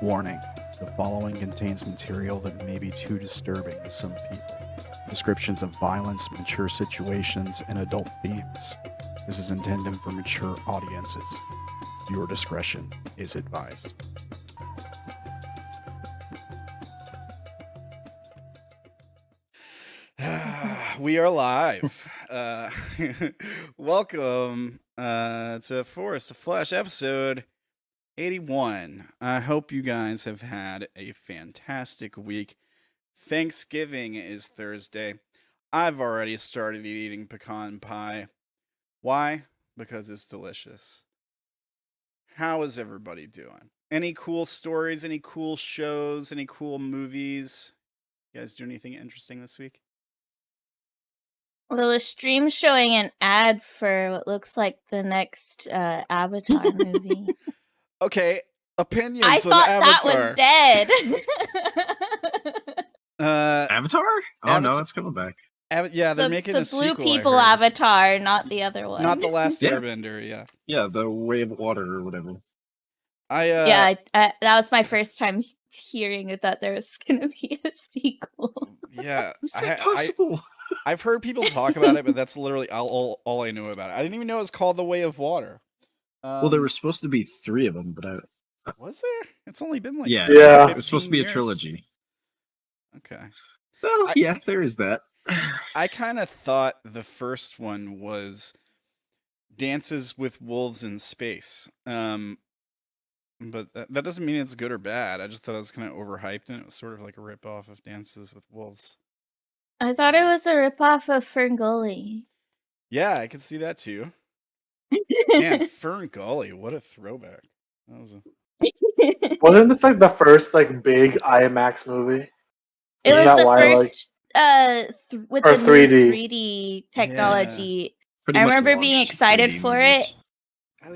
Warning, the following contains material that may be too disturbing to some people. Descriptions of violence, mature situations, and adult themes. This is intended for mature audiences. Viewer discretion is advised. We are live. Welcome to Forest of Flesh episode 81. I hope you guys have had a fantastic week. Thanksgiving is Thursday. I've already started eating pecan pie. Why? Because it's delicious. How is everybody doing? Any cool stories? Any cool shows? Any cool movies? You guys do anything interesting this week? Well, the stream's showing an ad for what looks like the next Avatar movie. Okay, opinions I on thought Avatar. that was dead. Avatar? Oh no, it's coming back. Yeah, they're making a sequel. The Blue People Avatar, not the other one. Not the last Yeah. Airbender, yeah. Yeah, the Way of Water or whatever. I that was my first time hearing that there was gonna be a sequel. Yeah, Is that possible? I've heard people talk about it, but that's literally all I know about it. I didn't even know it was called The Way of Water. Well, there were supposed to be 3 of them, but Was there? It's only been like yeah, 15 it was supposed to be a years. trilogy. Okay. Well, yeah, there is that. I kind of thought the first one was Dances with Wolves in Space. But that doesn't mean it's good or bad. I just thought it was kind of overhyped, and it was sort of like a ripoff of Dances with Wolves. I thought it was a ripoff of Ferngully. Yeah, I could see that too. Man, Ferngully, what a throwback. That was Wasn't this like the first like big IMAX movie? It was Isn't that the why, first with or the 3D? new 3D technology. Pretty I much remember being launched excited 3D for movies.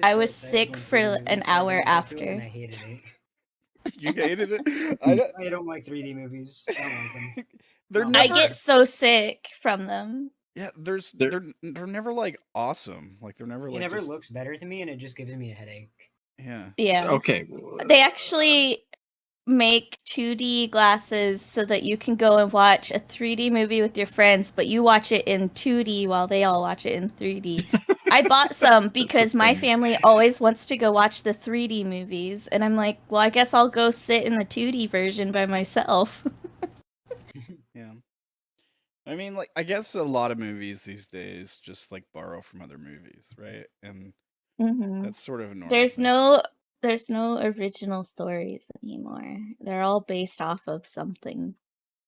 I was sick for an hour after. And I hated it. You hated it? I don't like 3D movies. I don't like them. They're I never, I get so sick from them. yeah, they're never like awesome. Like they're never It like never just, looks better to me, and it just gives me a headache. yeah. Yeah. Okay. They actually make 2D glasses so that you can go and watch a 3D movie with your friends, but you watch it in 2D while they all watch it in 3D. I bought some because my family always wants to go watch the 3D movies, and I'm like, well, I guess I'll go sit in the 2D version by myself. Yeah. I mean, like, I guess a lot of movies these days just like borrow from other movies, right? And Mhm. that's sort of a normal There's thing. no original stories anymore. They're all based off of something.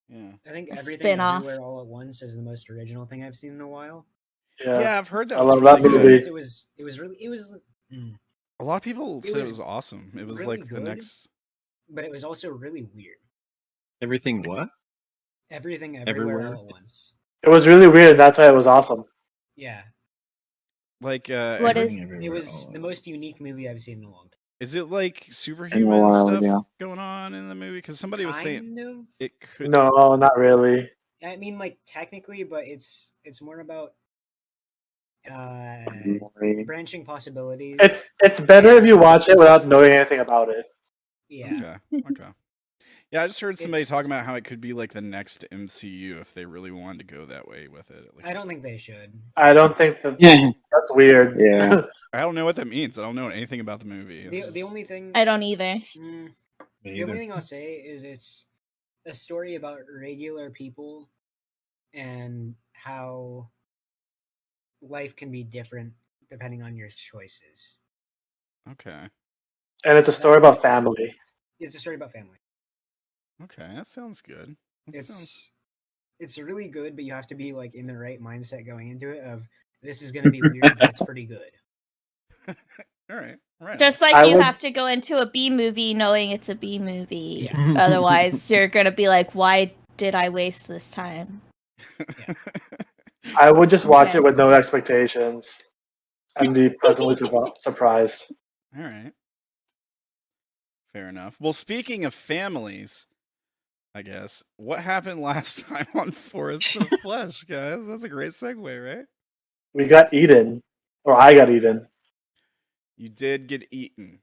Yeah. I think A Everything spin-off. Everywhere All at Once is the most original thing I've seen in a while. Yeah, I've heard that. I was love really that good. movie. It was A lot of people said it was was awesome. It was really like the good. next. but it was also really weird. Everything what? Everything Everywhere Everywhere? All at Once. It was really weird, and that's why it was awesome. Yeah, Like, What Everything is- Everywhere it was All the at most Once. unique movie I've seen in a long time. is it like superhuman while, stuff yeah. going on in the movie? Because somebody was saying Kind of. it could. No, not really. I mean, like technically, but it's more about branching possibilities. It's better if you watch it without knowing anything about it. Yeah. Okay. Yeah, I just heard somebody It's- talking about how it could be like the next MCU if they really wanted to go that way with it. Like, I don't think they should. I don't think that that's weird. Yeah. I don't know what that means. I don't know anything about the movie. The only thing I don't either. Me the only either. thing I'll say is it's a story about regular people and how life can be different depending on your choices. Okay. And it's a story about family. It's a story about family. Okay, that sounds good. That sounds- It's really good, but you have to be like in the right mindset going into it of this is gonna be weird, but it's pretty good. All right. All right. Just like I you would- have to go into a B movie knowing it's a B movie. Yeah. Otherwise, you're gonna be like, why did I waste this time? I would just watch Okay. it with no expectations and be pleasantly surprised. All right. Fair enough. Well, speaking of families, I guess, what happened last time on Forest of Flesh, guys? That's a great segue, right? We got eaten, or I got eaten. You did get eaten.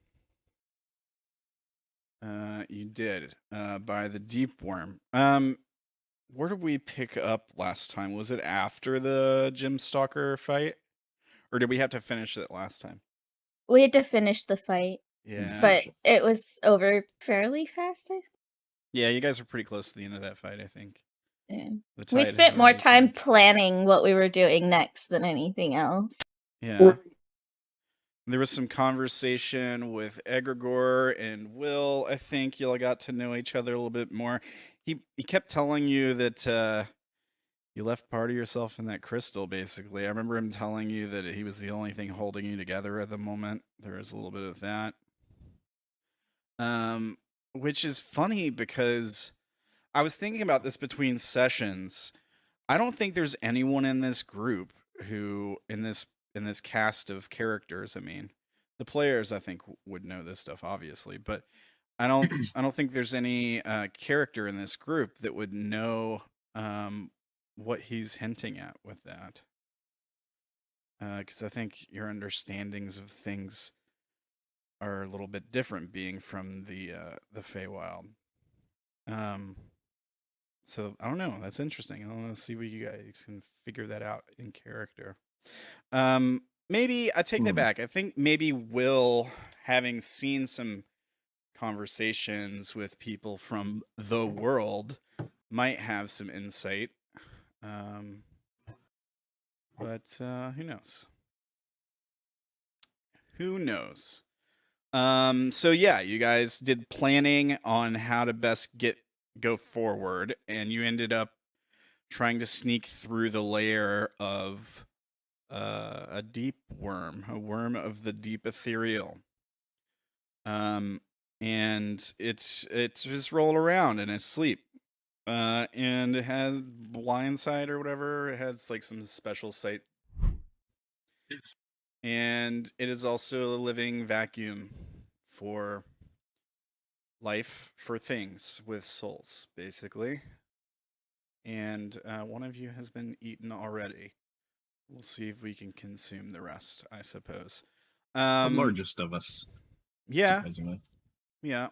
You did, by the deep worm. Where did we pick up last time? Was it after the Gym Stalker fight? Or did we have to finish it last time? We had to finish the fight, Yeah. but it was over fairly fast. Yeah, you guys were pretty close to the end of that fight, I think. Yeah. The We tide had spent more already time turned. planning what we were doing next than anything else. Yeah. There was some conversation with Egregor and Will. I think y'all got to know each other a little bit more. He kept telling you that you left part of yourself in that crystal, basically. I remember him telling you that he was the only thing holding you together at the moment. There was a little bit of that. Which is funny because I was thinking about this between sessions. I don't think there's anyone in this group who in this cast of characters, I mean, the players I think would know this stuff obviously, but I don't think there's any character in this group that would know what he's hinting at with that. Cuz I think your understandings of things are a little bit different being from the Feywild. So I don't know. That's interesting. I want to see what you guys can figure that out in character. Maybe I take that back. I think maybe Will, having seen some conversations with people from the world, might have some insight. But who knows? Who knows? So yeah, you guys did planning on how to best go forward, and you ended up trying to sneak through the layer of a deep worm, a worm of the deep ethereal. And it's just rolling around in its sleep. And it has blind sight or whatever. It has like some special sight. And it is also a living vacuum for life, for things with souls, basically. And one of you has been eaten already. We'll see if we can consume the rest, I suppose. The largest of us. Yeah. Surprisingly. Yeah.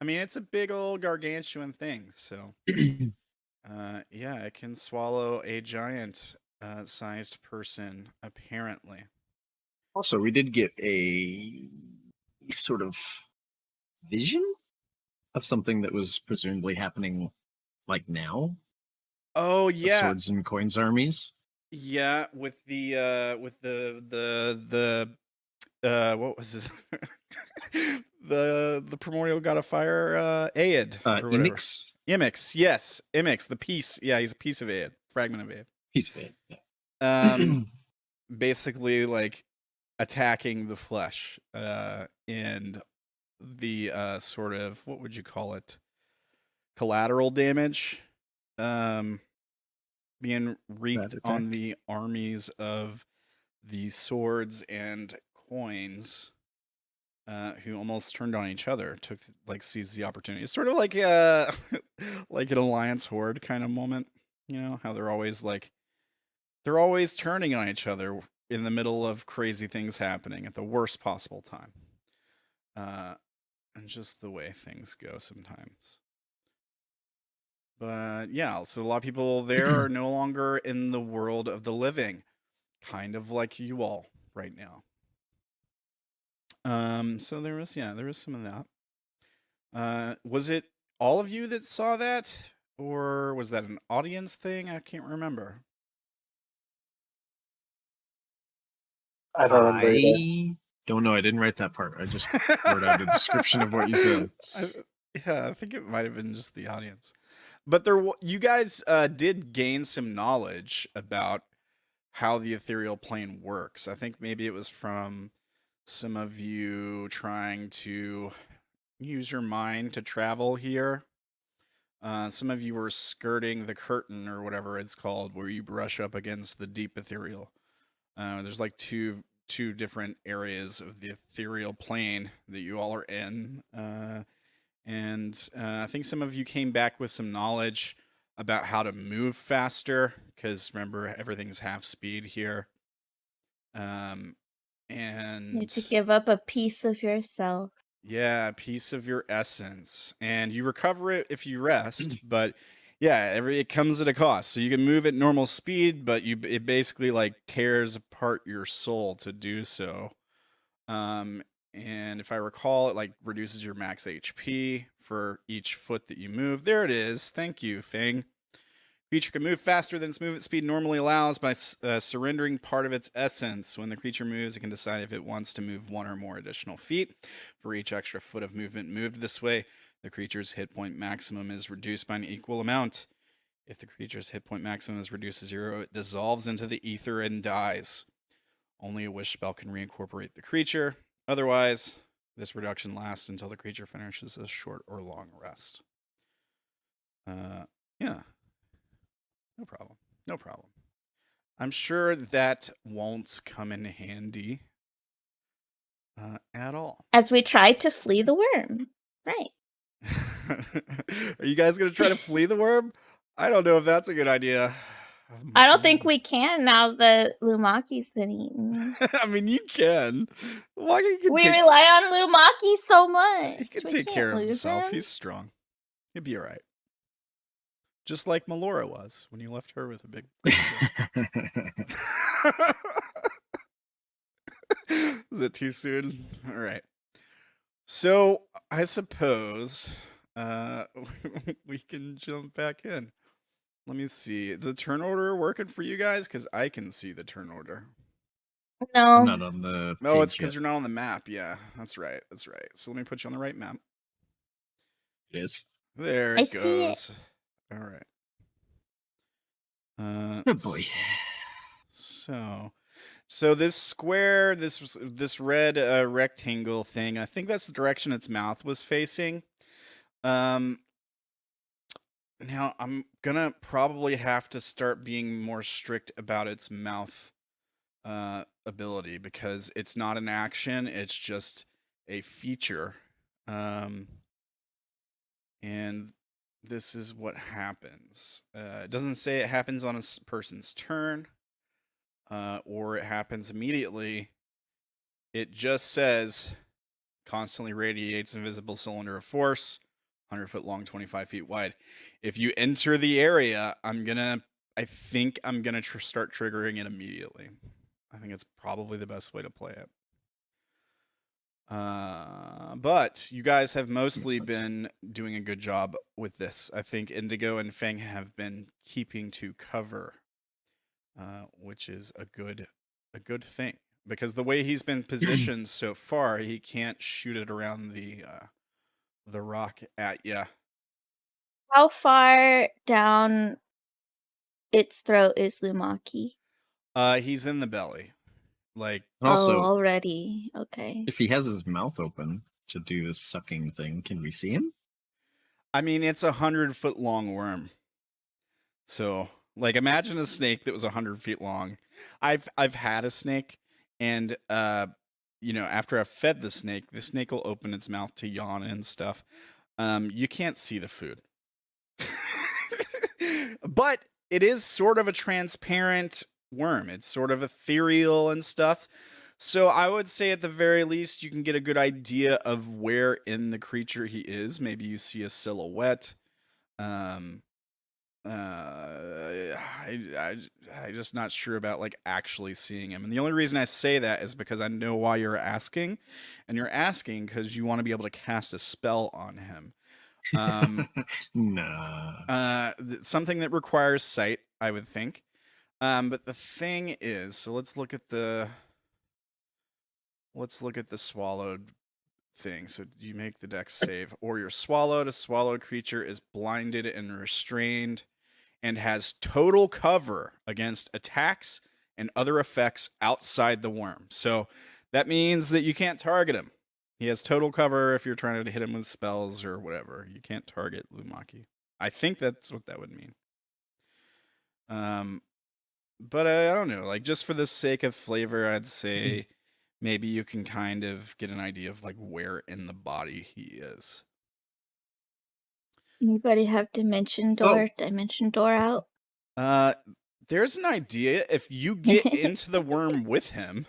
I mean, it's a big old gargantuan thing, so yeah, it can swallow a giant sized person, apparently. Also, we did get a sort of vision of something that was presumably happening like now. Oh The yeah. Swords and Coins armies. Yeah, with the what was his the primordial god of fire, Aed or whatever. Imix, yes, Imix, the piece. Yeah, he's a piece of Aed, fragment of Aed. Piece of Aed. Yeah. Basically like attacking the flesh, and the sort of, what would you call it? Collateral damage, being wreaked on the armies of the swords and coins, who almost turned on each other, seized the opportunity. It's sort of like like an alliance horde kind of moment. You know how they're always turning on each other in the middle of crazy things happening at the worst possible time. And just the way things go sometimes. But yeah, so a lot of people there are no longer in the world of the living, kind of like you all right now. So there was some of that. Was it all of you that saw that, or was that an audience thing? I can't remember. I don't remember either. Don't know. I didn't write that part. I just wrote out a description of what you said. I think it might have been just the audience. But you guys did gain some knowledge about how the ethereal plane works. I think maybe it was from some of you trying to use your mind to travel here. Some of you were skirting the curtain or whatever it's called, where you brush up against the deep ethereal. There's like two different areas of the ethereal plane that you all are in. And I think some of you came back with some knowledge about how to move faster, because remember, everything's half speed here. You And need to give up a piece of yourself. yeah, a piece of your essence, and you recover it if you rest. But yeah, it comes at a cost. So you can move at normal speed, but it basically like tears apart your soul to do so. And if I recall, it like reduces your max HP for each foot that you move. There it is. Thank you, Fang. Creature can move faster than its movement speed normally allows by surrendering part of its essence. When the creature moves, it can decide if it wants to move 1 or more additional feet. For each extra foot of movement moved this way, the creature's hit point maximum is reduced by an equal amount. If the creature's hit point maximum is reduced to 0, it dissolves into the ether and dies. Only a wish spell can reincorporate the creature. Otherwise, this reduction lasts until the creature finishes a short or long rest. Yeah. No problem. No problem. I'm sure that won't come in handy at all. As we try to flee the worm. Right. Are you guys going to try to flee the worm? I don't know if that's a good idea. I don't think we can now that Lumaki's been eaten. I mean, you can. Lumaki can We rely on Lumaki so much. He can We take can't care of lose himself. him. He's strong. He'll be all right. Just like Melora was when you left her with a big. Is it too soon? All right. So I suppose we can jump back in. Let me see. The turn order working for you guys? Because I can see the turn order. No. I'm not on the. Oh, it's page because yet. you're not on the map. Yeah, that's right. That's right. So let me put you on the right map. It is. There I it see it. goes. All right. Oh boy. So this square, this red rectangle thing, I think that's the direction its mouth was facing. Now I'm gonna probably have to start being more strict about its mouth ability, because it's not an action, it's just a feature. And this is what happens. It doesn't say it happens on a person's turn, or it happens immediately. It just says constantly radiates invisible cylinder of force, 100 foot long, 25 feet wide. If you enter the area, I think I'm gonna start triggering it immediately. I think it's probably the best way to play it. But you guys have mostly been doing a good job with this. I think Indigo and Fang have been keeping to cover, which is a good thing, because the way he's been positioned so far, he can't shoot it around the rock at you. How far down its throat is Lumaki? He's in the belly, like. And also, already. Okay. if he has his mouth open to do this sucking thing, can we see him? I mean, it's 100 foot long worm. So, like, imagine a snake that was 100 feet long. I've had a snake, and after I've fed the snake will open its mouth to yawn and stuff. You can't see the food, but it is sort of a transparent worm. It's sort of ethereal and stuff. So I would say at the very least you can get a good idea of where in the creature he is. Maybe you see a silhouette. I'm just not sure about like actually seeing him. And the only reason I say that is because I know why you're asking. And you're asking because you want to be able to cast a spell on him. Nah. Something that requires sight, I would think. But the thing is, so let's look at the swallowed thing. So you make the dex save, or you're swallowed. A swallowed creature is blinded and restrained and has total cover against attacks and other effects outside the worm. So that means that you can't target him. He has total cover if you're trying to hit him with spells or whatever. You can't target Lumaki. I think that's what that would mean. But I don't know. Like, just for the sake of flavor, I'd say maybe you can kind of get an idea of like where in the body he is. Anybody have dimension door out? There's an idea. If you get into the worm with him,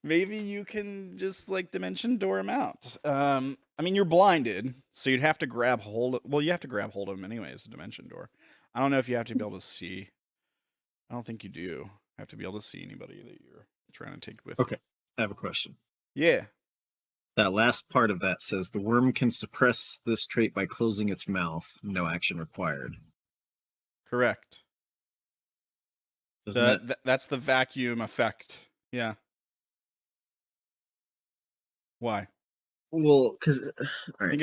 maybe you can just like dimension door him out. I mean, you're blinded, so you'd have to grab hold. Well, you have to grab hold of him anyways. The dimension door. I don't know if you have to be able to see. I don't think you do have to be able to see anybody that you're trying to take with. Okay, I have a question. Yeah. That last part of that says the worm can suppress this trait by closing its mouth. No action required. Correct. Doesn't That's the vacuum effect. Yeah. Why? Well, because Think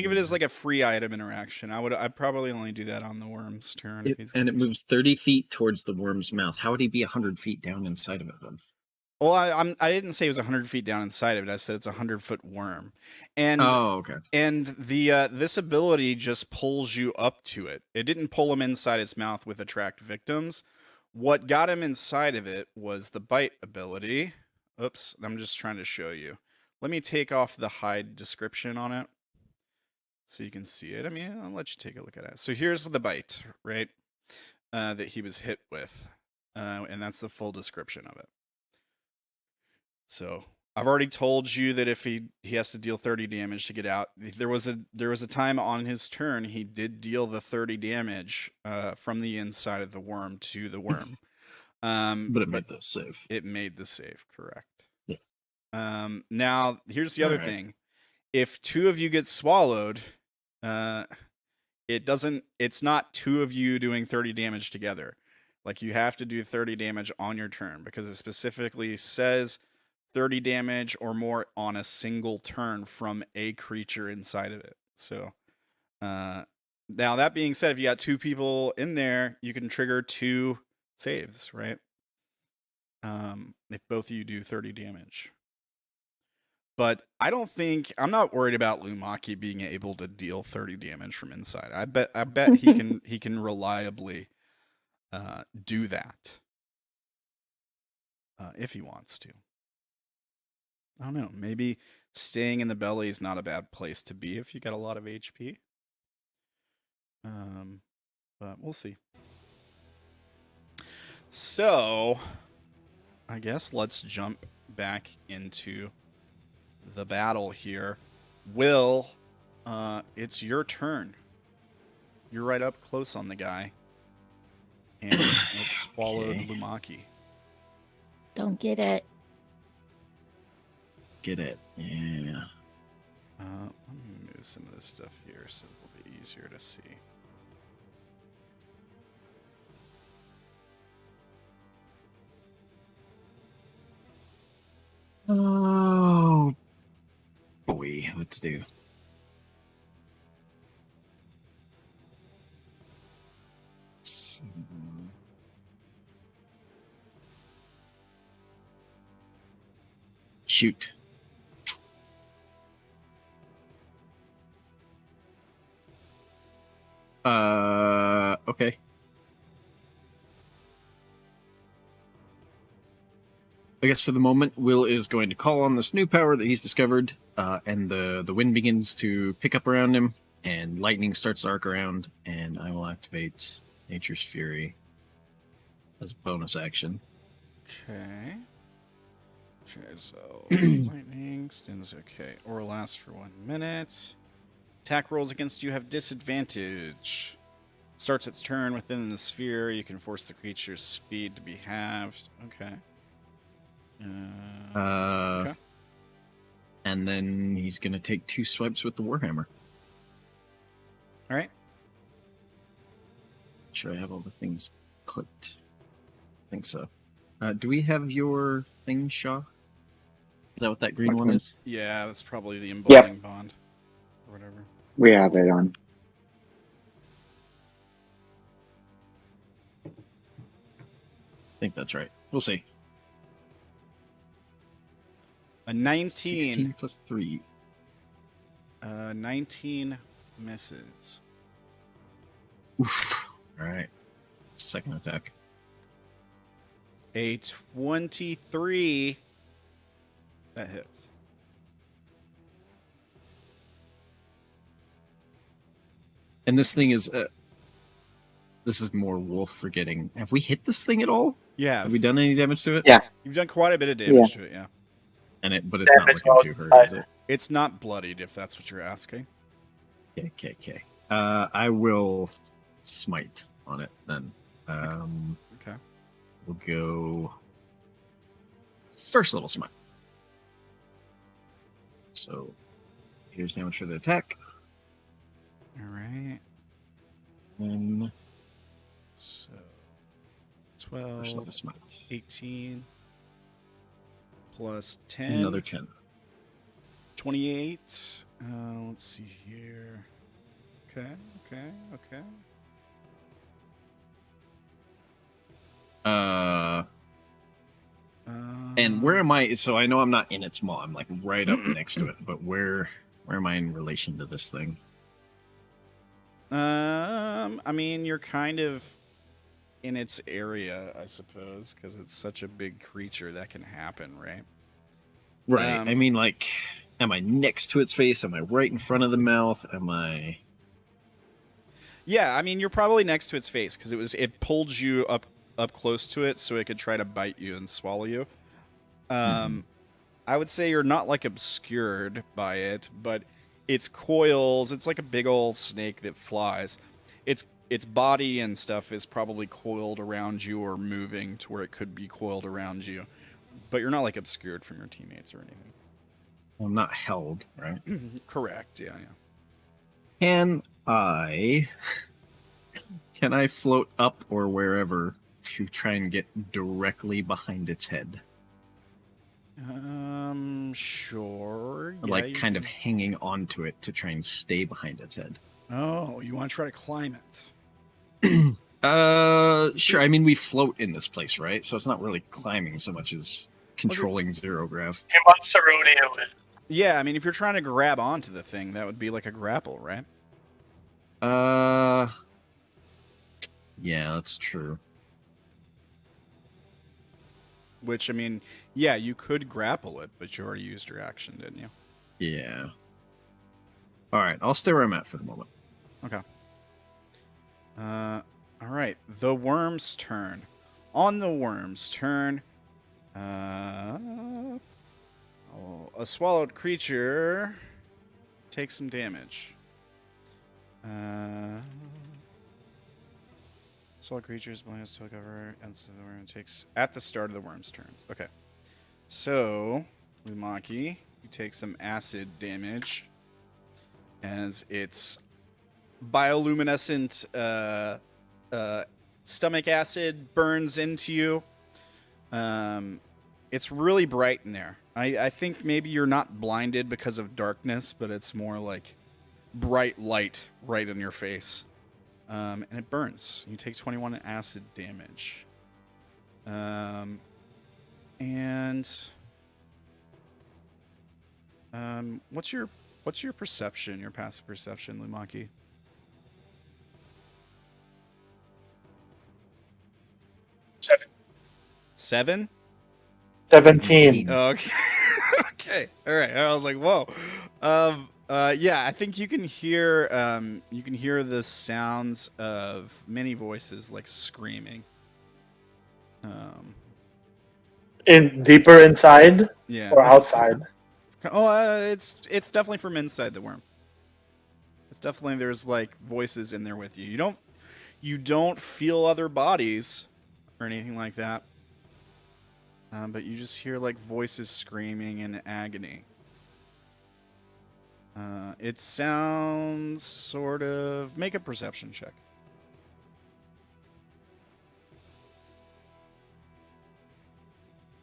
of it as like a free item interaction. I'd probably only do that on the worm's turn. It moves 30 feet towards the worm's mouth. How would he be 100 feet down inside of it then? Well, I didn't say it was 100 feet down inside of it. I said it's a 100-foot worm, and okay. And the this ability just pulls you up to it. It didn't pull him inside its mouth with attract victims. What got him inside of it was the bite ability. Oops, I'm just trying to show you. Let me take off the hide description on it so you can see it. I mean, I'll let you take a look at it. So here's the bite, right, that he was hit with, and that's the full description of it. So I've already told you that if he has to deal 30 damage to get out. There was a time on his turn he did deal the 30 damage from the inside of the worm to the worm. But it made the save. It made the save, correct. Yeah. Now here's the other thing. If two of you get swallowed, it's not two of you doing 30 damage together. Like, you have to do 30 damage on your turn because it specifically says 30 damage or more on a single turn from a creature inside of it. So, now that being said, if you got two people in there, you can trigger 2 saves, right? If both of you do 30 damage. But I'm not worried about Lumaki being able to deal 30 damage from inside. I bet he can reliably do that if he wants to. I don't know. Maybe staying in the belly is not a bad place to be if you got a lot of HP. But we'll see. So, I guess let's jump back into the battle here. Will, it's your turn. You're right up close on the guy. And it swallowed Lumaki. Don't get it. Get it. Yeah. Let me move some of this stuff here so it'll be easier to see. Oh boy, what to do? Shoot. Okay. I guess for the moment, Will is going to call on this new power that he's discovered, and the wind begins to pick up around him, and lightning starts to arc around, and I will activate Nature's Fury as a bonus action. Okay. So, lightning extends. Okay. Or lasts for 1 minute. Attack rolls against you have disadvantage. Starts its turn within the sphere. You can force the creature's speed to be halved. Okay. Okay. And then he's going to take 2 swipes with the Warhammer. All right. Make sure I have all the things clicked. I think so. Do we have your thing, Sha'ah? Is that what that green one is? Yeah, that's probably the emboldening bond. Or whatever. We have it on. I think that's right. We'll see. A 19. 16 plus 3. 19 misses. Oof. All right. Second attack. A 23 that hits. And this thing is this is more Wolf forgetting. Have we hit this thing at all? Yeah, Have we done any damage to it? Yeah. you've done quite a bit of damage to it. Yeah, But it's not Damage looking too hurt, is it? it's not bloodied if that's what you're asking. Okay. I will smite on it then. Okay. We'll go first level smite. So here's damage for the attack. All right. Then So first 12, level smite. 18 plus 10. Another 10. 28. Let's see here. Okay. And where am I? So I know I'm not in its maw. I'm like right up next to it. But where am I in relation to this thing? I mean, you're kind of in its area, I suppose, because it's such a big creature that can happen, right? Right. I mean, like, am I next to its face? Am I right in front of the mouth? Am I? Yeah, I mean, you're probably next to its face because it pulled you up close to it so it could try to bite you and swallow you. I would say you're not like obscured by it, but its coils, it's like a big old snake that flies. Its body and stuff is probably coiled around you or moving to where it could be coiled around you. But you're not like obscured from your teammates or anything. I'm not held, right? Correct, yeah. Can I float up or wherever to try and get directly behind its head? Sure. Or like kind of hanging onto it to try and stay behind its head. Oh, you want to try to climb it? Sure. I mean, we float in this place, right? So it's not really climbing so much as controlling zero grav. He wants to rodeo it. Yeah, I mean, if you're trying to grab onto the thing, that would be like a grapple, right? Yeah, that's true. Which, I mean, yeah, you could grapple it, but you already used your action, didn't you? Yeah. All right, I'll stay where I'm at for the moment. Okay. All right. The worm's turn. On the worm's turn, a swallowed creature takes some damage. Swallowed creatures belongs to cover and so the worm takes at the start of the worm's turns. Okay. So, Lumaki, you take some acid damage as its bioluminescent stomach acid burns into you. It's really bright in there. I think maybe you're not blinded because of darkness, but it's more like bright light right in your face. And it burns. You take 21 acid damage. What's your perception, your passive perception, Lumaki? 7? 17. Okay. Okay. All right. I was like, whoa. Yeah, I think you can hear the sounds of many voices like screaming. In deeper inside Yeah. or outside? It's definitely from inside the worm. It's definitely there's like voices in there with you. You don't feel other bodies or anything like that. But you just hear like voices screaming in agony. It sounds sort of... Make a perception check.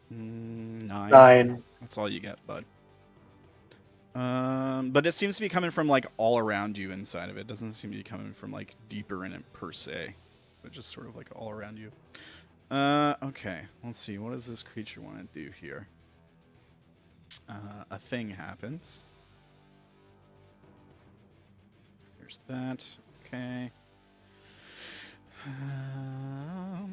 9. That's all you get, bud. But it seems to be coming from like all around you inside of it. It doesn't seem to be coming from like deeper in it per se. But just sort of like all around you. Okay. Let's see. What does this creature want to do here? A thing happens. There's that. Okay. I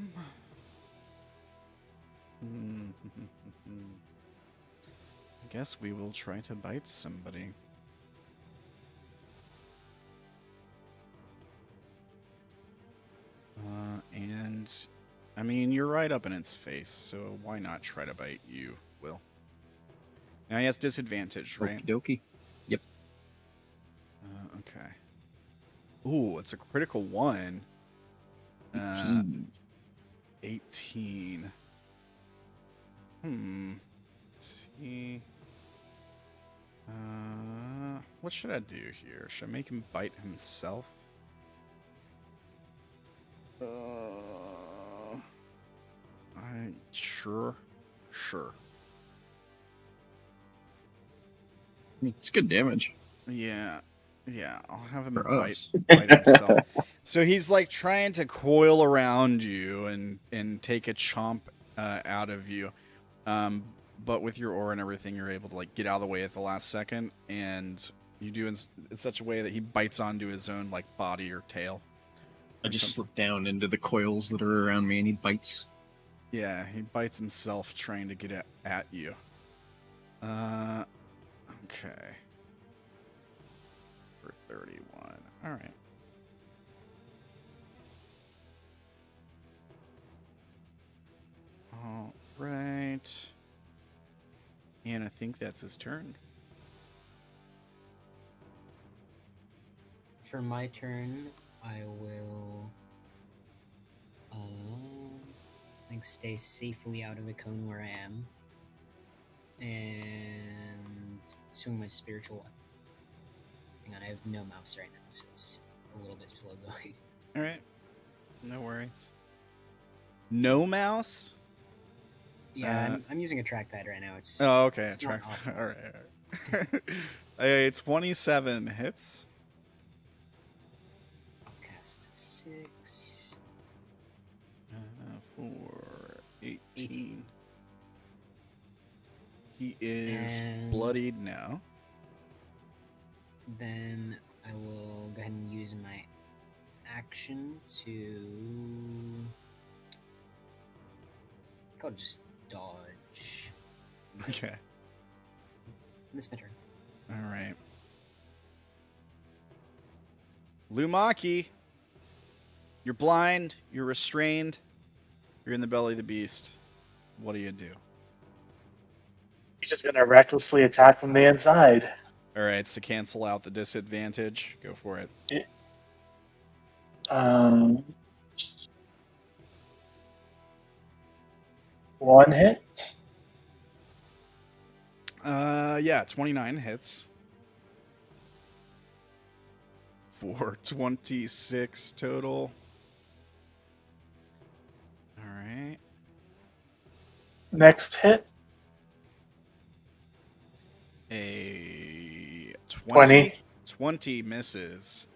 guess we will try to bite somebody. And I mean, you're right up in its face, so why not try to bite you, Will? Now he has disadvantage, right? Okie dokie. Yep. Okay. Ooh, it's a critical one. 18. 18. Let's see. What should I do here? Should I make him bite himself? Sure. I mean, it's good damage. Yeah, I'll have him For us. bite himself. So he's like trying to coil around you and take a chomp out of you. But with your aura and everything, you're able to like get out of the way at the last second, and you do in such a way that he bites onto his own like body or tail. I just slip down into the coils that are around me and he bites. Yeah, he bites himself trying to get at you. Okay. For 31. All right. All right. And I think that's his turn. For my turn, I will I think stay safely out of the cone where I am. And swing my spiritual weapon. Hang on, I have no mouse right now, so it's a little bit slow going. All right. No worries. No mouse? Yeah, I'm using a trackpad right now. It's Oh, okay. it's not awful. All right. 27 hits. I'll cast 6. For 18. He is And- bloodied now. Then I will go ahead and use my action to. I'll just dodge. Okay. That's my turn. All right. Lumaki, you're blind, you're restrained, you're in the belly of the beast. What do you do? He's just gonna recklessly attack from the inside. All right, so cancel out the disadvantage. Go for it. One hit. Yeah, 29 hits. For 26 total. All right. Next hit. A 20. 20 misses.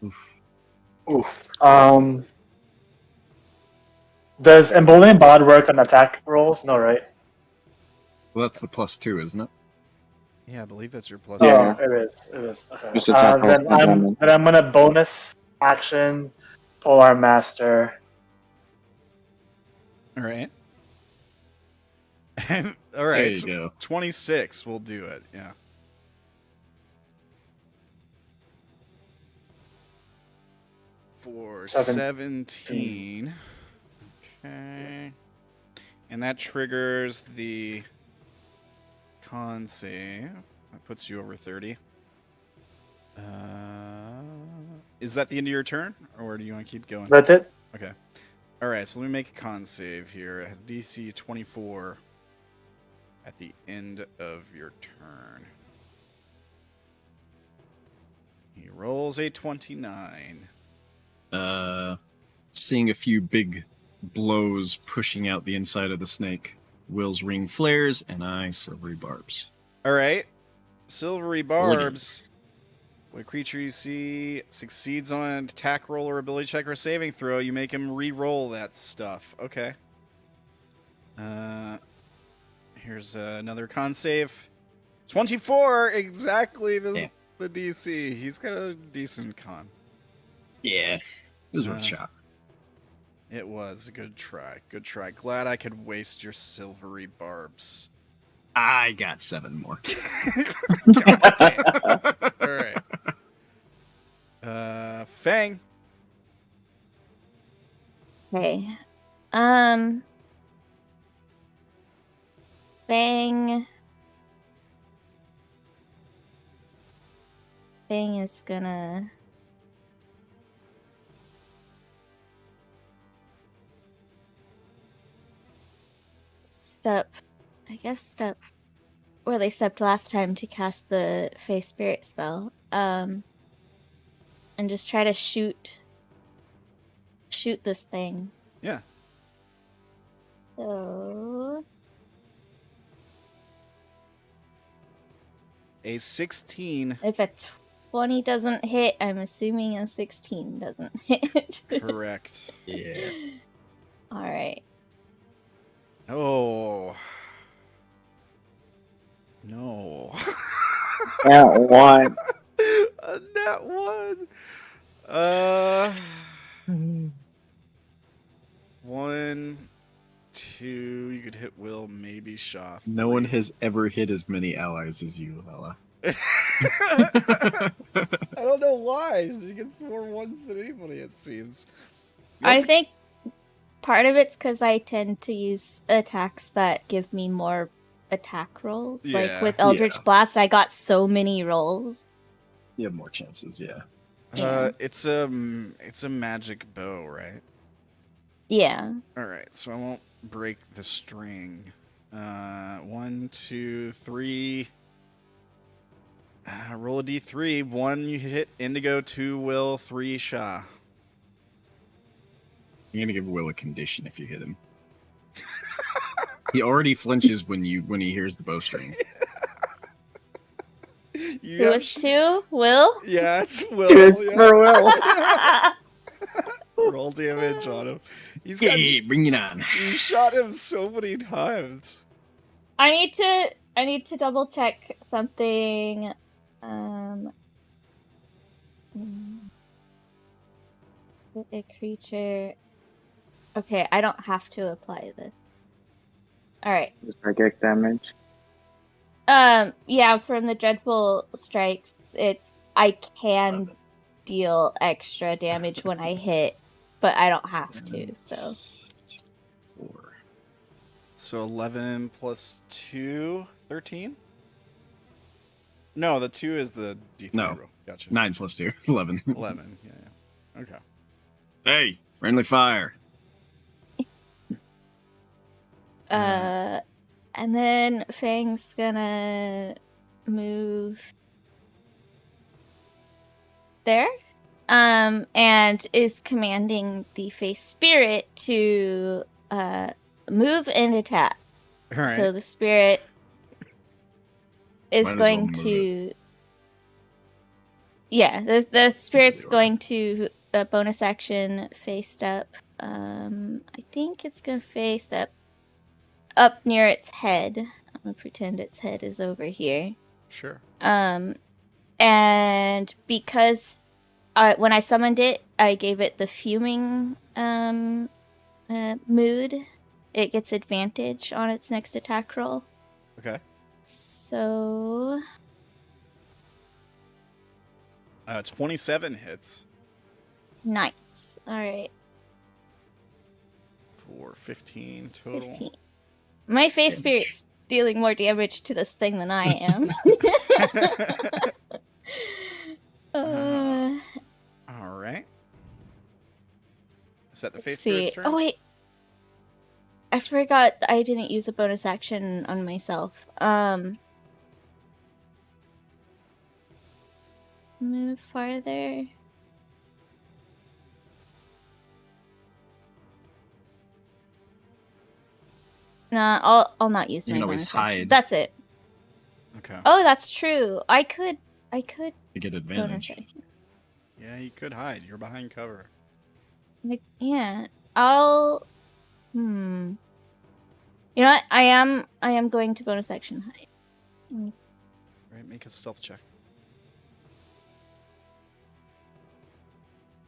Oof. Oof. Does Embolden Bod work on attack rolls? No, right? Well, that's the +2, isn't it? Yeah, I believe that's your plus. Yeah, two. it is. It is. Okay. Just attack rolls Then by I'm gonna bonus action Polar Master. All right. All There right. you go. 26 will do it. Yeah. For 17. Okay. And that triggers the con save. That puts you over 30. Is that the end of your turn? Or do you want to keep going? That's it. Okay. All right, so let me make a con save here. It has DC 24 at the end of your turn. He rolls a 29. Seeing a few big blows pushing out the inside of the snake, Will's ring flares, and I silvery barbs. All right. Silvery barbs. When a creature you see succeeds on an attack roll or ability check or saving throw, you make him re-roll that stuff. Okay. Here's another con save. 24, exactly the the DC. He's got a decent con. Yeah, it was worth a Uh, shot. It was a good try. Good try. Glad I could waste your silvery barbs. I got 7 more. God damn. All right. Fang. Okay. Fang. Fang is gonna. Step where they stepped last time to cast the Fey Spirit spell. And just try to shoot this thing. Yeah. So A 16. if a 20 doesn't hit, I'm assuming a 16 doesn't hit. Correct. Yeah. All right. Oh. No. That one. A nat 1. 1, 2. You could hit Will, maybe Sha'ah. No one 3. has ever hit as many allies as you, Ella. I don't know why. She gets more ones than anybody, it seems. You I also- think part of it's because I tend to use attacks that give me more attack rolls. Yeah. Like with Eldritch Yeah. Blast, I got so many rolls. You have more chances, yeah. It's a magic bow, right? Yeah. All right, so I won't break the string. 1, 2, 3. Roll a d3. 1, you hit Indigo. 2, Will. 3, Sha'ah. I'm gonna give Will a condition if you hit him. He already flinches when he hears the bowstring. You Who have was 2? Will? Yeah, it's Will. Just yeah. for Will. Roll damage on him. He's got. Hey, bring it on. You shot him so many times. I need to double check something. A creature. Okay, I don't have to apply this. All right. Psychic damage. Yeah, from the dreadful strikes, I can 11. deal extra damage when I hit, but I don't have to. So 4. So 11 plus 2, 13? No, the 2 is the d3 No. roll. Gotcha. 9 plus 2. 11. 11. Yeah. Okay. Hey, friendly fire. And then Fang's gonna move there, and is commanding the Face Spirit to move and attack. All right. So the spirit is Might as well going move to. Yeah, the spirit's going to bonus action face step. I think it's gonna face up near its head. I'm gonna pretend its head is over here. Sure. And because when I summoned it, I gave it the fuming mood. It gets advantage on its next attack roll. Okay. So 27 hits nice. All right, for 15 total. 15. My face spirit's dealing more damage to this thing than I am. All right. Is that the face Let's spirit's see. turn? Oh wait, I forgot I didn't use a bonus action on myself. Move farther. Nah, I'll not use You my can always bonus action. hide. That's it. Okay. Oh, that's true. I could To get bonus advantage. action. Yeah, you could hide. You're behind cover. Yeah, I'll. You know what? I am going to bonus action hide. Right, make a stealth check.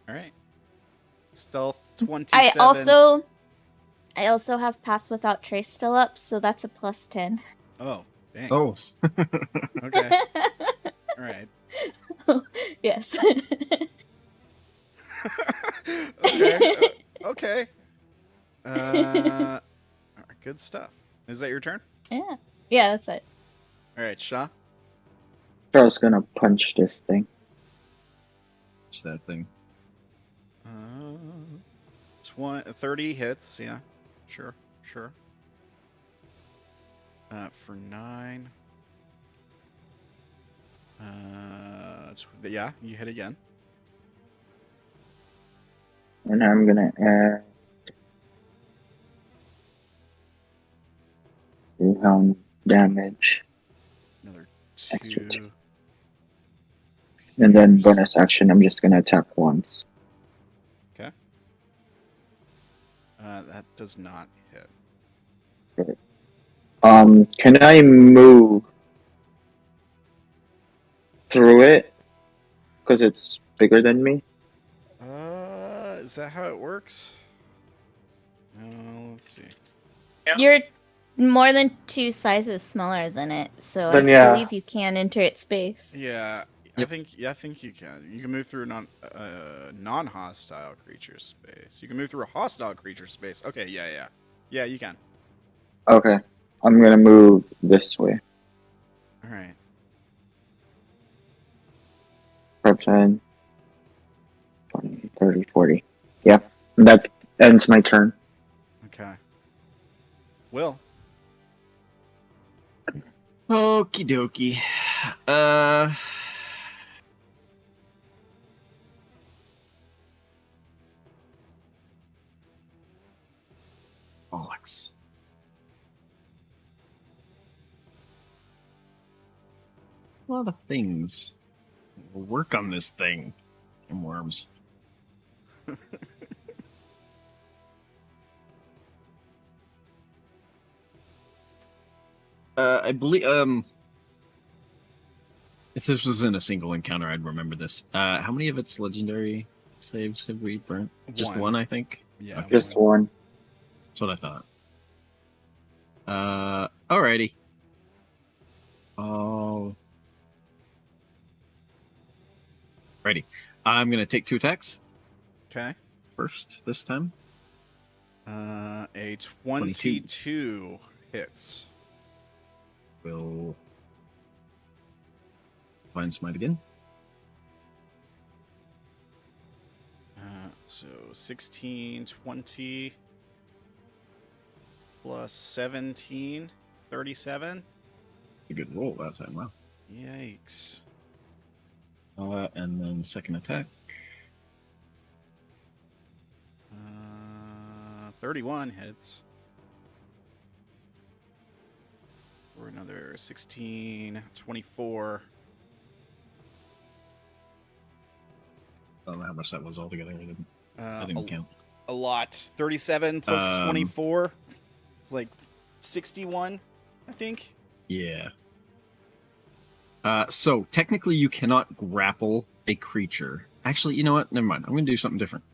All right. Stealth 27. I also have Pass Without Trace still up, so that's a +10. Oh, dang. Oh, Okay. All right. Yes. Okay. Okay. All right, good stuff. Is that your turn? Yeah. Yeah, that's it. All right, Sha'ah. Charles gonna punch this thing. it's that thing. 30 hits. Yeah. Sure. For 9. Yeah, you hit again. And I'm gonna add 3 damage. Another Extra 2. And then bonus action, I'm just gonna attack once. Okay. That does not hit. Can I move through it? Because it's bigger than me? Is that how it works? Let's see. You're more than 2 sizes smaller than it, so Then, I yeah. believe you can enter its space. Yeah, Yep. I think you can. You can move through non-hostile creature space. You can move through a hostile creature space. Okay, yeah. Yeah, you can. Okay. I'm gonna move this way. All right. 10, 20, 30, 40. Yeah. That ends my turn. Okay. Will. Okie dokie. Bollocks. A lot of things. We'll work on this thing. And worms. I believe if this was in a single encounter, I'd remember this. How many of its legendary saves have we burnt? Just one, I think. Yeah. Okay. Just one. That's what I thought. Alrighty. Righty. I'm gonna take 2 attacks Okay. first this time. A 22 hits. Will find smite again. So 16, 20 plus 17, 37. It's a good roll that time. Wow. Yikes. And then second attack. 31 hits. For another 16, 24. I don't know how much that was altogether. I didn't count. A lot. 37 plus 24. It's like 61, I think. Yeah. So technically you cannot grapple a creature. Actually, you know what? Never mind. I'm gonna do something different.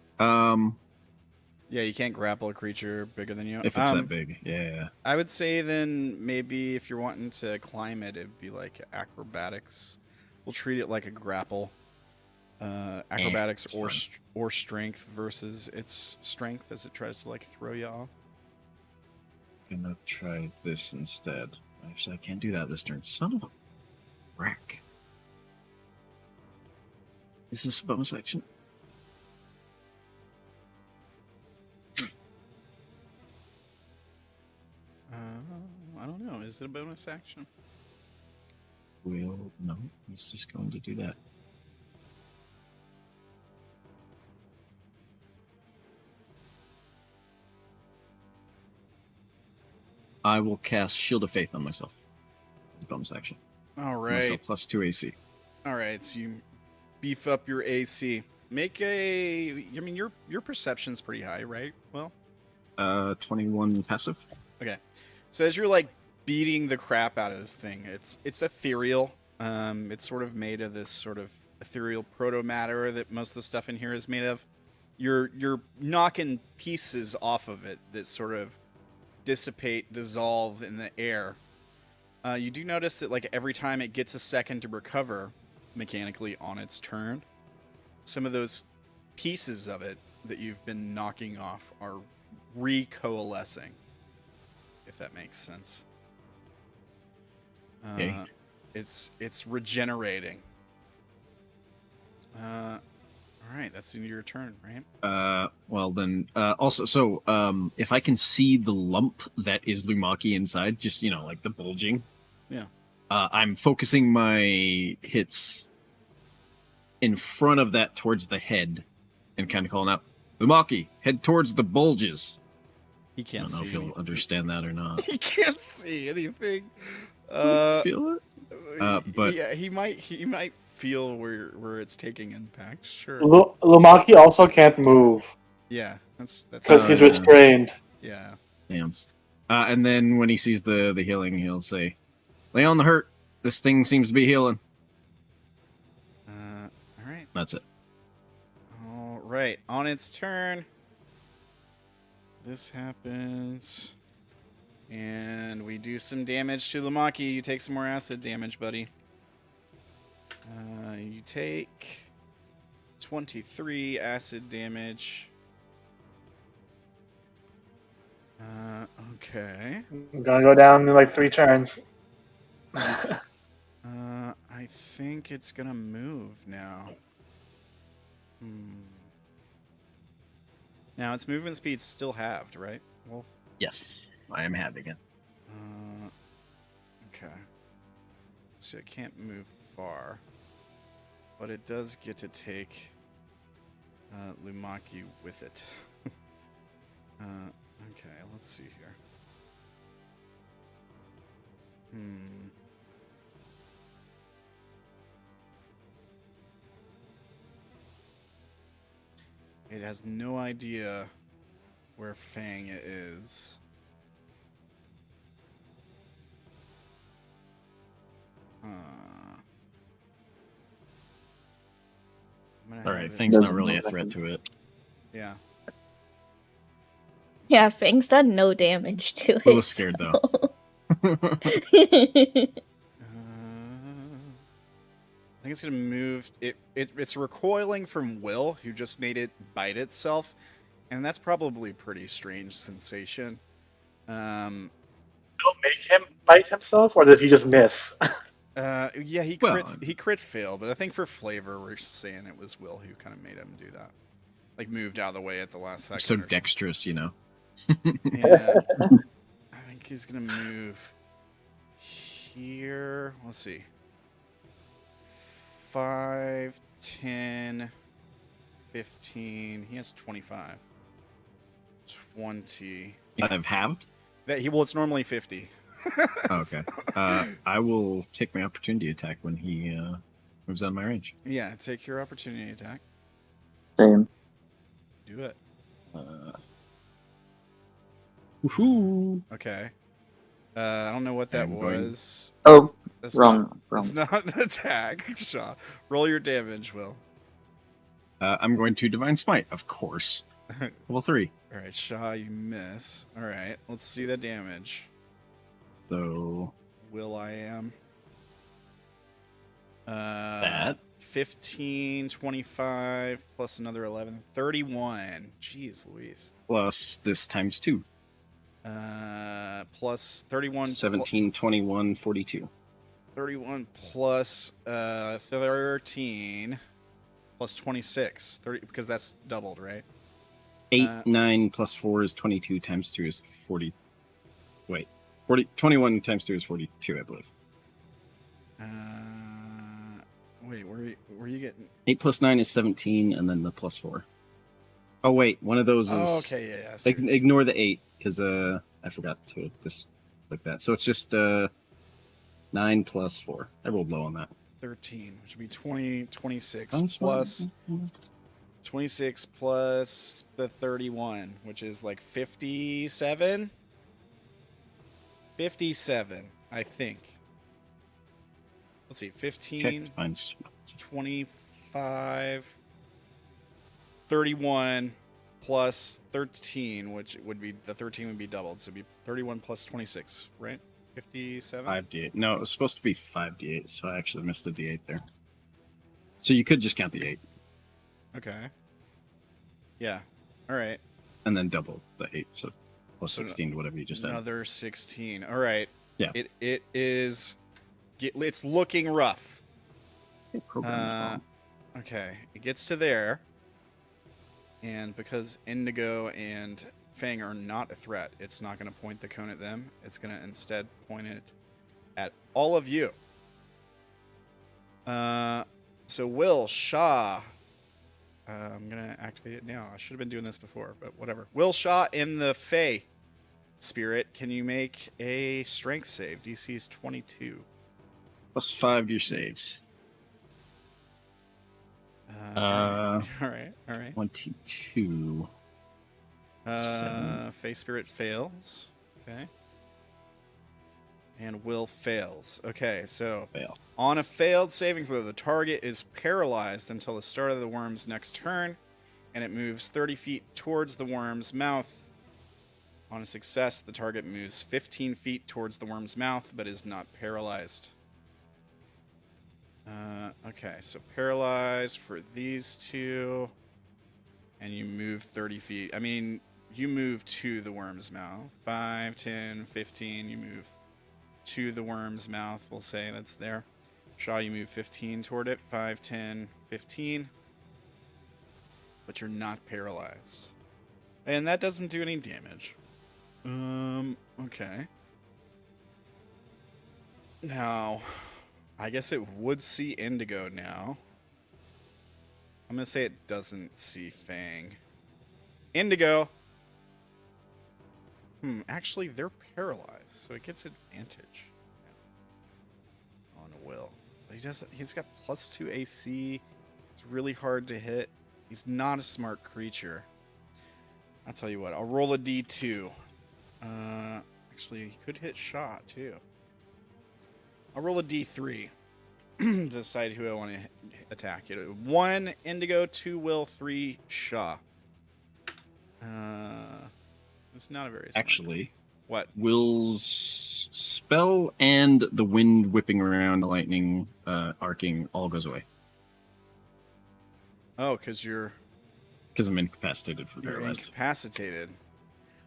Yeah, you can't grapple a creature bigger than you. If it's that big, yeah. I would say then maybe if you're wanting to climb it, it'd be like acrobatics. We'll treat it like a grapple. Acrobatics it's or fine. or strength versus its strength as it tries to like throw you off. Gonna try this instead. Actually, I can't do that this turn. Son of a wreck. Is this a bonus action? I don't know. Is it a bonus action? Will no. He's just going to do that. I will cast Shield of Faith on myself. It's a bonus action. All right. Myself plus 2 AC. All right. So you beef up your AC. Make a. I mean, your perception's pretty high, right? Well. 21 passive. Okay. So as you're like beating the crap out of this thing, it's ethereal. It's sort of made of this sort of ethereal proto matter that most of the stuff in here is made of. You're knocking pieces off of it that sort of dissipate, dissolve in the air. You do notice that like every time it gets a second to recover mechanically on its turn, some of those pieces of it that you've been knocking off are recoalescing, if that makes sense. Okay. It's regenerating. All right, that's the end of your turn, right? Well then, also, so, if I can see the lump that is Lumaki inside, just, like the bulging. Yeah. I'm focusing my hits in front of that towards the head and kind of calling out, Lumaki, head towards the bulges. He I can't don't know see if you'll anything. understand that or not. He can't see anything. Feel it? But yeah, he might feel where it's taking impact. Sure. Lumaki also can't move Yeah, that's because he's yeah. restrained. yeah. damn. And then when he sees the healing, he'll say, "Lay on the hurt. This thing seems to be healing." All right. That's it. All right. On its turn, this happens, and we do some damage to Lumaki. You take some more acid damage, buddy. You take 23 acid damage. Okay. I'm gonna go down in like 3 turns. I think it's gonna move now. Now its movement speed's still halved, right? Wolf? Yes, I am having it. Okay. So it can't move far, but it does get to take Lumaki with it. Okay, let's see here. It has no idea where Fang is. All right, Fang's not really a threat to it. Yeah. Yeah, Fang's done no damage to it. A little scared though. I think it's gonna move. It's recoiling from Will, who just made it bite itself, and that's probably a pretty strange sensation. Don't make him bite himself, or did he just miss? Yeah, he crit failed, but I think for flavor, we're just saying it was Will who kind of made him do that, like moved out of the way at the last second. So or something. dexterous, Yeah, I think he's gonna move here. Let's see. 5, 10, 15. He has 25. 20. I've halved. Well, it's normally 50. Okay. I will take my opportunity attack when he moves out of my range. Yeah, take your opportunity attack. Same. Do it. Woohoo! Okay. I don't know what that I'm going- was. Oh, That's wrong. It's not an attack, Sha'ah. Roll your damage, Will. I'm going to Divine Smite, of course. Level 3. All right, Sha'ah, you miss. All right, let's see the damage. So Will I am. that 15, 25, plus another 11, 31. Jeez Louise. plus this times 2. Plus 31. 17, 21, 42. 31 plus 13 plus 26. 30, because that's doubled, right? 8, 9 plus 4 is 22 times 2 is 40. Wait. 21 times 2 is 42, I believe. Wait, where you getting? 8 plus 9 is 17, and then the plus 4. Oh, wait. One of those is... Oh, okay, yeah. I see what you're Ignore the 8, because I forgot to just like that. So it's just 9 plus 4. I rolled low on that. 13, which would be 20, 26 Sounds plus fun. 26 plus the 31, which is like 57? 57, I think. let's see, Check 15, to find 25, 31 plus 13, which would be, the 13 would be doubled. So it'd be 31 plus 26, right? 57? 5d8. No, it was supposed to be 5d8, so I actually missed a d8 there. So you could just count the 8 Okay. Yeah. All right. and then double the 8, so plus So 16 to whatever you just said. Another 16. All right. Yeah. It is. It's looking rough. Okay, program is wrong. Okay. It gets to there, and because Indigo and Fang are not a threat, it's not going to point the cone at them. It's going to instead point it at all of you. So Will, Sha'ah. I'm going to activate it now. I should have been doing this before, but whatever. Will, Sha'ah, in the Fae spirit, can you make a strength save? DC is 22. Plus 5 to your saves. All right. 22. Fae spirit fails. Okay. And Will fails. Okay, so Fail. on a failed saving throw, the target is paralyzed until the start of the worm's next turn, and it moves 30 feet towards the worm's mouth. On a success, the target moves 15 feet towards the worm's mouth, but is not paralyzed. Okay, so paralyzed for these two, and you move 30 feet. I mean, you move to the worm's mouth. 5, 10, 15, you move to the worm's mouth, we'll say that's there. Sha'ah, you move 15 toward it. 5, 10, 15. But you're not paralyzed. And that doesn't do any damage. Okay. Now, I guess it would see Indigo now. I'm going to say it doesn't see Fang. Indigo! Actually, they're paralyzed, so it gets advantage on Will. He's got +2 AC. It's really hard to hit. He's not a smart creature. I'll tell you what, I'll roll a D2. Actually, he could hit Sha'ah, too. I'll roll a D3 to decide who I want to attack. 1 Indigo, 2 Will, 3 Sha'ah. It's not a very smart. Actually, What? Will's spell and the wind whipping around, the lightning arcing, all goes away. Oh, because you're Because I'm incapacitated for You're paralyzed. incapacitated.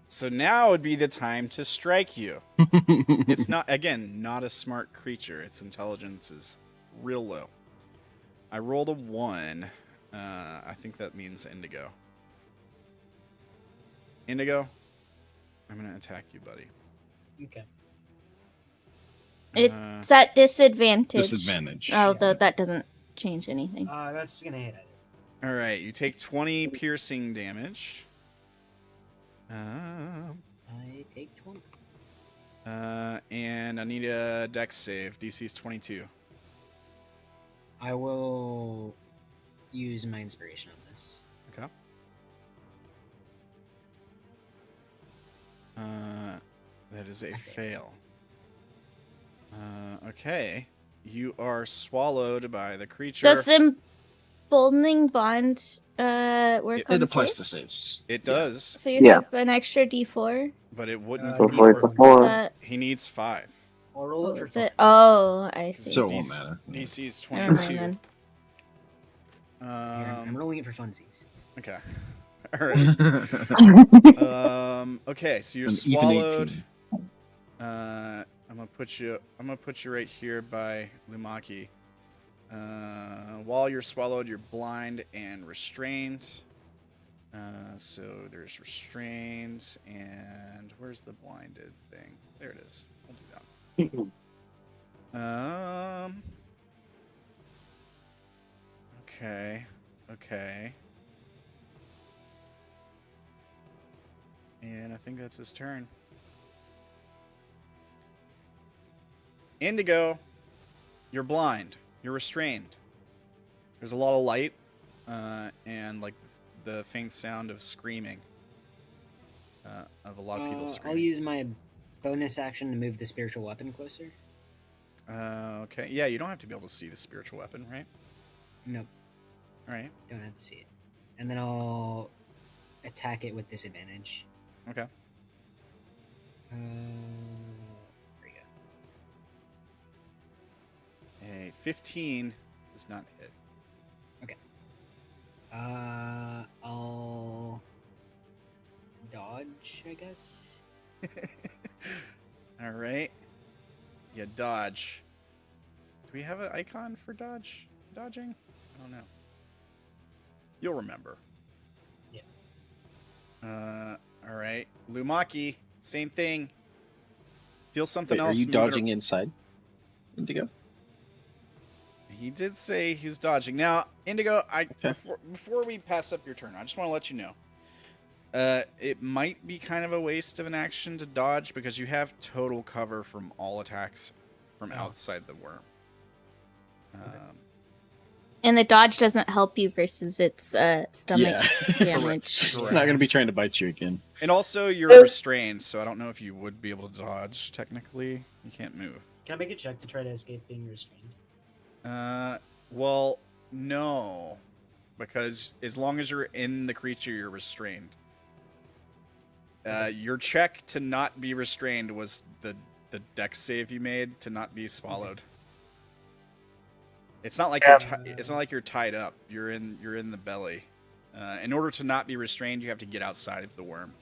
So now would be the time to strike you. It's not, again, not a smart creature. Its intelligence is real low. I rolled a 1. I think that means Indigo. Indigo, I'm going to attack you, buddy. Okay. It's at disadvantage. Disadvantage. Although that doesn't change anything. That's gonna hit it. All right, you take 20 piercing damage. I take 20. And I need a dex save. DC's 22. I will use my inspiration on this. Okay. That is a fail. Okay. You are swallowed by the creature. Does emboldening bond work on It applies saves? to saves. It does, So you Yeah. have an extra D4. but it wouldn't. Go Before it's a for 4. That, He needs 5. I'll roll it what for was fun. it? Oh, I see. So it won't matter. DC's Never 22. mind then. Here, I'm rolling it for funsies. Okay. All right. Okay, so you're An even swallowed. 18. I'm gonna put you right here by Lumaki. While you're swallowed, you're blind and restrained. So there's restrained, and where's the blinded thing? There it is. We'll do that. Okay. And I think that's his turn. Indigo, you're blind. You're restrained. There's a lot of light, and like the faint sound of screaming. Of a lot of people I'll screaming. use my bonus action to move the spiritual weapon closer. Okay. Yeah, you don't have to be able to see the spiritual weapon, right? Nope, All right. don't have to see it. And then I'll attack it with disadvantage. Okay. There we go. A 15 does not hit. I'll dodge, I guess. All right. Yeah, dodge. Do we have an icon for dodging? I don't know. You'll remember. Yeah. All right. Lumaki, same thing. Feel something Wait, are else. you moving dodging inside, Indigo? He did say he was dodging. Now, Indigo, Okay. before we pass up your turn, I just want to let you know. It might be kind of a waste of an action to dodge because you have total cover from all attacks from outside the worm. And the dodge doesn't help you versus its stomach Yeah. damage. It's not going to be trying to bite you again. And also, you're restrained, so I don't know if you would be able to dodge. Technically, you can't move. Can I make a check to try to escape being restrained? Well, no, because as long as you're in the creature, you're restrained. Your check to not be restrained was the dex save you made to not be swallowed. It's not like it's not like you're tied up. You're in the belly. In order to not be restrained, you have to get outside of the worm,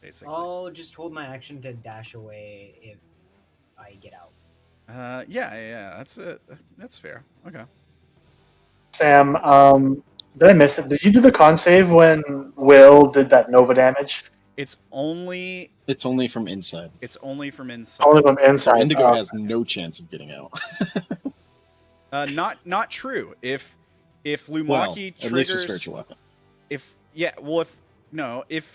basically. I'll just hold my action to dash away if I get out. Yeah. That's fair. Okay. Sam, did I miss it? Did you do the con save when Will did that Nova damage? It's only from inside. It's only from inside. Only from So inside. Indigo Oh. has no chance of getting out. Not true. If Lumaki Well, triggers, at least a spiritual weapon. if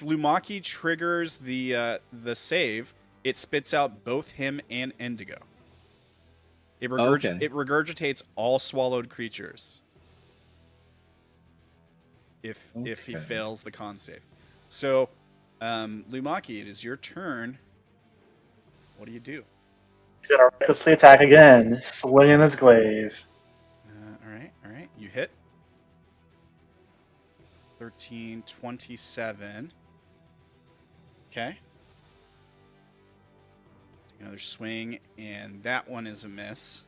Lumaki triggers the save, it spits out both him and Indigo. It Okay. It regurgitates all swallowed creatures. If he Okay. fails the con save. So, Lumaki, it is your turn. What do you do? He's gonna recklessly attack again, swinging his glaive. All right. You hit. 13, 27. Okay. Take another swing, and that one is a miss.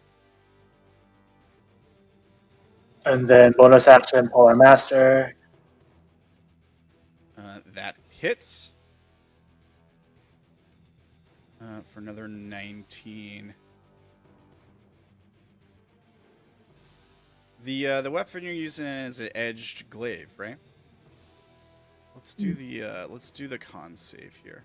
And then bonus action, Polar Master. That hits. For another 19. The weapon you're using is an edged glaive, right? Let's do the con save here.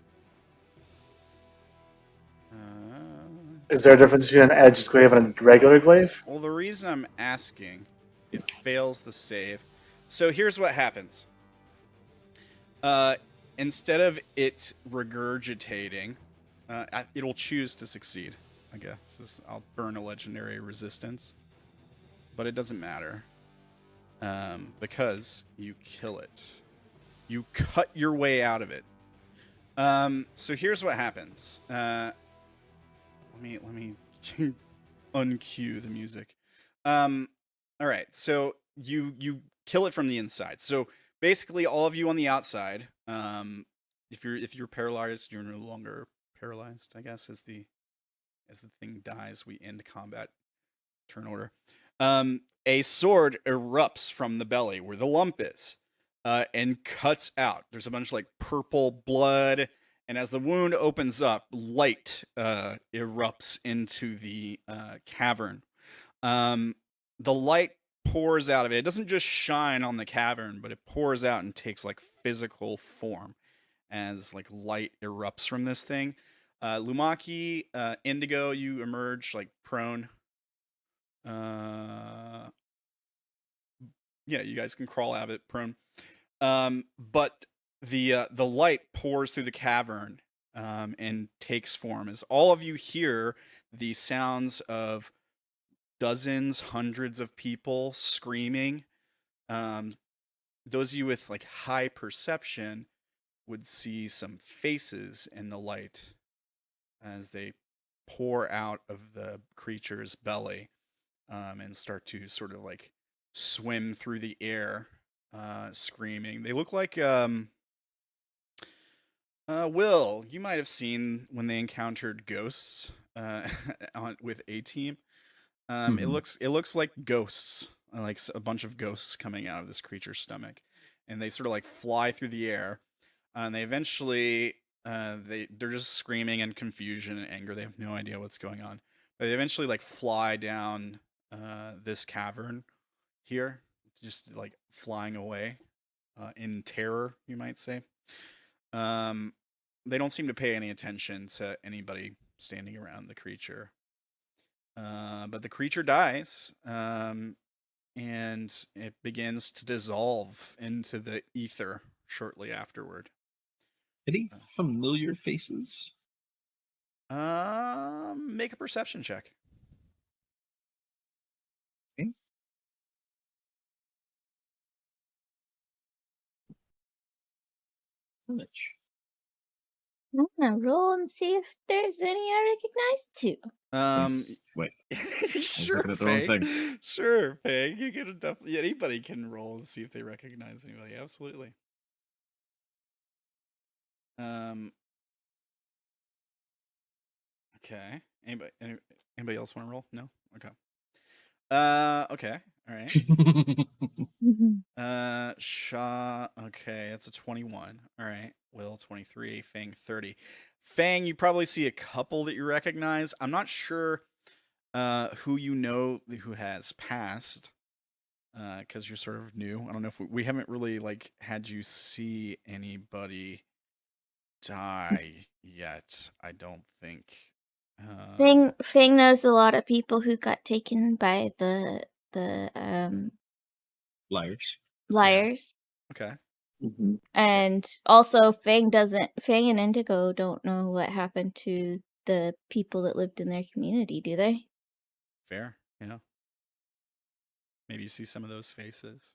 Is there a difference between an edged glaive and a regular glaive? Well, the reason I'm asking, it fails the save. So here's what happens. Instead of it regurgitating, it'll choose to succeed, I guess. I'll burn a legendary resistance. But it doesn't matter. Because you kill it. You cut your way out of it. So here's what happens. Let me uncue the music. All right, so you kill it from the inside. So basically, all of you on the outside, if you're paralyzed, you're no longer paralyzed. I guess as the thing dies, we end combat turn order. A sword erupts from the belly where the lump is, and cuts out. There's a bunch of like purple blood. And as the wound opens up, light erupts into the cavern. The light pours out of it. It doesn't just shine on the cavern, but it pours out and takes like physical form as like light erupts from this thing. Lumaki, Indigo, you emerge like prone. Yeah, you guys can crawl out of it prone. But the light pours through the cavern and takes form as all of you hear the sounds of dozens, hundreds of people screaming. Those of you with like high perception would see some faces in the light as they pour out of the creature's belly, and start to sort of like swim through the air, screaming. They look like Will, you might have seen when they encountered ghosts with A-Team. It looks like ghosts, like a bunch of ghosts coming out of this creature's stomach, and they sort of like fly through the air, and they eventually they're just screaming in confusion and anger. They have no idea what's going on, but they eventually like fly down this cavern here, just like flying away in terror, you might say. They don't seem to pay any attention to anybody standing around the creature. But the creature dies, and it begins to dissolve into the ether shortly afterward. Any familiar faces? Make a perception check. Okay. How much? I'm gonna roll and see if there's any I recognize too. Wait. Sure, looking at the wrong Fang. Sure, Fang. You can definitely. Anybody can roll and see if they recognize anybody. Absolutely. Okay. Anybody else want to roll? No. Okay. Okay. All right. Sha'ah. Okay, that's a 21. All right. Will 23. Fang 30. Fang, you probably see a couple that you recognize. I'm not sure who you know who has passed, because you're sort of new. I don't know if we haven't really like had you see anybody die yet. I don't think. Fang knows a lot of people who got taken by the Liars. liars. Okay. Mm-hmm. And also Fang and Indigo don't know what happened to the people that lived in their community, do they? Fair. Yeah. Maybe you see some of those faces.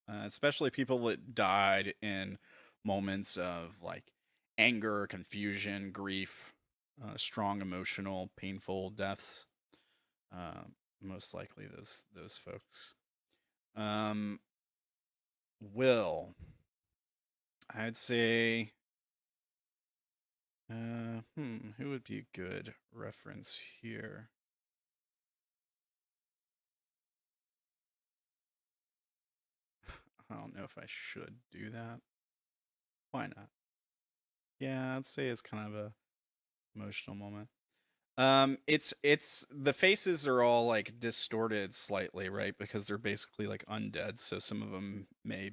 Especially people that died in moments of like anger, confusion, grief, strong emotional, painful deaths. Most likely those folks. Will, I'd say, who would be a good reference here? I don't know if I should do that. Why not? Yeah, I'd say it's kind of a emotional moment. It's the faces are all like distorted slightly, right? Because they're basically like undead, so some of them may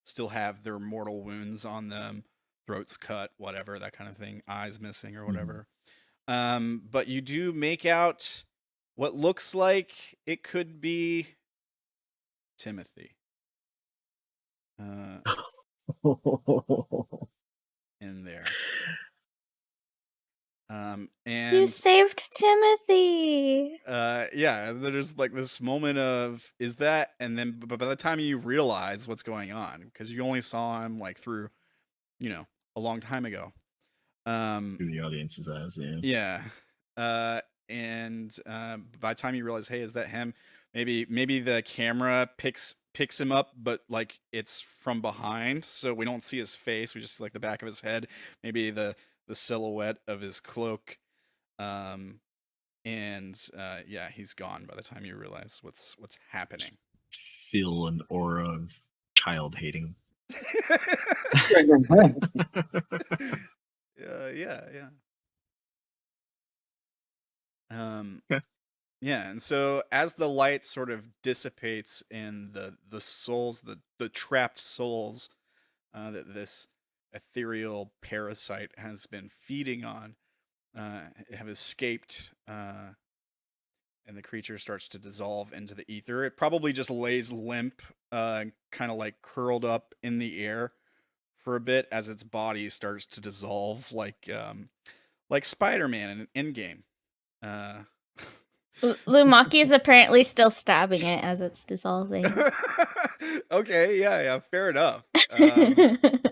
still have their mortal wounds on them, throats cut, whatever, that kind of thing, eyes missing or whatever. But you do make out what looks like it could be Timothy. In there. You And saved Timothy. yeah, there's like this moment of is that, and then but by the time you realize what's going on, because you only saw him like through, a long time ago. Through the audience's eyes, yeah. Yeah. And by the time you realize, hey, is that him? Maybe the camera picks him up, but like it's from behind, so we don't see his face. We just see like the back of his head, maybe the silhouette of his cloak. And yeah, he's gone by the time you realize what's happening. Feel an aura of child hating. Yeah. Okay. Yeah, and so as the light sort of dissipates and the souls, the trapped souls that this ethereal parasite has been feeding on, have escaped, and the creature starts to dissolve into the ether. It probably just lays limp, kind of like curled up in the air for a bit as its body starts to dissolve, like Spider-Man in Endgame. Lumaki is apparently still stabbing it as it's dissolving. Okay, yeah, fair enough.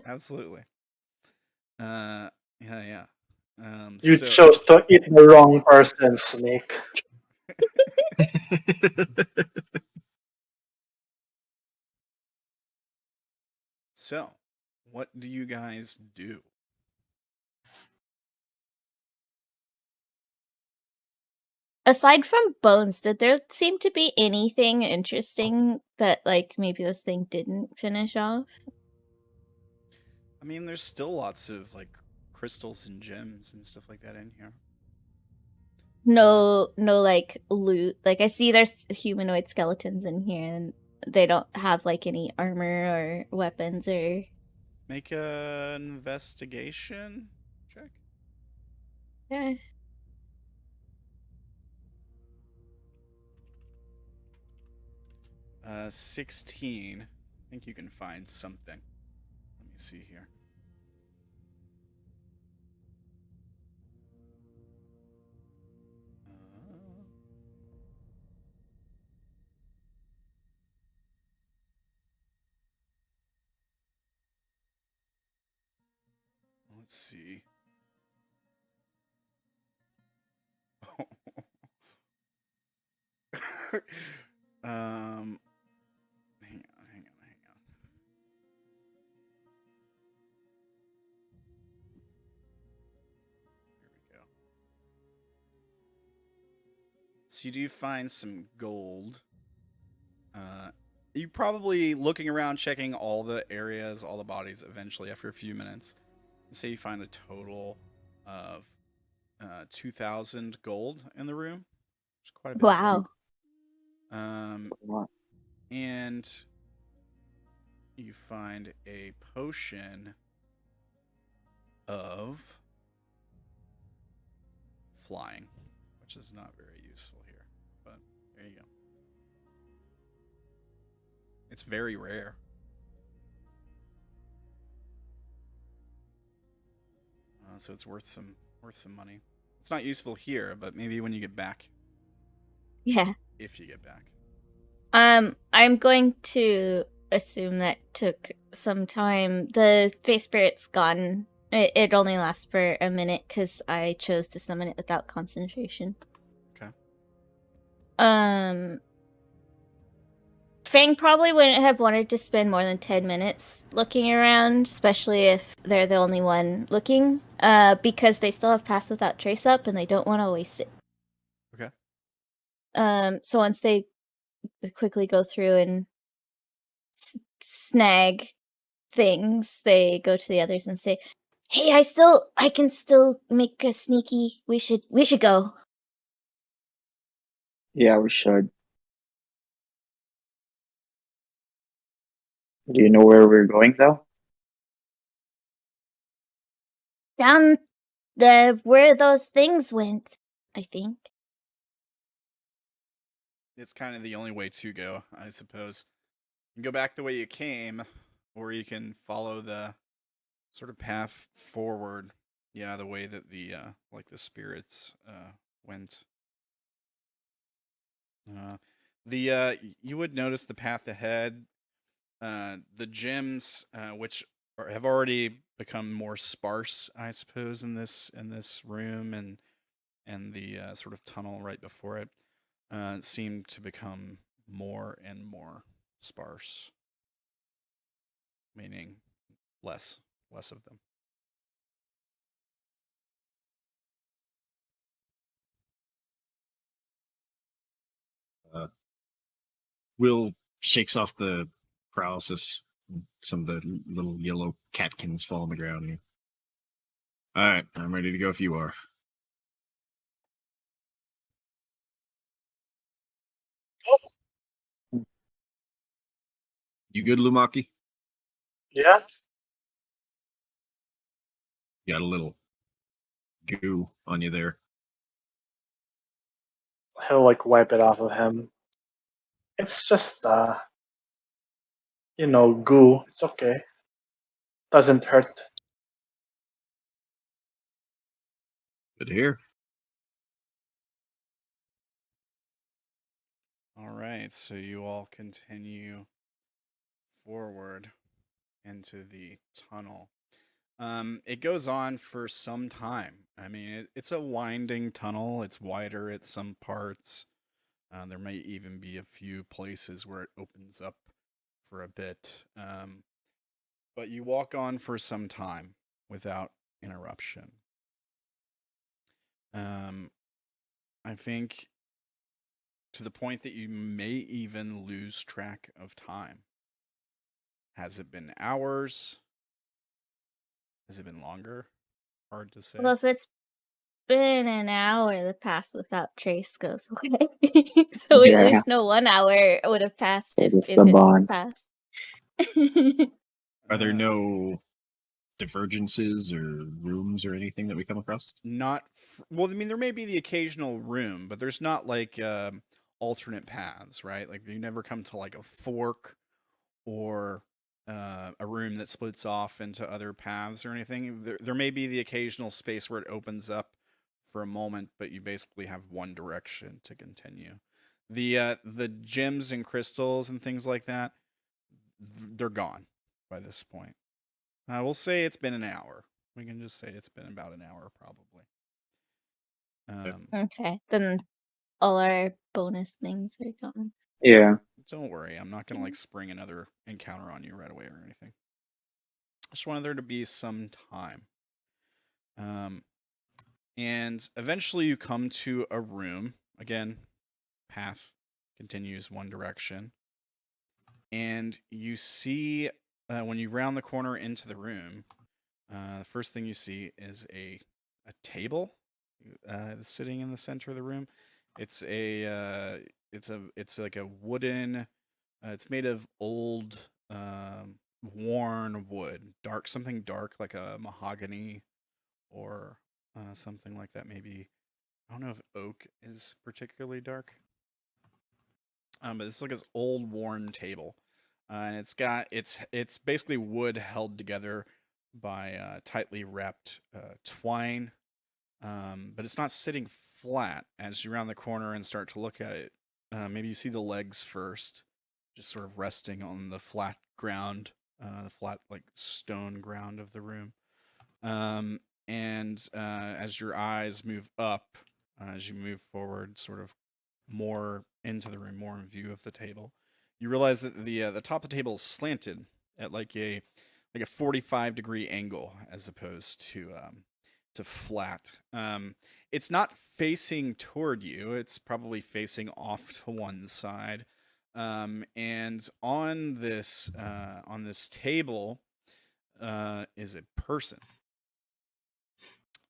Absolutely. Yeah. You So chose to eat the wrong person, Snake. So, what do you guys do? Aside from bones, did there seem to be anything interesting that, like, maybe this thing didn't finish off? I mean, there's still lots of like crystals and gems and stuff like that in here. No, like loot. Like I see there's humanoid skeletons in here, and they don't have like any armor or weapons or. Make an investigation check. Yeah. 16. I think you can find something. Let me see here. Let's see. Hang on. Here we go. So you do find some gold. You probably looking around, checking all the areas, all the bodies. Eventually, after a few minutes, say you find a total of 2,000 gold in the room. Which is quite a bit. Wow. And you find a potion of flying, which is not very useful here, but there you go. It's very rare. So it's worth some money. It's not useful here, but maybe when you get back. Yeah. If you get back. I'm going to assume that took some time. The face spirit's gone. It only lasts for a minute because I chose to summon it without concentration. Okay. Fang probably wouldn't have wanted to spend more than 10 minutes looking around, especially if they're the only one looking, because they still have Pass Without Trace up and they don't want to waste it. Okay. So once they quickly go through and snag things, they go to the others and say, "Hey, I can still make a sneaky. We should go." Yeah, we should. Do you know where we're going, though? Down where those things went, I think. It's kind of the only way to go, I suppose. You can go back the way you came, or you can follow the sort of path forward. Yeah, the way that the the spirits went. You would notice the path ahead. The gems, which have already become more sparse, I suppose, in this room, and the sort of tunnel right before it, seem to become more and more sparse, meaning less of them. Will shakes off the paralysis. Some of the little yellow catkins fall on the ground here. All right, I'm ready to go if you are. You good, Lumaki? Yeah? You got a little goo on you there. He'll like wipe it off of him. It's just goo. It's okay. Doesn't hurt. Good to hear. All right, so you all continue forward into the tunnel. It goes on for some time. I mean, it's a winding tunnel. It's wider at some parts. There may even be a few places where it opens up for a bit. But you walk on for some time without interruption. I think to the point that you may even lose track of time. Has it been hours? Has it been longer? Hard to say. Well, if it's been an hour, the pass without trace goes away. So Yeah. at least no 1 hour would have passed That if is it the had bond. passed. Are there Uh, no divergences or rooms or anything that we come across? Not well. I mean, there may be the occasional room, but there's not like alternate paths, right? Like you never come to like a fork or a room that splits off into other paths or anything. There may be the occasional space where it opens up for a moment, but you basically have one direction to continue. The gems and crystals and things like that, they're gone by this point. We'll say it's been an hour. We can just say it's been about an hour, probably. Okay, then all our bonus things are gone. Yeah. Don't worry, I'm not gonna like spring another encounter on you right away or anything. I just wanted there to be some time. And eventually you come to a room. Again, path continues one direction. And you see, when you round the corner into the room, the first thing you see is a table sitting in the center of the room. It's it's like a wooden. It's made of old, worn wood, something dark like a mahogany or something like that. Maybe I don't know if oak is particularly dark. But it's like this old worn table, and it's basically wood held together by tightly wrapped twine. But it's not sitting flat. As you round the corner and start to look at it, maybe you see the legs first, just sort of resting on the flat ground, the flat like stone ground of the room. And as your eyes move up, as you move forward, sort of more into the room, more in view of the table, you realize that the top of the table is slanted at like a 45-degree angle as opposed to flat. It's not facing toward you. It's probably facing off to one side. And on this table is a person.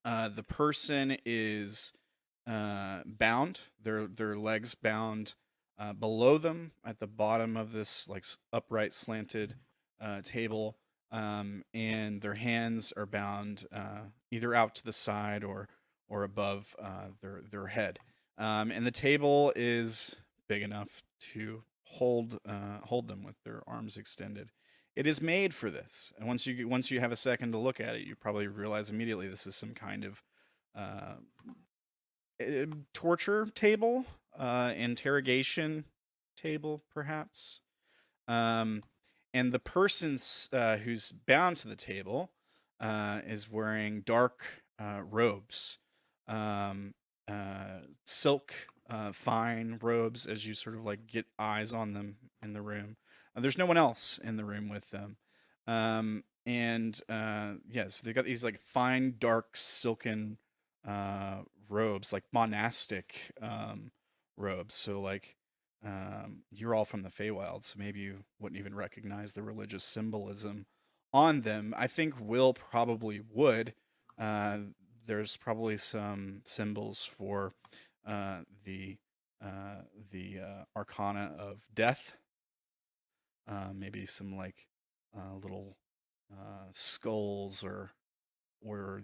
The person is bound. Their legs bound below them at the bottom of this like upright slanted table, and their hands are bound either out to the side or above their head. And the table is big enough to hold them with their arms extended. It is made for this, and once you have a second to look at it, you probably realize immediately this is some kind of torture table, interrogation table, perhaps. And the person who's bound to the table is wearing dark robes, silk, fine robes. As you sort of like get eyes on them in the room, there's no one else in the room with them. Yes, they've got these like fine, dark, silken robes, like monastic robes. So like you're all from the Feywild, so maybe you wouldn't even recognize the religious symbolism on them. I think Will probably would. There's probably some symbols for the arcana of death. Maybe some like little skulls or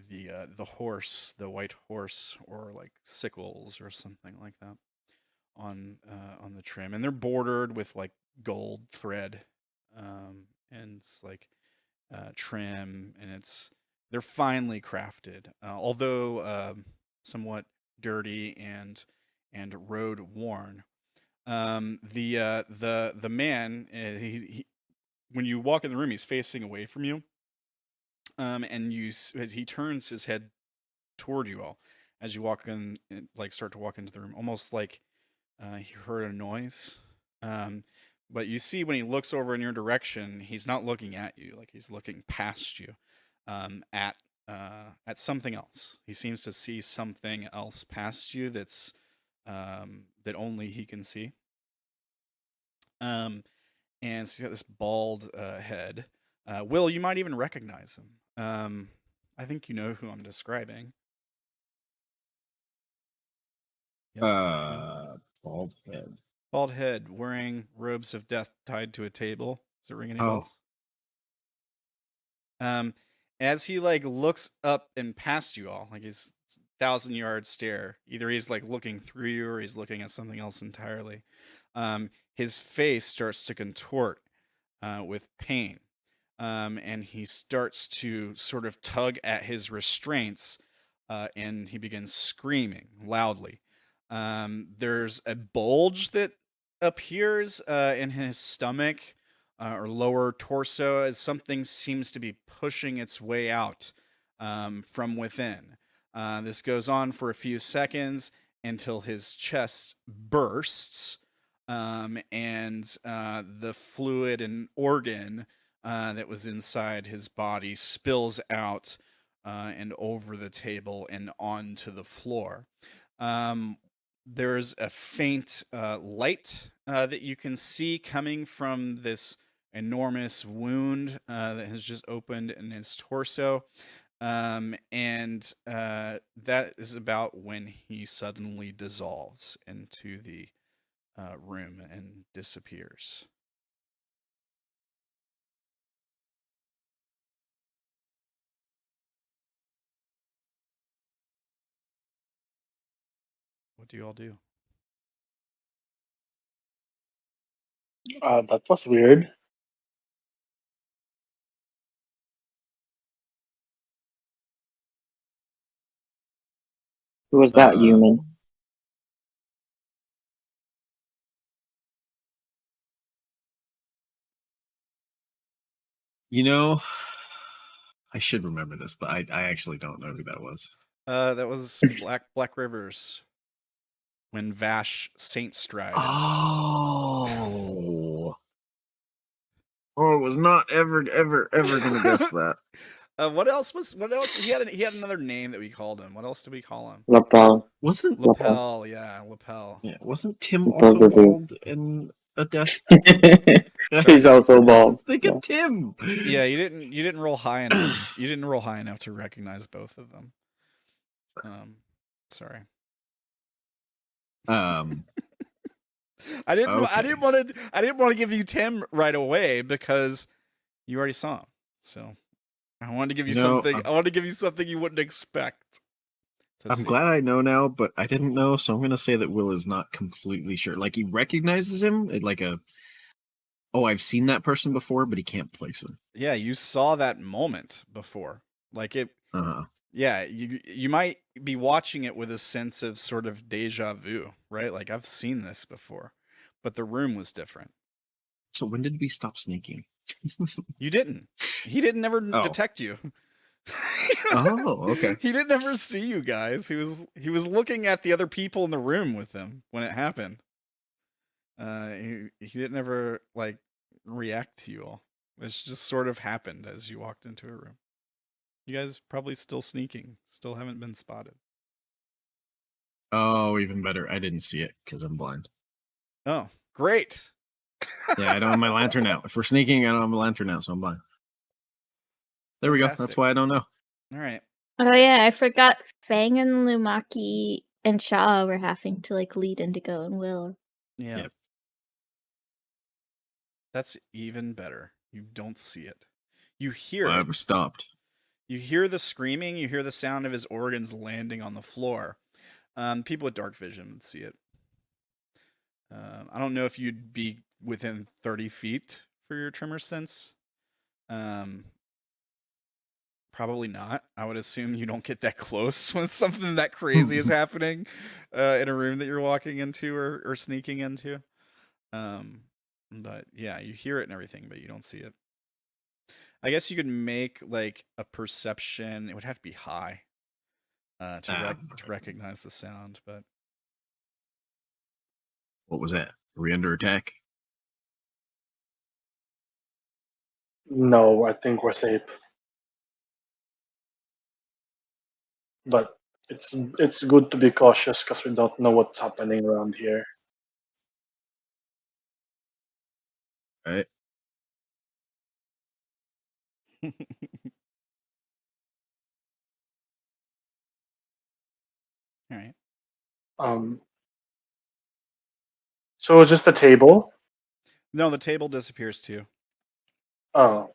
the horse, the white horse, or like sickles or something like that on the trim, and they're bordered with like gold thread, and it's like trim, and they're finely crafted, although somewhat dirty and road worn. The man, he when you walk in the room, he's facing away from you. and as he turns his head toward you all, as you walk in, like start to walk into the room, almost like he heard a noise. But you see when he looks over in your direction, he's not looking at you, like he's looking past you, at something else. He seems to see something else past you that's that only he can see. And so he's got this bald head. Will, you might even recognize him. I think you know who I'm describing. Yes. Bald head. Bald head, wearing robes of death tied to a table. Does it ring any Oh. bells? As he like looks up and past you all, like his 1,000-yard stare. Either he's like looking through you or he's looking at something else entirely. His face starts to contort with pain. And he starts to sort of tug at his restraints, and he begins screaming loudly. There's a bulge that appears in his stomach or lower torso as something seems to be pushing its way out from within. This goes on for a few seconds until his chest bursts, and the fluid and organ that was inside his body spills out and over the table and onto the floor. There's a faint light that you can see coming from this enormous wound that has just opened in his torso. And that is about when he suddenly dissolves into the room and disappears. What do you all do? That was weird. Who was that human? You know, I should remember this, but I actually don't know who that was. That was Black Rivers when Vash Saint Stride. Oh, I was not ever gonna guess that. What else? He had another name that we called him. What else did we call him? Lapel. Wasn't Lapel. Yeah, Lapel. yeah? Wasn't Tim Lapel also Baby. bald in a death? He's also bald. Think of Tim. Yeah, you didn't roll high enough. You didn't roll high enough to recognize both of them. Sorry. I didn't want to give you Tim right away because you already saw him. So I wanted to give you something. I wanted to give you something you wouldn't expect. I'm glad I know now, but I didn't know, so I'm gonna say that Will is not completely sure. Like he recognizes him, I've seen that person before, but he can't place him. Yeah, you saw that moment before. Like it. Yeah, you might be watching it with a sense of sort of deja vu, right? Like I've seen this before, but the room was different. So when did we stop sneaking? You didn't. He didn't ever detect you. Oh, okay. He didn't ever see you guys. He was looking at the other people in the room with him when it happened. He didn't ever like react to you all. This just sort of happened as you walked into a room. You guys probably still sneaking, still haven't been spotted. Oh, even better. I didn't see it because I'm blind. Oh, great. Yeah, I don't have my lantern out. If we're sneaking, I don't have my lantern out, so I'm blind. There we go. That's why I don't know. All right. Oh yeah, I forgot Fang and Lumaki and Sha'ah were having to like lead Indigo and Will. Yeah. Yep. That's even better. You don't see it. You hear it. I've stopped. You hear the screaming. You hear the sound of his organs landing on the floor. People with dark vision would see it. I don't know if you'd be within 30 feet for your tremor sense. Probably not. I would assume you don't get that close when something that crazy is happening in a room that you're walking into or sneaking into. But yeah, you hear it and everything, but you don't see it. I guess you could make like a perception. It would have to be high to recognize the sound. But What was that? Are we under attack? No, I think we're safe. But it's good to be cautious because we don't know what's happening around here. All right. all right. So it's just a table. No, the table disappears too. Oh,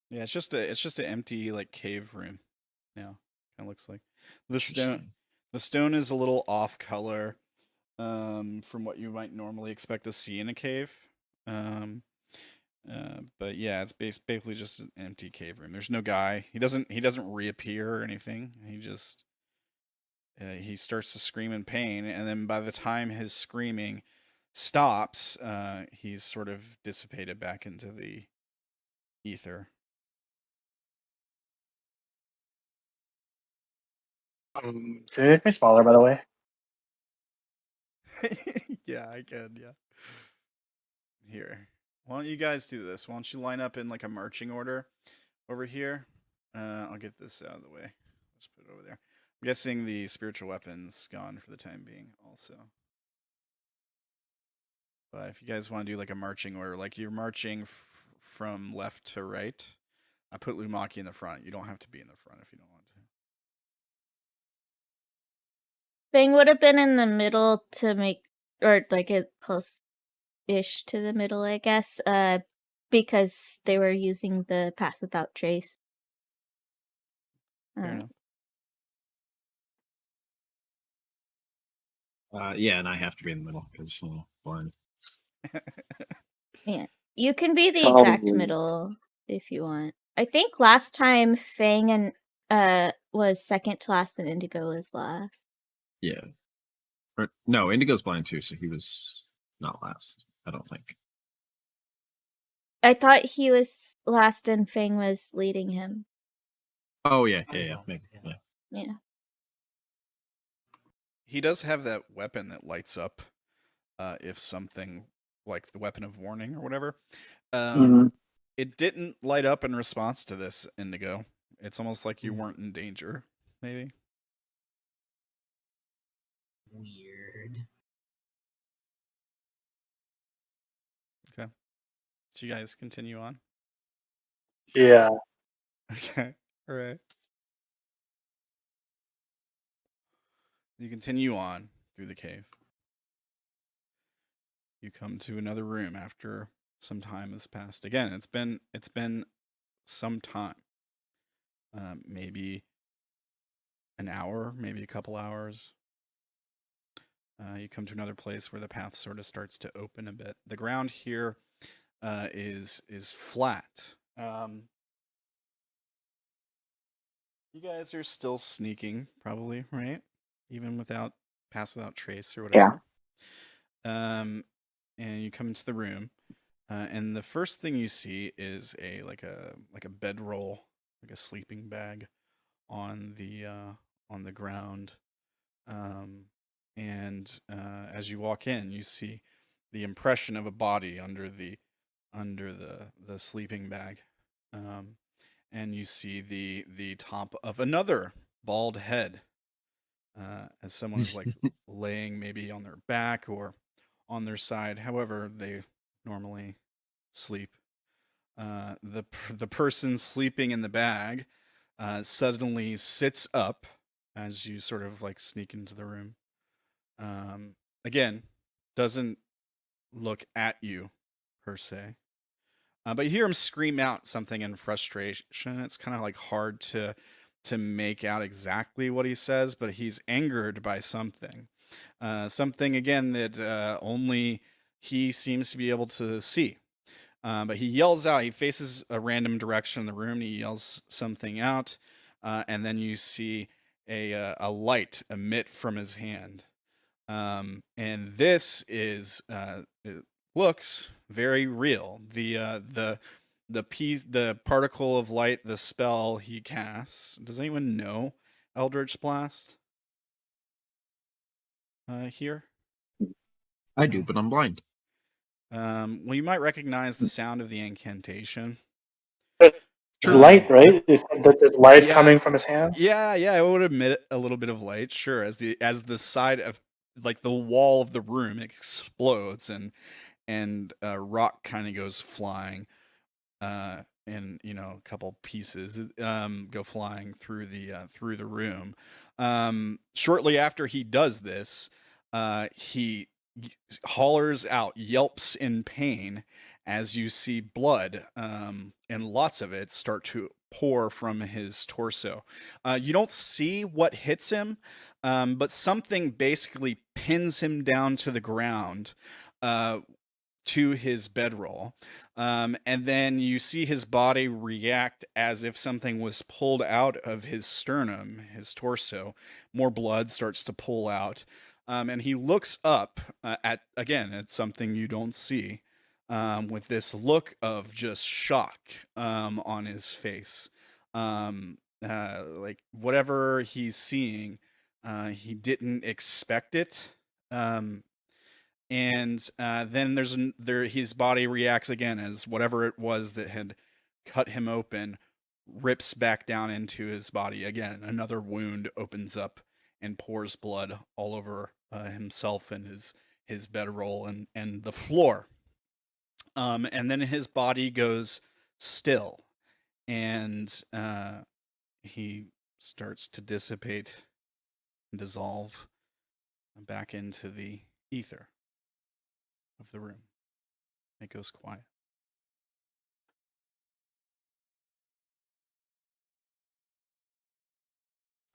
Yeah, it's just an empty like cave room. Now, kind of looks like the stone. Interesting. The stone is a little off color from what you might normally expect to see in a cave. But yeah, it's basically just an empty cave room. There's no guy. He doesn't reappear or anything. He just he starts to scream in pain, and then by the time his screaming stops, he's sort of dissipated back into the ether. can you make me smaller, by the way? Yeah, I can. Yeah. Here, why don't you guys do this? Why don't you line up in like a marching order over here? I'll get this out of the way. Let's put it over there. I'm guessing the spiritual weapon's gone for the time being, also. But if you guys want to do like a marching order, like you're marching from left to right, I put Lumaki in the front. You don't have to be in the front if you don't want to. Fang would have been in the middle to make, or like it close-ish to the middle, I guess, because they were using the pass without trace. Fair enough. Yeah, and I have to be in the middle because blind. Yeah, you can be the exact Probably. middle if you want. I think last time Fang and was second to last and Indigo was last. Yeah. Or, no, Indigo's blind too, so he was not last. I don't think. I thought he was last and Fang was leading him. Oh yeah, I was yeah, last, maybe, yeah. yeah. Yeah. He does have that weapon that lights up if something like the weapon of warning or whatever. Mhm. It didn't light up in response to this, Indigo. It's almost like you Hmm. weren't in danger, maybe. Weird. Okay. So you guys continue on. Yeah. Okay. All right. You continue on through the cave. You come to another room after some time has passed. Again, it's been some time. Maybe an hour, maybe a couple hours. You come to another place where the path sort of starts to open a bit. The ground here is flat. You guys are still sneaking, probably, right? Even without pass without trace or whatever. And you come into the room, and the first thing you see is a bedroll, like a sleeping bag, on the ground. And as you walk in, you see the impression of a body under the sleeping bag, and you see the top of another bald head, as someone is like laying maybe on their back or on their side, however they normally sleep. The person sleeping in the bag suddenly sits up as you sort of like sneak into the room. Again, doesn't look at you per se, but you hear him scream out something in frustration. It's kind of like hard to make out exactly what he says, but he's angered by something. Something again that only he seems to be able to see. But he yells out. He faces a random direction in the room. And he yells something out, and then you see a light emit from his hand. And this is looks very real. The particle of light, the spell he casts. Does anyone know Eldritch Blast? Here? I do, but I'm blind. Well, you might recognize the sound of the incantation. There's Sure. light, right? Is that there's light Yeah. coming from his hands? Yeah, I would admit a little bit of light, sure. As the side of like the wall of the room explodes and rock kind of goes flying, and a couple pieces go flying through the room. Shortly after he does this, he hollers out, yelps in pain as you see blood, and lots of it start to pour from his torso. You don't see what hits him, but something basically pins him down to the ground, to his bedroll. And then you see his body react as if something was pulled out of his sternum, his torso. More blood starts to pull out. And he looks up at something you don't see, with this look of just shock on his face. Like whatever he's seeing, he didn't expect it. And then his body reacts again as whatever it was that had cut him open rips back down into his body again. Another wound opens up and pours blood all over himself and his bedroll and the floor. And then his body goes still, and he starts to dissipate and dissolve back into the ether of the room. It goes quiet.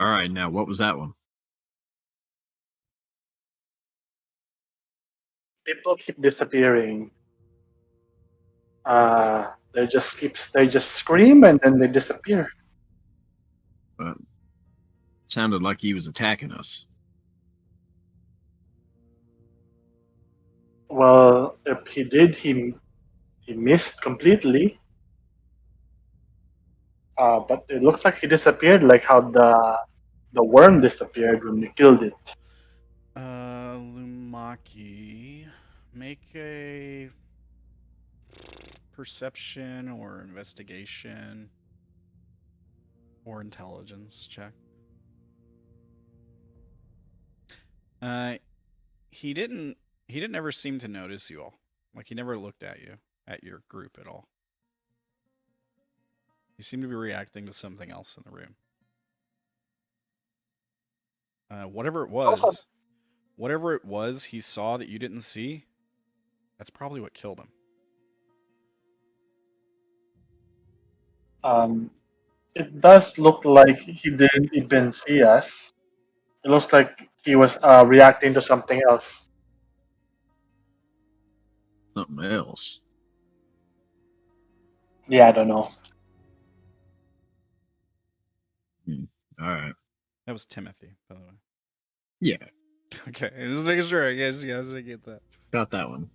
All right, now what was that one? People keep disappearing. They just scream and then they disappear. It sounded like he was attacking us. Well, if he did, he missed completely. But it looks like he disappeared, like how the worm disappeared when we killed it. Lumaki, make a perception or investigation or intelligence check. He didn't ever seem to notice you all. Like he never looked at you, at your group at all. He seemed to be reacting to something else in the room. Whatever it was he saw that you didn't see, that's probably what killed him. It does look like he didn't even see us. It looks like he was reacting to something else. Something else. Yeah, I don't know. All right. That was Timothy, by the way. Yeah, Okay, just making sure. Yes, I get that. got that one.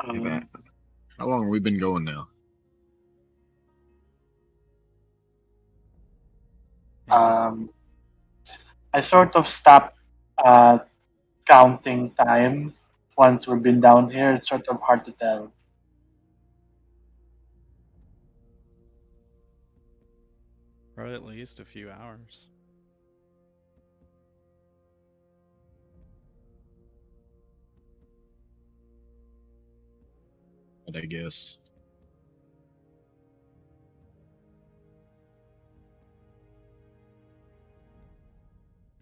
Okay. How long have we been going now? I sort of stopped counting time once we've been down here. It's sort of hard to tell. Probably at least a few hours. I guess.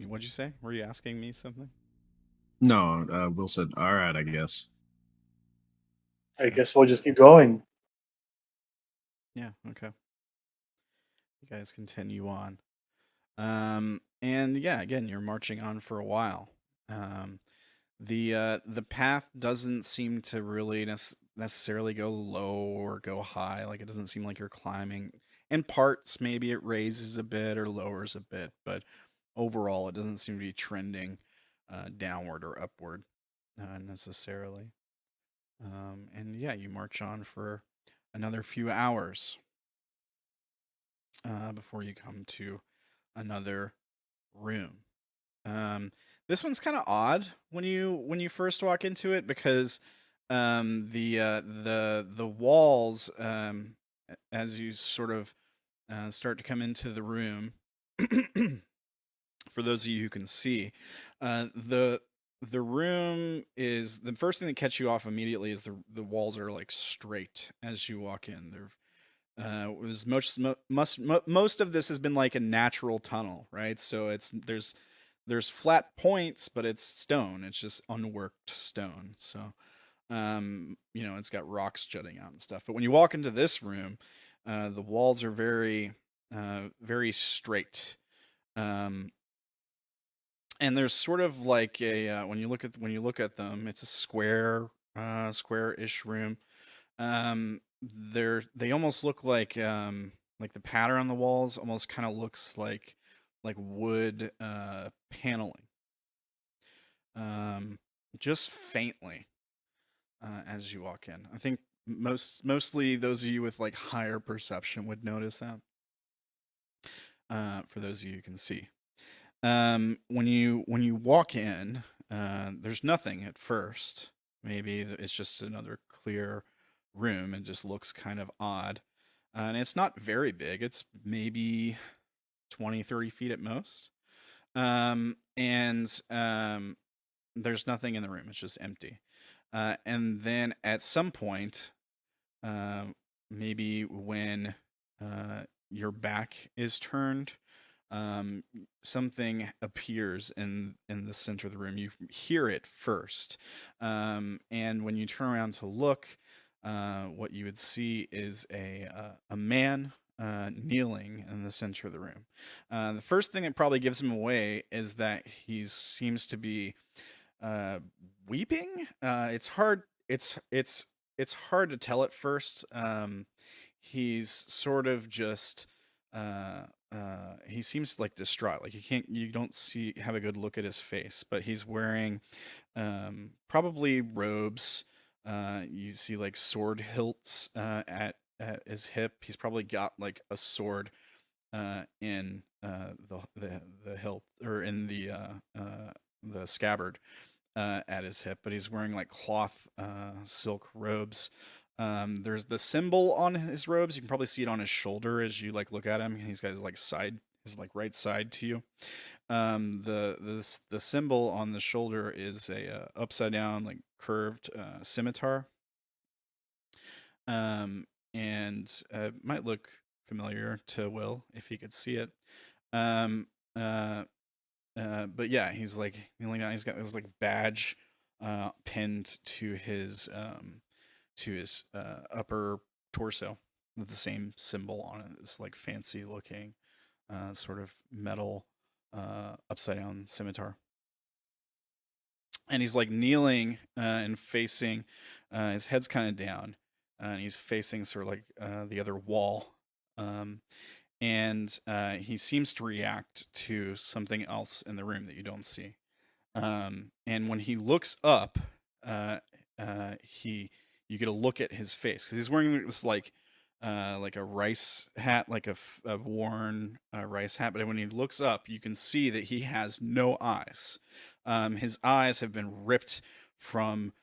What'd you say? Were you asking me something? No, Will said, all right, I guess. I guess we'll just keep going. Yeah, okay. You guys continue on. And yeah, again, you're marching on for a while. The path doesn't seem to really necessarily go low or go high. Like it doesn't seem like you're climbing. in parts, maybe it raises a bit or lowers a bit, but overall, it doesn't seem to be trending downward or upward necessarily. And yeah, you march on for another few hours before you come to another room. This one's kind of odd when you first walk into it, because the walls, as you sort of start to come into the room, for those of you who can see, the room is the first thing that catches you off immediately is the walls are like straight as you walk in. Was most of this has been like a natural tunnel, right? So there's flat points, but it's stone. It's just unworked stone. So it's got rocks jutting out and stuff. But when you walk into this room, the walls are very very straight. And there's sort of like a when you look at them, it's a square-ish room. They almost look like the pattern on the walls almost kind of looks like wood paneling, just faintly as you walk in. I think mostly those of you with like higher perception would notice that. For those of you who can see. When you walk in, there's nothing at first. Maybe it's just another clear room and just looks kind of odd. And it's not very big. It's maybe 20-30 feet at most. And there's nothing in the room. It's just empty. And then at some point, maybe when your back is turned, something appears in the center of the room. You hear it first, and when you turn around to look, what you would see is a man kneeling in the center of the room. The first thing that probably gives him away is that he seems to be weeping. It's hard to tell at first. He's sort of just he seems like distraught. Like you don't have a good look at his face, but he's wearing probably robes. You see like sword hilts at his hip. He's probably got like a sword in the hilt, or in the scabbard at his hip, but he's wearing like cloth silk robes. There's the symbol on his robes. You can probably see it on his shoulder as you like look at him. He's got his right side to you. The symbol on the shoulder is a upside down, like curved scimitar. And it might look familiar to Will if he could see it. But yeah, he's like kneeling down. He's got this like badge pinned to his upper torso with the same symbol on it. This like fancy looking sort of metal upside down scimitar. And he's like kneeling and facing, his head's kind of down, and he's facing sort of like the other wall. And he seems to react to something else in the room that you don't see. And when he looks up, you get a look at his face, because he's wearing this like a rice hat, like a worn rice hat. But when he looks up, you can see that he has no eyes. His eyes have been ripped from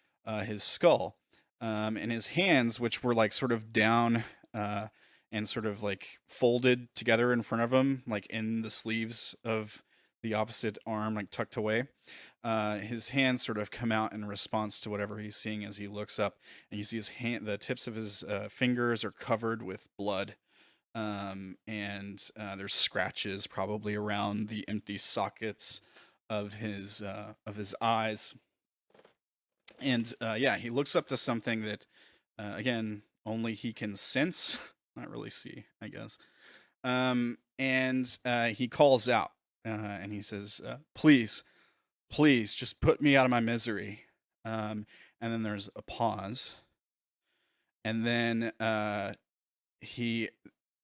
his skull, and his hands, which were like sort of down and sort of like folded together in front of him, like in the sleeves of the opposite arm, like tucked away. His hands sort of come out in response to whatever he's seeing as he looks up, and you see the tips of his fingers are covered with blood, and there's scratches probably around the empty sockets of his eyes. And yeah, he looks up to something that again only he can sense, not really see, I guess. And he calls out. And he says, please, just put me out of my misery. And then there's a pause. And then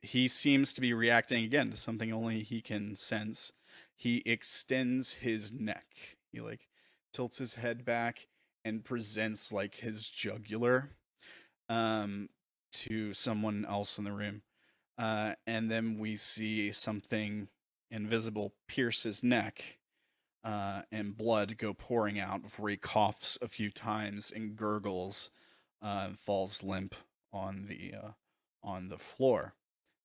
he seems to be reacting again to something only he can sense. He extends his neck. He like tilts his head back and presents like his jugular to someone else in the room. And then we see something invisible pierce his neck, and blood go pouring out before he coughs a few times and gurgles, and falls limp on the floor.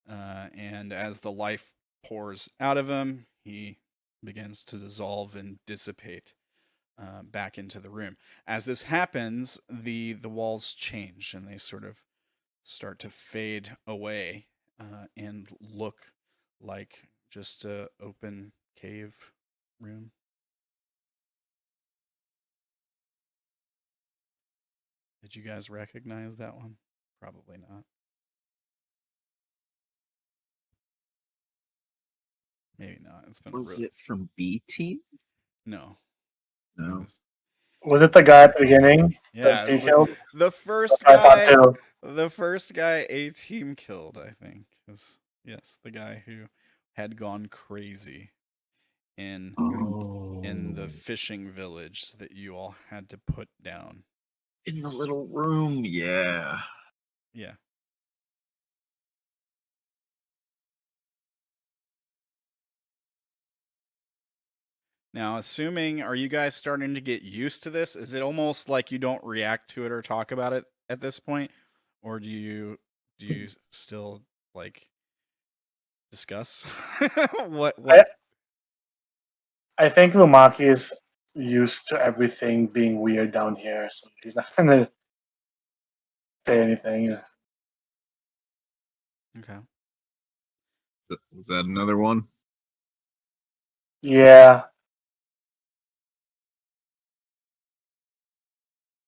And as the life pours out of him, he begins to dissolve and dissipate back into the room. As this happens, the walls change and they sort of start to fade away and look like just a open cave room. Did you guys recognize that one? Probably not. Maybe not. It's been Was really... it from B Team? No. No. Was it the guy at the beginning Yeah, that he it's killed? the first I thought guy. too. The first guy A-Team killed, I think. Yes, the guy who had gone crazy in the fishing village that you all had to put down. In the little room, yeah. Yeah. Now, are you guys starting to get used to this? Is it almost like you don't react to it or talk about it at this point? Or do you still like discuss what I think Lumaki is used to everything being weird down here, so he's not gonna say anything. Okay. Was that another one? Yeah.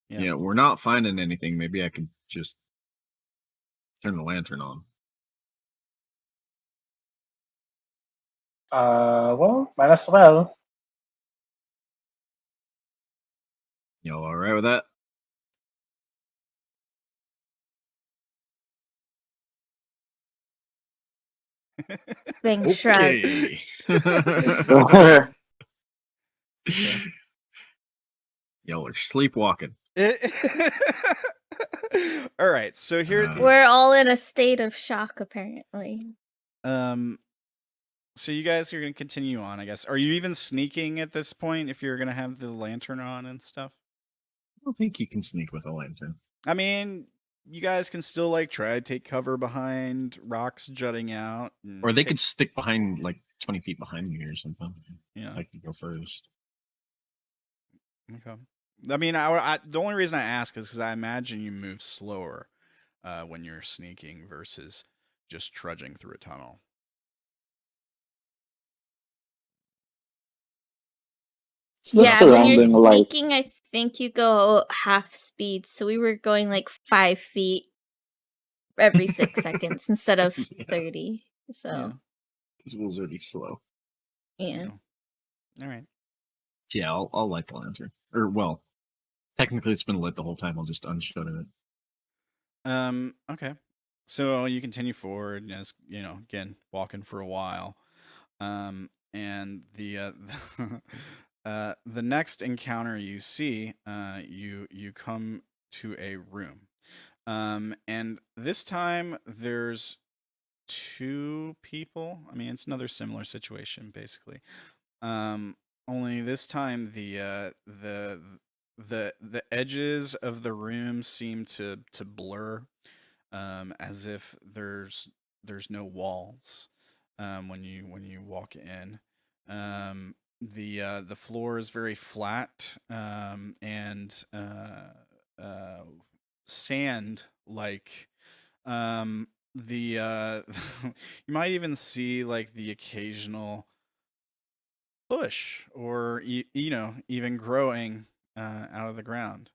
Yeah, we're not finding anything. Maybe I could just turn the lantern on. Well, might as well. Y'all all right with that? Fang shrugs. Okay. Y'all are sleepwalking. All right, so here We're all in a state of shock, apparently. so you guys are going to continue on, I guess. Are you even sneaking at this point if you're going to have the lantern on and stuff? I don't think you can sneak with a lantern. I mean, you guys can still like try to take cover behind rocks jutting out, or they could stick behind like 20 feet behind me or something. Yeah, I could go first. Okay. I mean, the only reason I ask is because I imagine you move slower when you're sneaking versus just trudging through a tunnel. Just When you're surrounding light. sneaking, I think you go half speed. So we were going like 5 feet every 6 seconds instead of 30. So Because Will's already slow. yeah. All right. Yeah, I'll light the lantern. Or well, technically it's been lit the whole time. I'll just unshutter it. Okay. So you continue forward, as again, walking for a while. And the the next encounter you see, you come to a room. And this time there's 2 people. I mean, it's another similar situation, basically. Only this time the edges of the room seem to blur, as if there's no walls when you walk in. The floor is very flat, and sand like. You might even see like the occasional bush or even growing out of the ground.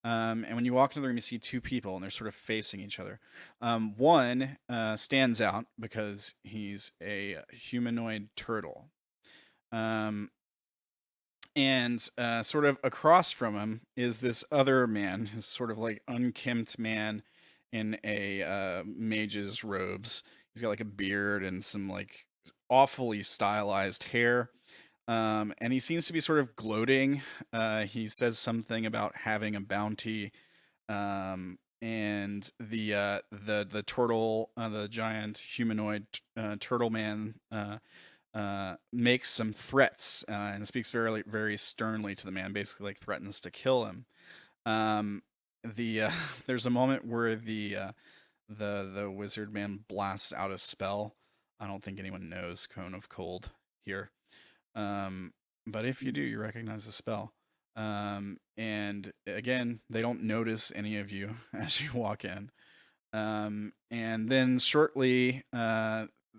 And when you walk into the room, you see 2 people, and they're sort of facing each other. One stands out because he's a humanoid turtle. And sort of across from him is this other man, this sort of like unkempt man in a mage's robes. He's got like a beard and some like awfully stylized hair. And he seems to be sort of gloating. He says something about having a bounty. And the turtle, the giant humanoid turtle man, makes some threats and speaks very very sternly to the man. Basically, like threatens to kill him. There's a moment where the wizard man blasts out a spell. I don't think anyone knows Cone of Cold here. But if you do, you recognize the spell. And again, they don't notice any of you as you walk in. And then shortly,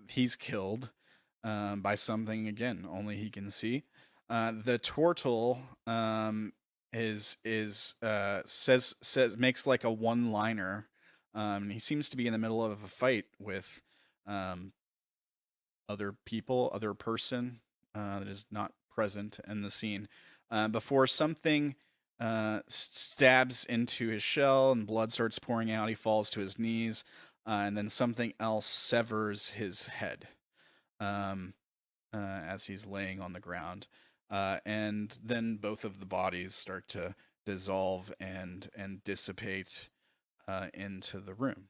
he's killed by something again only he can see. The turtle says makes like a one-liner. He seems to be in the middle of a fight with other people, other person that is not present in the scene. Before something stabs into his shell and blood starts pouring out, he falls to his knees, and then something else severs his head as he's laying on the ground. And then both of the bodies start to dissolve and dissipate into the room.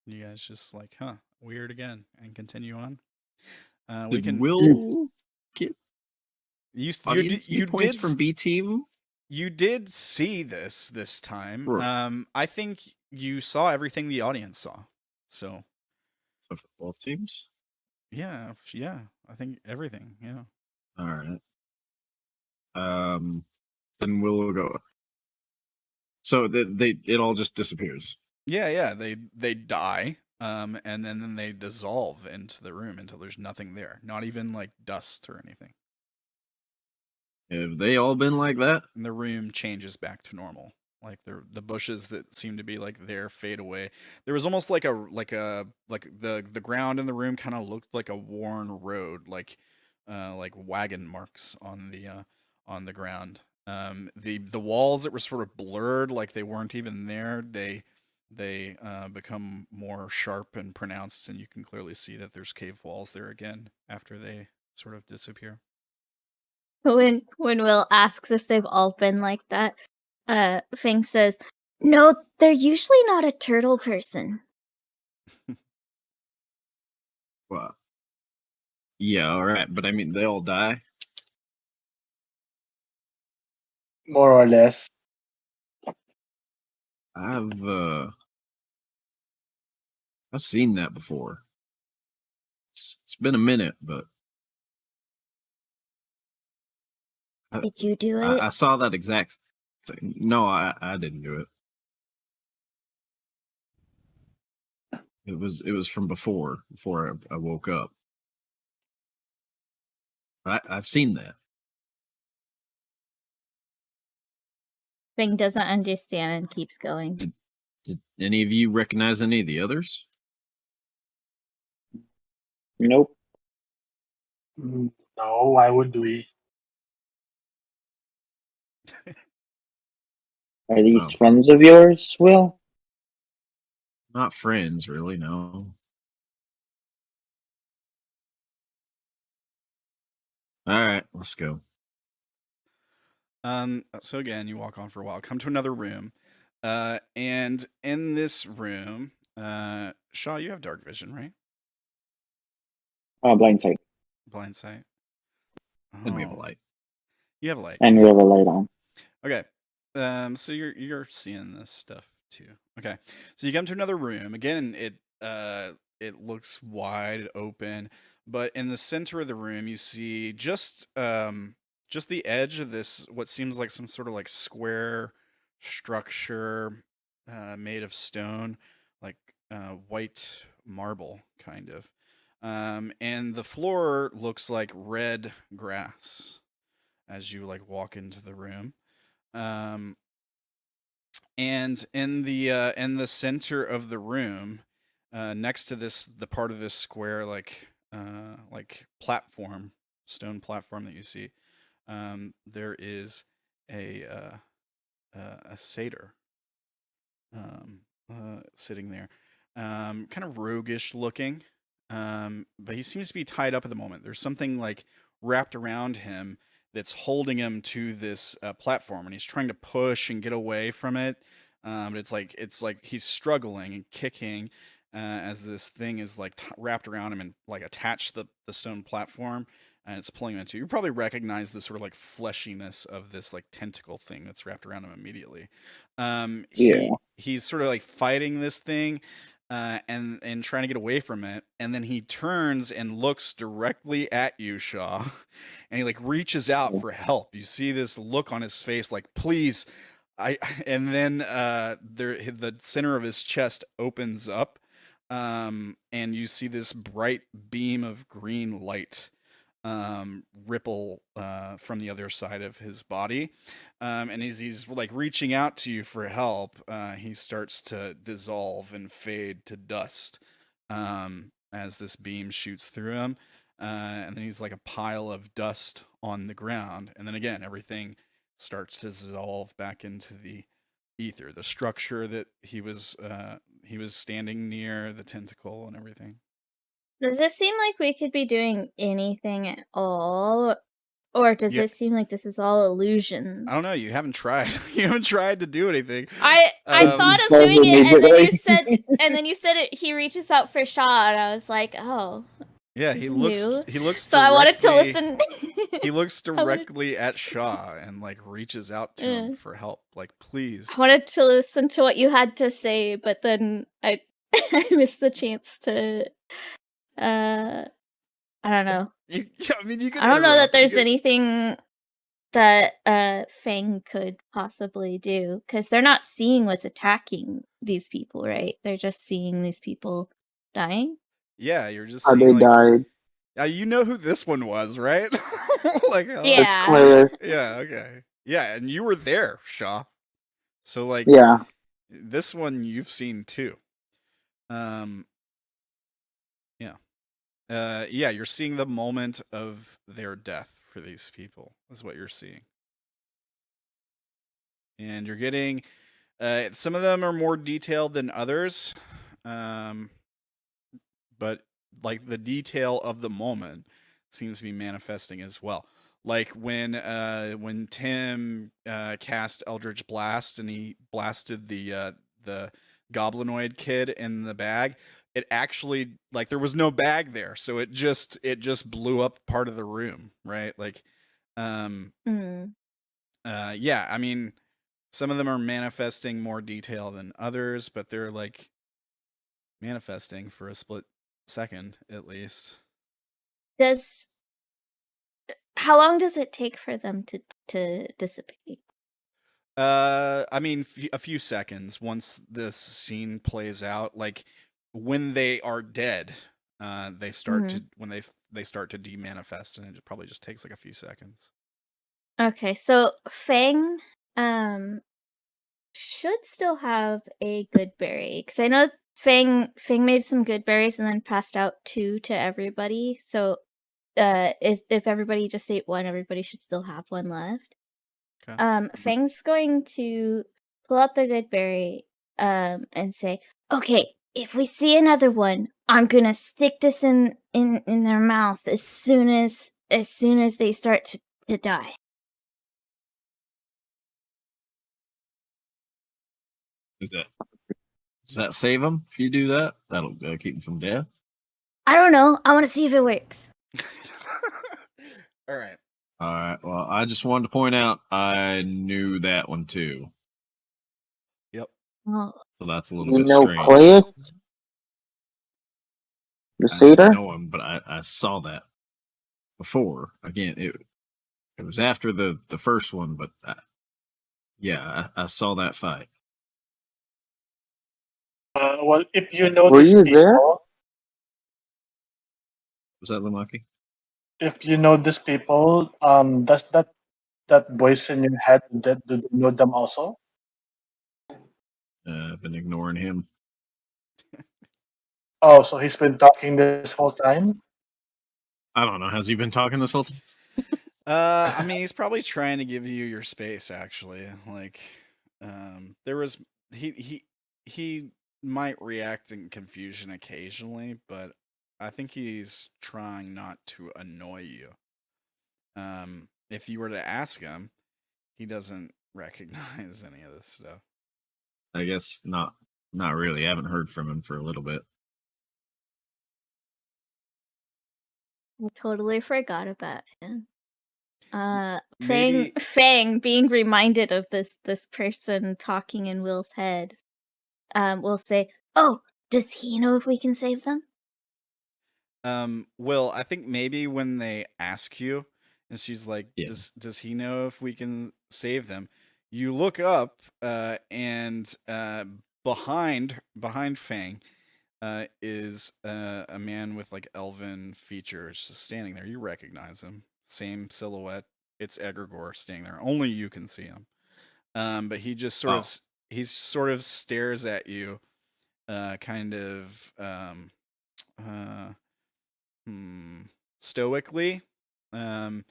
You guys just like, weird again, and continue on. We Did can. Will get You audience points from B team? You did see this time. Right. I think you saw everything the audience saw. So For both teams? yeah. I think everything. Yeah. All right. Then we'll go. So it all just disappears. Yeah. They die. And then they dissolve into the room until there's nothing there. Not even like dust or anything. Have they all been like that? And the room changes back to normal. Like the bushes that seem to be like there fade away. There was almost like the ground in the room kind of looked like a worn road, like wagon marks on the ground. The walls that were sort of blurred, like they weren't even there, they become more sharp and pronounced, and you can clearly see that there's cave walls there again after they sort of disappear. When Will asks if they've all been like that, Fang says, "No, they're usually not a turtle person." Well, yeah, all right, but I mean, they all die. More or less. I've seen that before. It's been a minute, but Did you do it? I saw that exact thing. No, I didn't do it. It was from before I woke up. I've seen that. Fang doesn't understand and keeps going. Did any of you recognize any of the others? Nope. No, why would we? Are these Oh. friends of yours, Will? Not friends, really, no. All right, let's go. So again, you walk on for a while, come to another room, and in this room, Sha'ah, you have dark vision, right? Blind sight. Blind sight. And we have a Oh, light. you have a light. And we have a light on. Okay. So you're seeing this stuff too. Okay. So you come to another room. Again, it looks wide open, but in the center of the room you see just the edge of this what seems like some sort of like square structure made of stone, like white marble kind of. And the floor looks like red grass as you like walk into the room. And in the center of the room, next to the part of this square like platform, stone platform that you see, there is a satyr sitting there, kind of roguish looking, but he seems to be tied up at the moment. There's something like wrapped around him that's holding him to this platform, and he's trying to push and get away from it. But it's like he's struggling and kicking as this thing is like wrapped around him and like attached to the stone platform, and it's pulling him into. You probably recognize the sort of like fleshiness of this like tentacle thing that's wrapped around him immediately. Yeah. He's sort of like fighting this thing. And trying to get away from it, and then he turns and looks directly at you, Sha'ah, and he like reaches out for help. You see this look on his face, like please, and then the center of his chest opens up, and you see this bright beam of green light ripple from the other side of his body, and as he's like reaching out to you for help, he starts to dissolve and fade to dust as this beam shoots through him, and then he's like a pile of dust on the ground, and then again everything starts to dissolve back into the ether, the structure that he was standing near, the tentacle and everything. Does this seem like we could be doing anything at all? Or does Yeah. this seem like this is all illusion? I don't know. You haven't tried. You haven't tried to do anything. I thought of So doing it, and then you immediately. said it. He reaches out for Sha'ah, and I was like, oh, Yeah, this he is looks. new. He looks. So I wanted to directly- listen. He looks wanted- directly at Sha'ah and like reaches out to him for help. Like, please. I wanted to listen to what you had to say, but then I I missed the chance to. I don't know. You, I mean, you can. I don't know that interrupt. You there's can- anything that Fang could possibly do, because they're not seeing what's attacking these people, right? They're just seeing these people dying. Yeah, you're just How seeing they like. died. Yeah, you know who this one was, right? Like, Yeah. It's clear. Yeah. Okay. Yeah, and you were there, Sha'ah. So like. Yeah. This one you've seen too. Yeah, you're seeing the moment of their death for these people, is what you're seeing. And you're getting some of them are more detailed than others. But like the detail of the moment seems to be manifesting as well. Like when Tim cast Eldritch Blast and he blasted the goblinoid kid in the bag, it actually, like, there was no bag there, so it just blew up part of the room, right? Like, yeah, I mean, some of them are manifesting more detail than others, but they're like manifesting for a split second at least. How long does it take for them to dissipate? I mean, a few seconds once this scene plays out. Like when they are dead, they start to when they start to demanifest, and it probably just takes like a few seconds. Okay, so Fang should still have a good berry, because I know Fang made some good berries and then passed out 2 to everybody. So if everybody just ate 1, everybody should still have 1 left. Okay. Fang's going to pull out the good berry and say, okay, if we see another one, I'm gonna stick this in their mouth as soon as they start to die. Does that save them? If you do that, that'll keep them from death. I don't know. I want to see if it works. All right. All right. Well, I just wanted to point out I knew that one too, Yep. Oh, so that's a little You bit know strange. Quiokix? The I cedar? know him, but I saw that before. Again, it was after the first one, but I saw that fight. Well, if you know Were these you people, there? Was that Lumaki? if you know these people, does that voice in your head, do you know them also? I've been ignoring him. Oh, so he's been talking this whole time? I don't know. Has he been talking this whole time? I mean, he's probably trying to give you your space. Actually, like, there was he he might react in confusion occasionally, but I think he's trying not to annoy you. If you were to ask him, he doesn't recognize any of this stuff. I guess not really. I haven't heard from him for a little bit. I totally forgot about him. Maybe- Fang being reminded of this person talking in Will's head, will say, "Oh, does he know if we can save them?" Will, I think maybe when they ask you, and she's like, Yeah. does he know if we can save them? You look up, and behind Fang, is a man with like elven features just standing there. You recognize him. Same silhouette. It's Egregore standing there. Only you can see him. But he just sort of stares at you, kind of stoically, and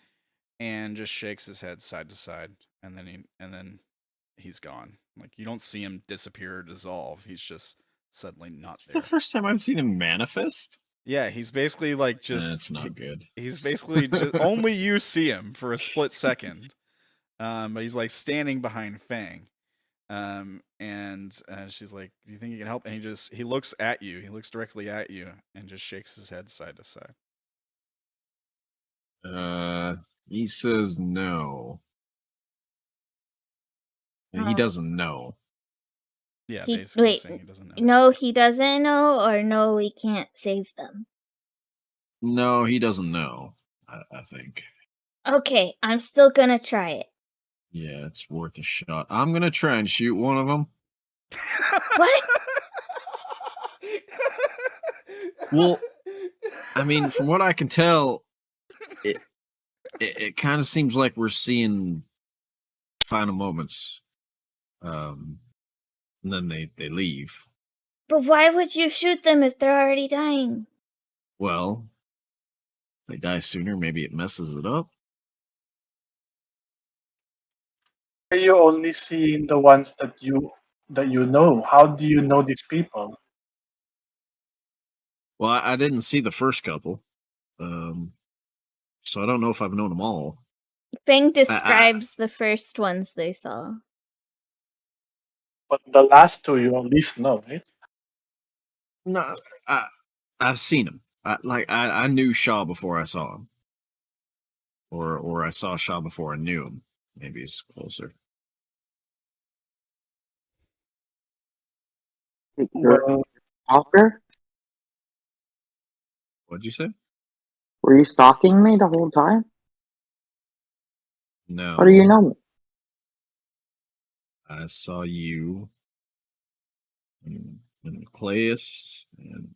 just shakes his head side to side, and then he's gone. Like, you don't see him disappear or dissolve. He's just suddenly not It's there. the first time I've seen him manifest. Yeah, he's basically like That's not good. He's basically just only you see him for a split second. But he's like standing behind Fang. And she's like, "Do you think you can help?" And he looks at you. He looks directly at you and just shakes his head side to side. He says no. He Oh. doesn't know. Yeah, He- basically wait, saying he doesn't know. No, he doesn't know, or no, we can't save them. No, he doesn't know. I think. Okay, I'm still gonna try it. Yeah, it's worth a shot. I'm gonna try and shoot one of them. What? Well, I mean, from what I can tell, it kind of seems like we're seeing final moments. And then they leave. But why would you shoot them if they're already dying? Well, if they die sooner, maybe it messes it up. Are you only seeing the ones that you know? How do you know these people? Well, I didn't see the first couple, so I don't know if I've known them all. Fang describes the first ones they saw. But the last two you at least know, right? No, I've seen him. I knew Sha'ah before I saw him, or I saw Sha'ah before I knew him. Maybe it's closer. You're stalker? What'd you say? Were you stalking me the whole time? No. How do you know me? I saw you and Claes and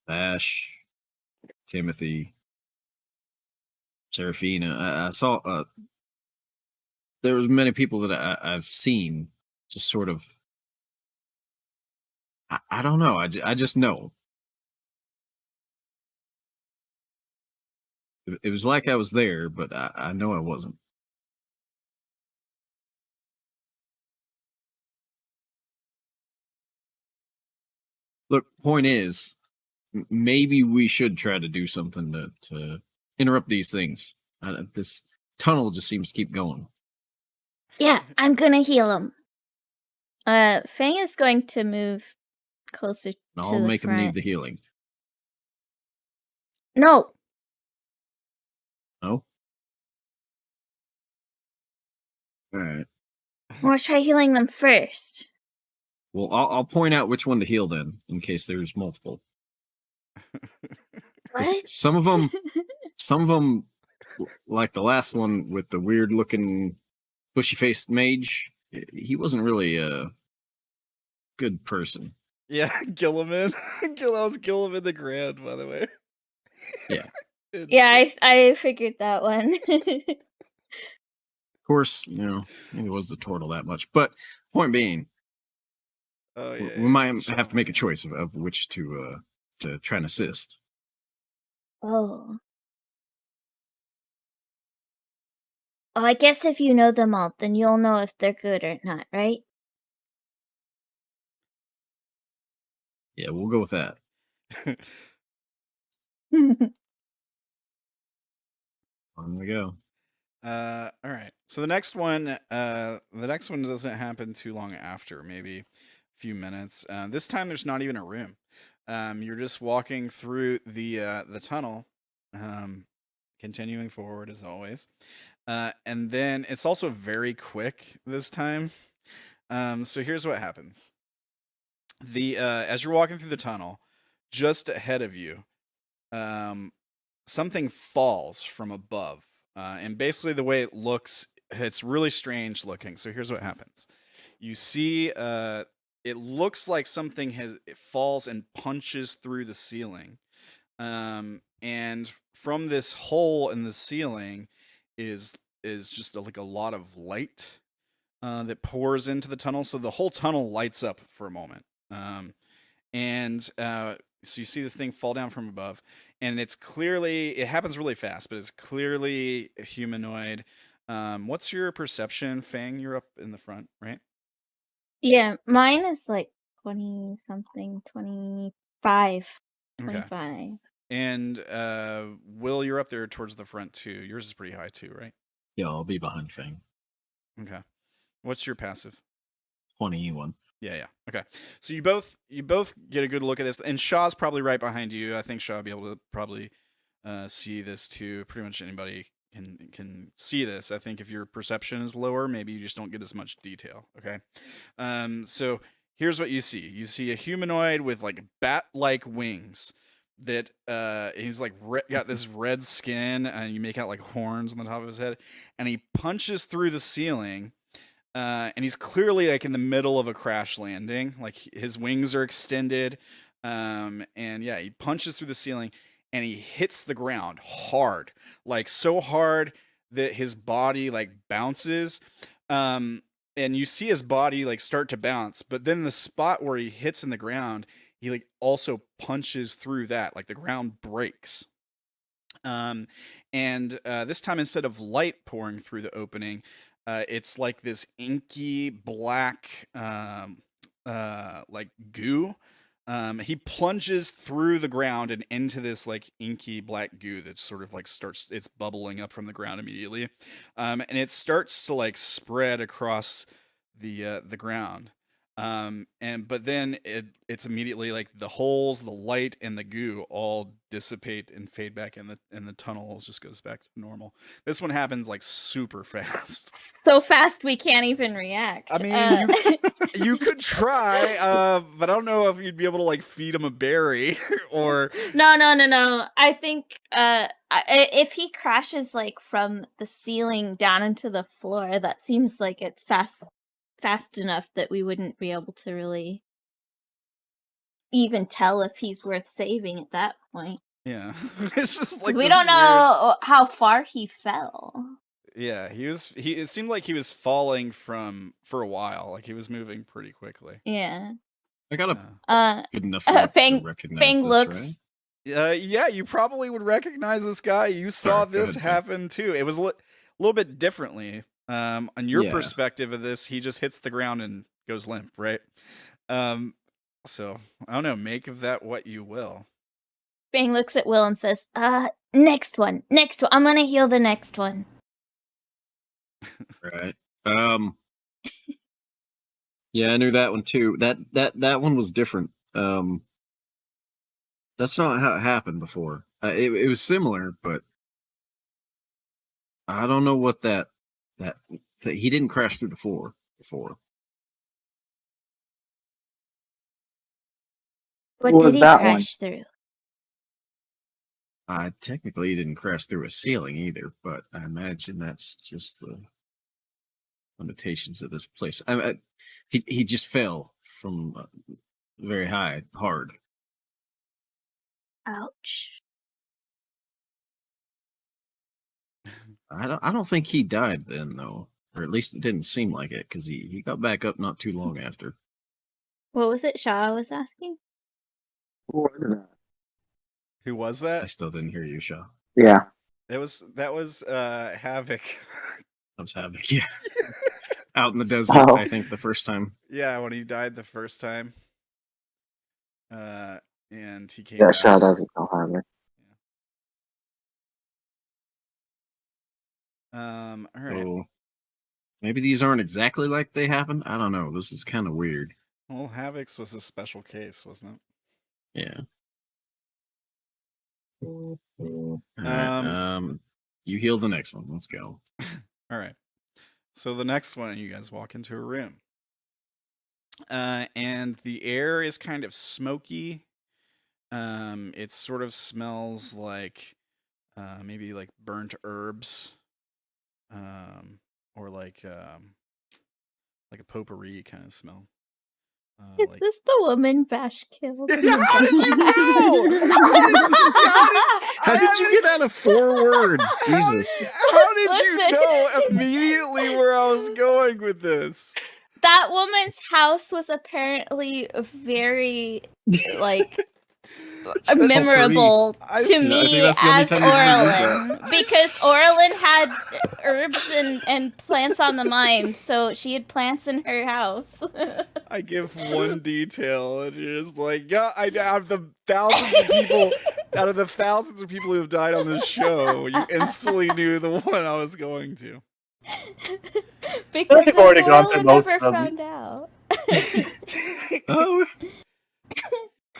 Bash, Timothy, Seraphina. I saw there was many people that I've seen just sort of. I don't know. I just know. It was like I was there, but I know I wasn't. Look, point is, maybe we should try to do something to interrupt these things. This tunnel just seems to keep going. Yeah, I'm gonna heal him. Fang is going to move closer to I'll the make him front. need the healing. No, Oh? Alright. I want to try healing them first. Well, I'll point out which one to heal then, in case there's multiple. 'Cause What? some of them, like the last one with the weird looking bushy faced mage, he wasn't really a good person. Yeah, Gilliman. That was Gilliman the Grand, by the way. Yeah. Yeah, I figured that one. Of course, maybe it was the turtle that much. But point being, Oh, yeah, we might have to make a choice of which to try and assist. Oh. Oh, I guess if you know them all, then you'll know if they're good or not, right? Yeah, we'll go with that. On we go. All right. So the next one doesn't happen too long after, maybe a few minutes. This time there's not even a room. You're just walking through the tunnel, continuing forward as always. And then it's also very quick this time. So here's what happens. As you're walking through the tunnel, just ahead of you, something falls from above. And basically the way it looks, it's really strange looking. So here's what happens. You see, it looks like something it falls and punches through the ceiling. And from this hole in the ceiling is just like a lot of light that pours into the tunnel. So the whole tunnel lights up for a moment. So you see this thing fall down from above, and it happens really fast, but it's clearly a humanoid. What's your perception, Fang? You're up in the front, right? Yeah, mine is like 20 something, 25. Okay. 25. And Will, you're up there towards the front too. Yours is pretty high too, right? Yeah, I'll be behind Fang. Okay. What's your passive? 21. Yeah. Okay. So you both get a good look at this, and Sha'ah's probably right behind you. I think Sha'ah will be able to probably see this too. Pretty much anybody can see this. I think if your perception is lower, maybe you just don't get as much detail. Okay. So here's what you see. You see a humanoid with like bat-like wings. That he's like got this red skin, and you make out like horns on the top of his head, and he punches through the ceiling. And he's clearly like in the middle of a crash landing. Like his wings are extended. And yeah, he punches through the ceiling and he hits the ground hard. Like so hard that his body like bounces. And you see his body like start to bounce, but then the spot where he hits in the ground, he like also punches through that. Like the ground breaks. And this time, instead of light pouring through the opening, it's like this inky black like goo. He plunges through the ground and into this like inky black goo that sort of like it's bubbling up from the ground immediately. And it starts to like spread across the ground. But then it's immediately like the holes, the light, and the goo all dissipate and fade back, and the tunnel just goes back to normal. This one happens like super fast. So fast we can't even react. I mean, you could try, but I don't know if you'd be able to like feed him a berry or. No. I think if he crashes like from the ceiling down into the floor, that seems like it's fast enough that we wouldn't be able to really even tell if he's worth saving at that point. Yeah, it's just like we don't know how far he fell. Yeah, it seemed like he was falling for a while. Like he was moving pretty quickly. Yeah. I got a good enough look to recognize Fang this, looks. right? Yeah, you probably would recognize this guy. You saw this happen too. It was a little bit differently. On your perspective of this, he just hits the ground and goes limp, right? So I don't know. Make of that what you will. Fang looks at Will and says, next one. I'm gonna heal the next one. Right. Yeah, I knew that one too. That one was different. That's not how it happened before. It was similar, but I don't know what that he didn't crash through the floor before. What did he crash through? Technically, he didn't crash through a ceiling either, but I imagine that's just the limitations of this place. He just fell from very high, hard. Ouch. I don't think he died then, though, or at least it didn't seem like it, because he got back up not too long after. What was it Sha'ah was asking? Who was that? I still didn't hear you, Sha'ah. Yeah. That was Havoc. That was Havoc, yeah. Out in the desert, I think, the first time. Yeah, when he died the first time. And he came Yeah, back. Sha'ah doesn't know Hammer. All right. So maybe these aren't exactly like they happened. I don't know. This is kind of weird. Well, Havoc's was a special case, wasn't Yeah. All it? right. You heal the next one. Let's go. All right. So the next one, you guys walk into a room. And the air is kind of smoky. It sort of smells like maybe like burnt herbs. Or like a potpourri kind of smell. Is this the woman Bash killed? in the How did you dungeon? know? How did you get out of 4 words? Jesus. How did you Listen. know immediately where I was going with this? That woman's house was apparently very like That's memorable I to see. I think me that's the only as time you've ever used that. Orilyn because Orilyn had herbs and plants on the mind, so she had plants in her house. I give one detail, and you're just like, yeah. Out of the thousands of people who have died on this show, you instantly knew the one I was going to. Because You've already gone through Orilyn most never of them. found out. Oh.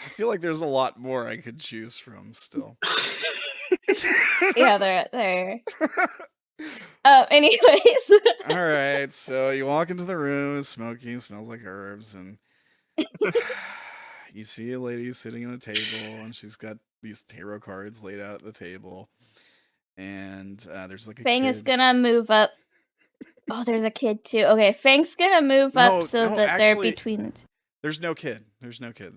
I feel like there's a lot more I could choose from still. Yeah, they're. Anyways. All right, so you walk into the room, it's smoky, it smells like herbs, and you see a lady sitting at a table, and she's got these tarot cards laid out at the table, and there's like a Fang kid. is gonna move up. Oh, there's a kid too. Okay, Fang's gonna move up so that they're actually, between the two. There's no kid. There's no kid.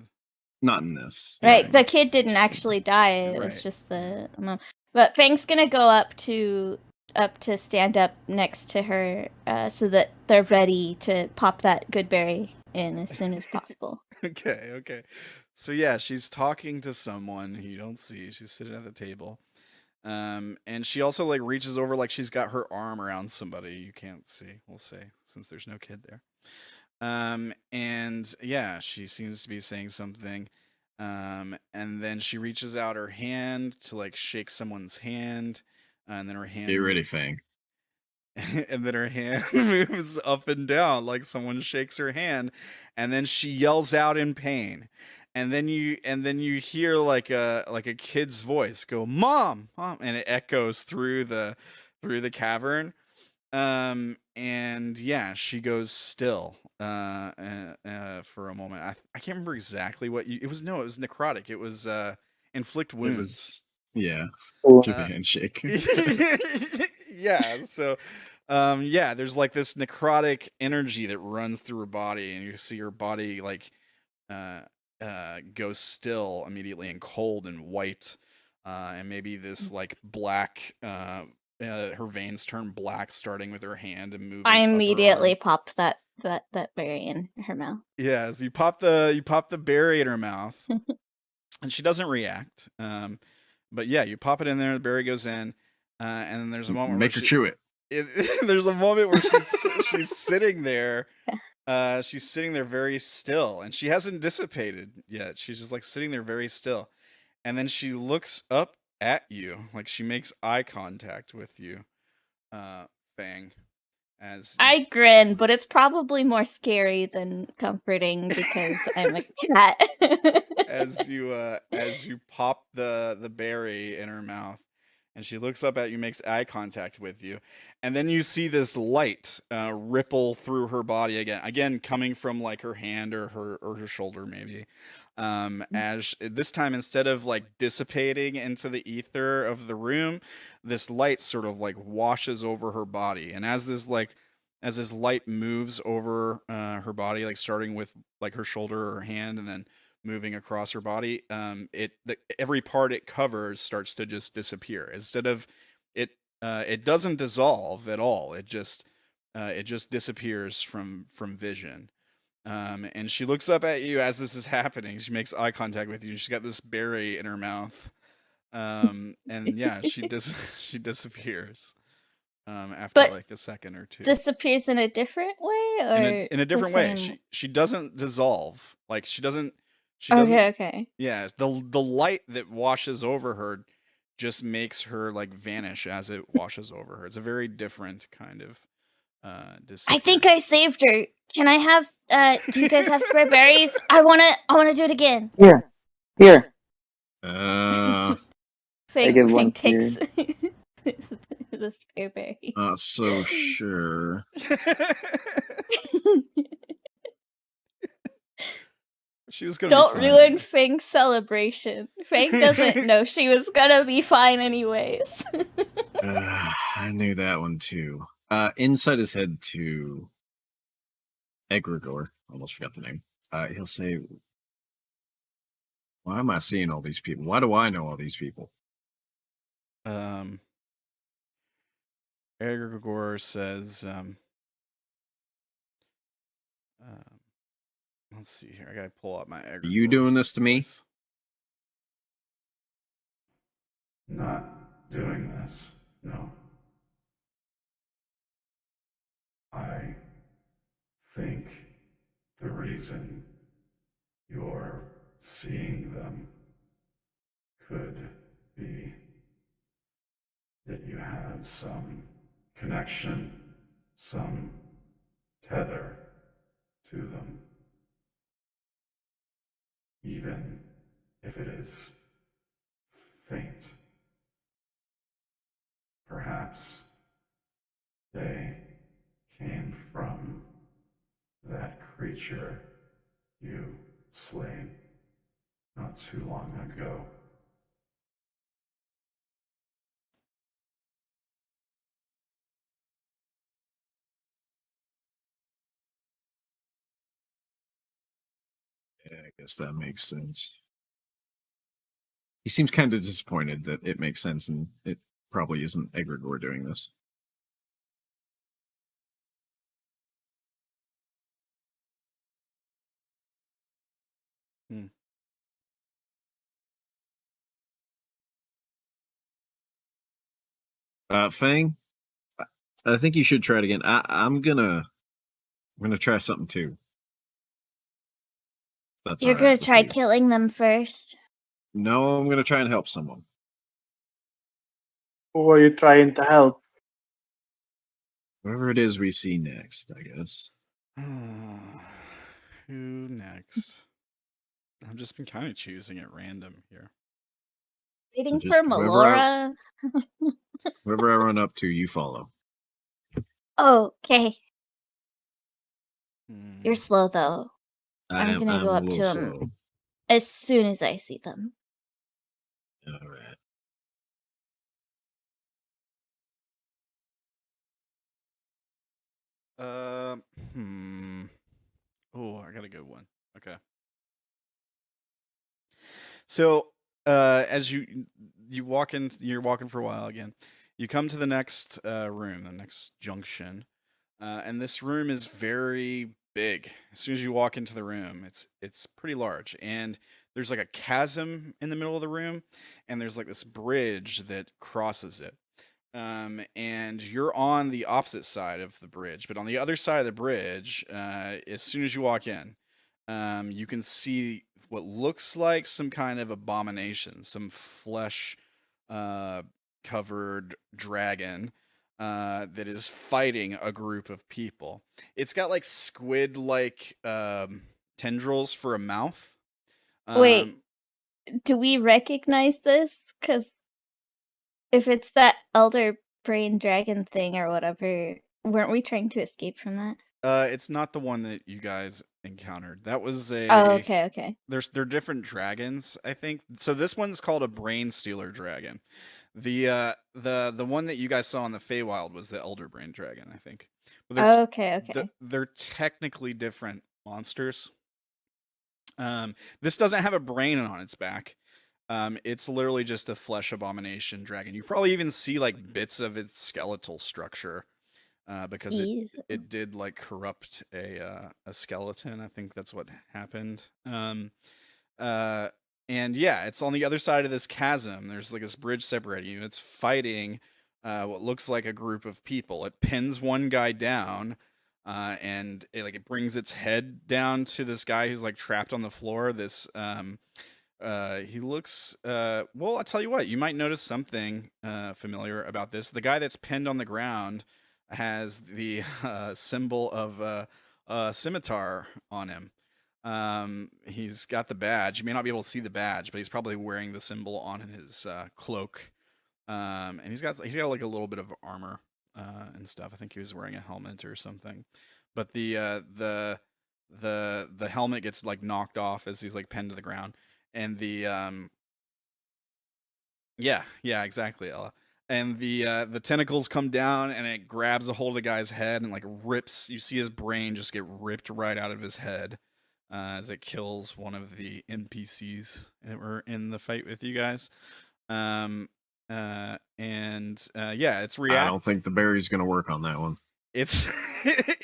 Not in this. Right, Yeah. the kid didn't actually die. It was Right. just the mom. But Fang's gonna go up to stand up next to her, so that they're ready to pop that good berry in as soon as possible. Okay. So yeah, she's talking to someone you don't see. She's sitting at the table. And she also like reaches over like she's got her arm around somebody you can't see, we'll say, since there's no kid there. And yeah, she seems to be saying something. And then she reaches out her hand to like shake someone's hand. And then her hand Get ready, Fang. and then her hand moves up and down like someone shakes her hand, and then she yells out in pain, and then you hear like a kid's voice go, "Mom, Mom," and it echoes through the cavern. And yeah, she goes still for a moment. I can't remember exactly what it was. No, it was necrotic. It was inflict wounds. It was, yeah. Cool. Took a handshake. Yeah, so yeah, there's like this necrotic energy that runs through her body, and you see her body like go still immediately and cold and white, and maybe this like black her veins turn black starting with her hand and moving I up her immediately arm. pop that berry in her mouth. Yeah, so you pop the berry in her mouth, and she doesn't react. But yeah, you pop it in there, the berry goes in, and then there's a moment Make her where chew it. there's a moment where she's sitting there. She's sitting there very still, and she hasn't dissipated yet. She's just like sitting there very still, and then she looks up at you, like she makes eye contact with you, Fang. As I grin, but it's probably more scary than comforting because I'm a cat. as you pop the berry in her mouth, and she looks up at you, makes eye contact with you, and then you see this light ripple through her body again coming from like her hand or her shoulder maybe, as this time, instead of like dissipating into the ether of the room, this light sort of like washes over her body, and as this light moves over her body, like starting with like her shoulder or her hand and then moving across her body, every part it covers starts to just disappear. Instead of it doesn't dissolve at all. It just disappears from vision. And she looks up at you as this is happening. She makes eye contact with you. She's got this berry in her mouth. And yeah, she disappears. After like a second or two. Disappears in a different way, or In a different way. She doesn't dissolve. Like she She doesn't. Okay. Yeah, the light that washes over her just makes her like vanish as it washes over her. It's a very different kind of I think I saved her. Can I have? Do you guys have spare berries? I wanna do it again. Here. give one Fang to takes the spare berry. Not so sure. She was gonna Don't be fine. ruin Fang's celebration. Fang doesn't know she was gonna be fine anyways. I knew that one too. Inside his head to Egregore, almost forgot the name. He'll say, "Why am I seeing all these people? Why do I know all these people?" Egregore says, let's see here. I gotta pull out my Egregore. Are you doing this to me? voice. Not doing this, no. I think the reason you're seeing them could be that you have some connection, some tether to them, even if it is faint. Perhaps they came from that creature you slain not too long ago. Yeah, I guess that makes sense. He seems kind of disappointed that it makes sense, and it probably isn't Egregore doing this. Fang, I think you should try it again. I'm gonna try something too. That's You're all gonna right with try you. killing them first. No, I'm gonna try and help someone. Who are you trying to help? Whoever it is we see next, I guess. Who next? I've just been kind of choosing at random here. Waiting just for Melora. Whoever I run up to, you follow. Okay. Hmm. You're slow though. I'm gonna go a up to little them slow. as soon as I see them. All right. Oh, I got a good one. Okay. So, as you walk in, you're walking for a while again. You come to the next room, the next junction, and this room is very big. As soon as you walk into the room, it's pretty large, and there's like a chasm in the middle of the room, and there's like this bridge that crosses it. And you're on the opposite side of the bridge, but on the other side of the bridge, as soon as you walk in, you can see what looks like some kind of abomination, some flesh covered dragon that is fighting a group of people. It's got like squid like tendrils for a mouth. Wait, do we recognize this? Because if it's that elder brain dragon thing or whatever, weren't we trying to escape from that? It's not the one that you guys encountered. That was a. Oh, okay. They're different dragons, I think. So this one's called a brain stealer dragon. The one that you guys saw in the Feywild was the elder brain dragon, I think. But Okay. they're technically different monsters. This doesn't have a brain on its back. It's literally just a flesh abomination dragon. You probably even see like bits of its skeletal structure. Because it did like corrupt a skeleton. I think that's what happened. And yeah, it's on the other side of this chasm. There's like this bridge separating you. It's fighting what looks like a group of people. It pins one guy down, and it brings its head down to this guy who's like trapped on the floor. This he looks well, I'll tell you what, you might notice something familiar about this. The guy that's pinned on the ground has the symbol of a scimitar on him. He's got the badge. You may not be able to see the badge, but he's probably wearing the symbol on his cloak. And he's got like a little bit of armor and stuff. I think he was wearing a helmet or something. But the helmet gets like knocked off as he's like pinned to the ground, and the yeah, exactly, Ella. And the tentacles come down and it grabs a hold of the guy's head and like rips. You see his brain just get ripped right out of his head as it kills one of the NPCs that were in the fight with you guys. Yeah, it's I don't think the berry's gonna work on that one. It's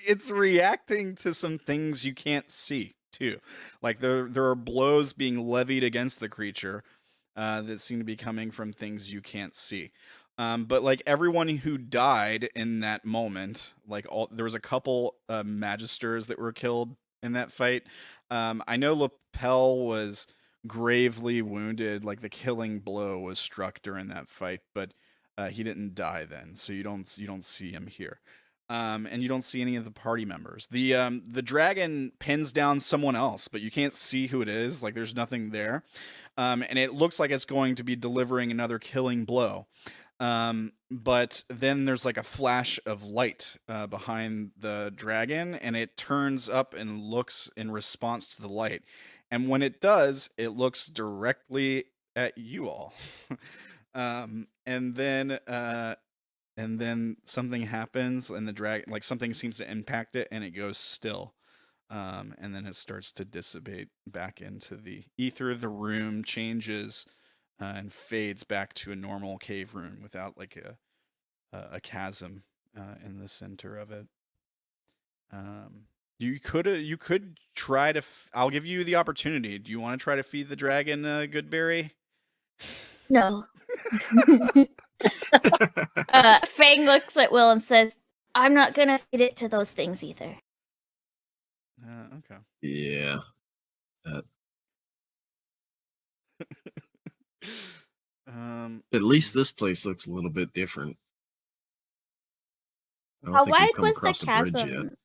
it's reacting to some things you can't see too. Like there are blows being levied against the creature that seem to be coming from things you can't see. But like everyone who died in that moment, there was a couple magisters that were killed in that fight. I know Lapel was gravely wounded, like the killing blow was struck during that fight, but he didn't die then, so you don't see him here. And you don't see any of the party members. The dragon pins down someone else, but you can't see who it is. Like there's nothing there, and it looks like it's going to be delivering another killing blow. But then there's like a flash of light behind the dragon, and it turns up and looks in response to the light. And when it does, it looks directly at you all. And then something happens, and the dragon, like something seems to impact it, and it goes still. And then it starts to dissipate back into the ether. The room changes and fades back to a normal cave room without like a chasm in the center of it. You could try to. I'll give you the opportunity. Do you want to try to feed the dragon good berry? No. Fang looks at Will and says, "I'm not gonna feed it to those things either." Okay. Yeah. At least this place looks a little bit different. I don't How think we've wide come was the across a bridge yet. chasm?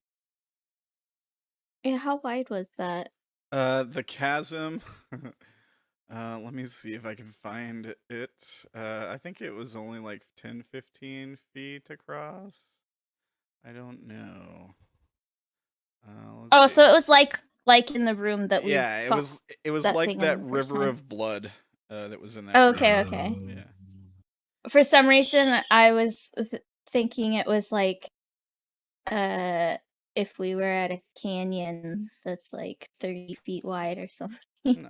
Yeah, how wide was that? The chasm. Let me see if I can find it. I think it was only like 10-15 feet across. I don't know. Oh, so it was like in the room that we. Yeah, it was that like thing that in the first river time. of blood that was in that. Oh, room. okay. Yeah. For some reason, I was thinking it was like, if we were at a canyon that's like 30 feet wide or something. No.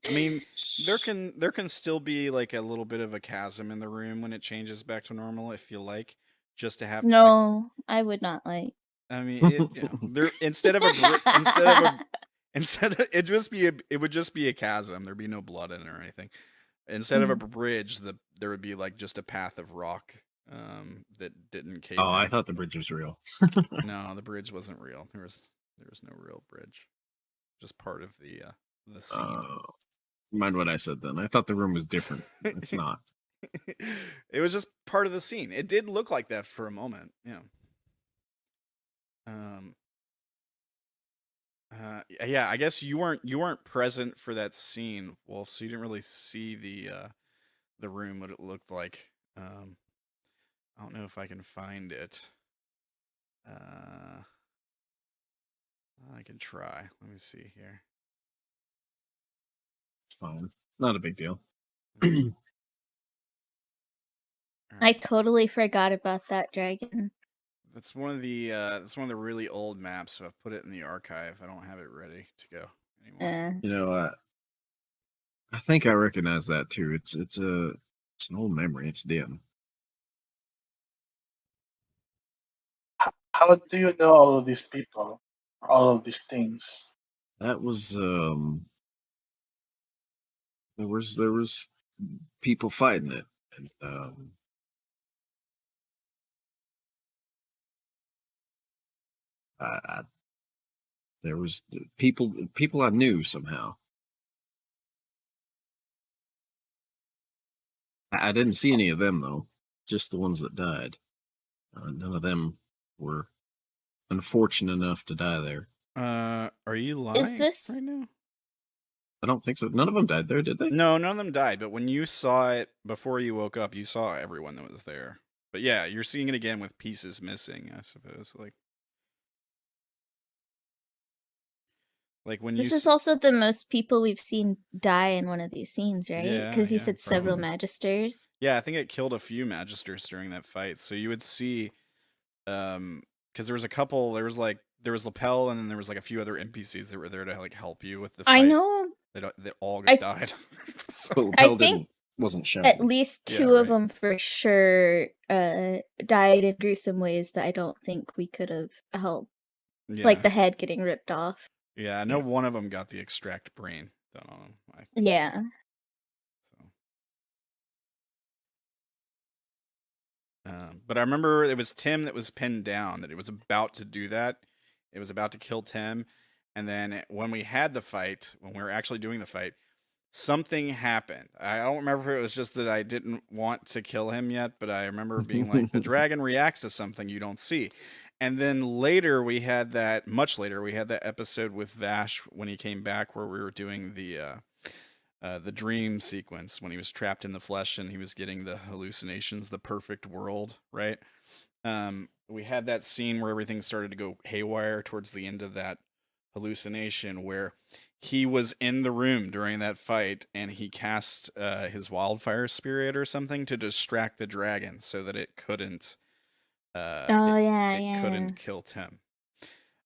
I mean, there can still be like a little bit of a chasm in the room when it changes back to normal, if you like, just to have. No, I would not like. I mean, there instead of it would just be a chasm. There'd be no blood in it or anything. Instead of a bridge, there would be like just a path of rock that didn't cave. Oh, I thought the bridge was real. No, the bridge wasn't real. There was no real bridge. Just part of the scene. Mind what I said then. I thought the room was different. It's not. It was just part of the scene. It did look like that for a moment. Yeah. Yeah, I guess you weren't present for that scene, Wolf, so you didn't really see the room, what it looked like. I don't know if I can find it. I can try. Let me see here. It's fine. Not a big deal. I totally forgot about that dragon. That's one of the really old maps, so I've put it in the archive. I don't have it ready to go anymore. You know, I think I recognize that too. It's an old memory. It's dim. How do you know all of these people, all of these things? That was there was people fighting it, and There was people I knew somehow. I didn't see any of them though, just the ones that died. None of them were unfortunate enough to die there. Are you lying this- right now? I don't think so. None of them died there, did they? No, none of them died. But when you saw it before you woke up, you saw everyone that was there. But yeah, you're seeing it again with pieces missing, I suppose. Like when you. This is also the most people we've seen die in one of these scenes, right? Yeah, Because you yeah, said several probably. magisters. Yeah, I think it killed a few magisters during that fight. So you would see, because there was a couple. There was Lapel, and then there was like a few other NPCs that were there to like help you with the fight. I know. They all I- died. So- But I Lapel think wasn't shown. At least Yeah, two of right. them for sure died in gruesome ways that I don't think we could have helped. yeah, Like the head getting ripped off. yeah. I know one of them got the extract brain done on him. Yeah. But I remember it was Tim that was pinned down, that it was about to do that. It was about to kill Tim. And then when we had the fight, when we were actually doing the fight, something happened. I don't remember if it was just that I didn't want to kill him yet, but I remember being like, the dragon reacts to something you don't see. And then later much later, we had that episode with Vash when he came back where we were doing the dream sequence when he was trapped in the flesh and he was getting the hallucinations, the perfect world, right? We had that scene where everything started to go haywire towards the end of that hallucination where he was in the room during that fight and he cast his wildfire spirit or something to distract the dragon so that it couldn't couldn't kill Tim.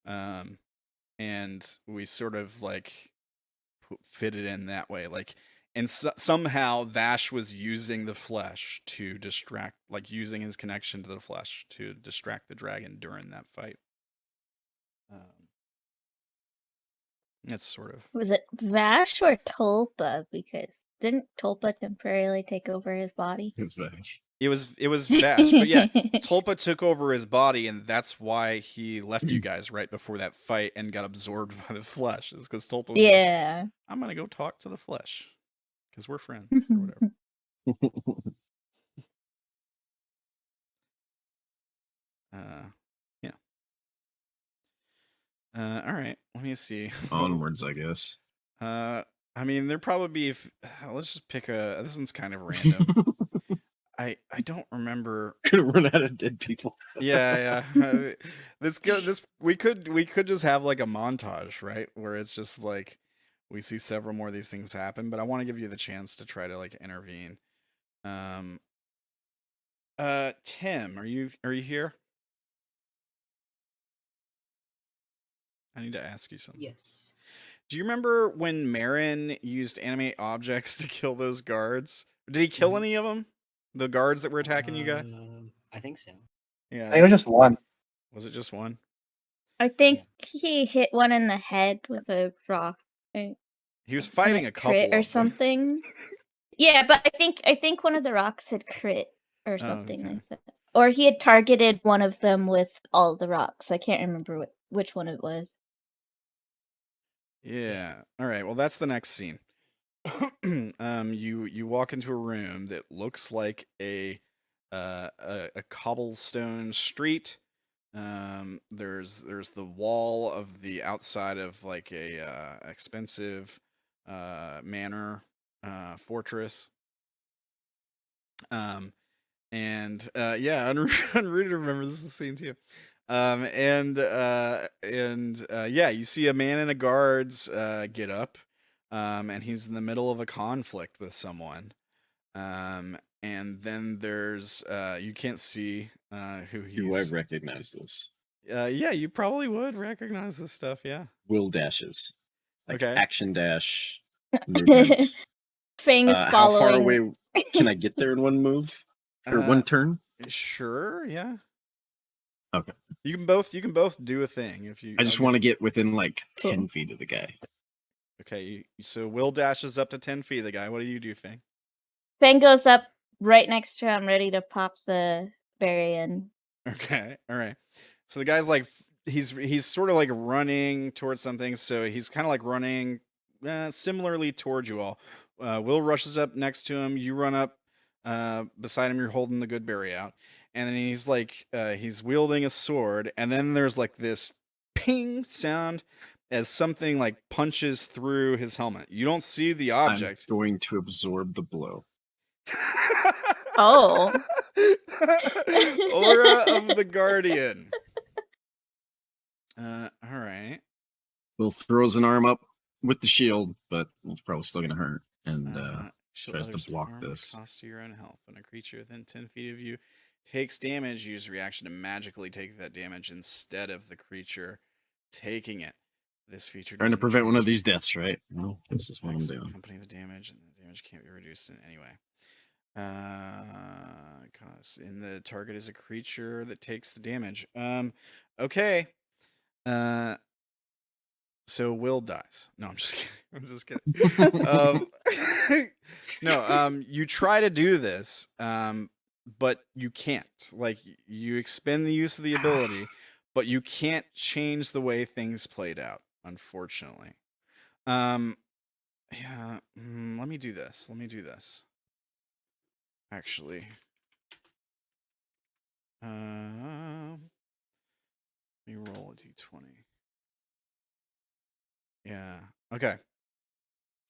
And we sort of like fit it in that way, like, and somehow Vash was using the flesh to distract, like using his connection to the flesh to distract the dragon during that fight. That's sort of. Was it Vash or Tulpa? Because didn't Tulpa temporarily take over his body? It was Vash. It was Vash, but yeah, Tulpa took over his body, and that's why he left you guys right before that fight and got absorbed by the flesh. Is because Tulpa was like, I'm gonna go talk to the flesh because we're friends or whatever. Yeah. All right. Let me see. Onwards, I guess. I mean, there probably be. Let's just pick a. This one's kind of random. I don't remember. Gonna run out of dead people. Yeah. We could just have like a montage, right? Where it's just like we see several more of these things happen, but I want to give you the chance to try to like intervene. Tim, are you here? I need to ask you something. Yes. Do you remember when Marin used animate objects to kill those guards? Did he kill any of them? The guards that were attacking you guys? I think so. Yeah. I think it was just one. Was it just one? I think he hit one in the head with a rock. He was fighting a couple crit of or them. something. Yeah, but I think one of the rocks had crit or something like that. Or he had targeted one of them with all the rocks. I can't remember which one it was. Yeah. All right. Well, that's the next scene. You walk into a room that looks like a cobblestone street. There's the wall of the outside of like a expensive manor fortress. Yeah, Unrooted remember this is a scene too. Yeah, you see a man in a guard's get up, and he's in the middle of a conflict with someone. And then there's you can't see who he's. Do I recognize this? Yeah, you probably would recognize this stuff. Yeah. Will dashes. Like Okay. action dash movement. Fang is How following. far away can I get there in one move? Or one turn? Sure. Yeah. Okay. You can both do a thing if you. I just want to get within like 10 feet of the guy. Okay, so Will dashes up to 10 feet of the guy. What do you do, Fang? Fang goes up right next to him, ready to pop the berry in. Okay, all right. So the guy's like he's sort of like running towards something, so he's kind of like running similarly towards you all. Will rushes up next to him. You run up beside him. You're holding the good berry out, and then he's like he's wielding a sword, and then there's like this ping sound as something like punches through his helmet. You don't see the object. I'm going to absorb the blow. Oh. Aura of the Guardian. All right. Will throws an arm up with the shield, but it's probably still gonna hurt, and Shield tries to others block harm at this. Cost to your own health. When a creature within 10 feet of you takes damage, use reaction to magically take that damage instead of the creature taking it. This feature Trying to doesn't prevent one of transfer these deaths, right? Well, this is what I'm effects doing. accompanying the damage, and the damage can't be reduced in any way. Cause and the target is a creature that takes the damage. Okay. So Will dies. No, I'm just kidding. I'm just kidding. No, you try to do this, but you can't. Like you expend the use of the ability, but you can't change the way things played out, unfortunately. Yeah, let me do this. Actually. Let me roll a d20. Yeah. Okay.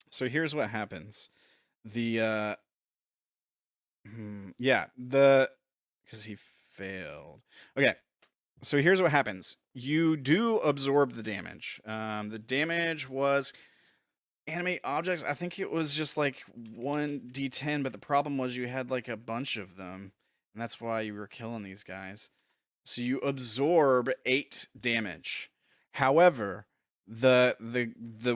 So here's what happens. The because he failed. Okay. So here's what happens. You do absorb the damage. The damage was animate objects. I think it was just like 1d10, but the problem was you had like a bunch of them, and that's why you were killing these guys. So you absorb 8 damage. However, the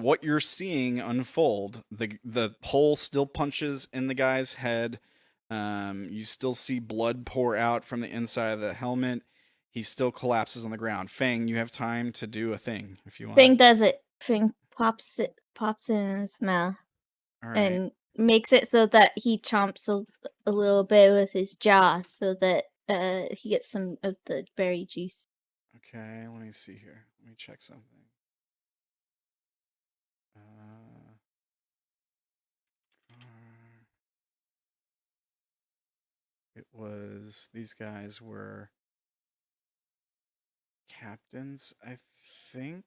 what you're seeing unfold, the hole still punches in the guy's head. You still see blood pour out from the inside of the helmet. He still collapses on the ground. Fang, you have time to do a thing if you want. Fang does it. Fang pops it in his mouth. All right. And makes it so that he chomps a little bit with his jaw so that he gets some of the berry juice. Okay, let me see here. Let me check something. It was, these guys were captains, I think.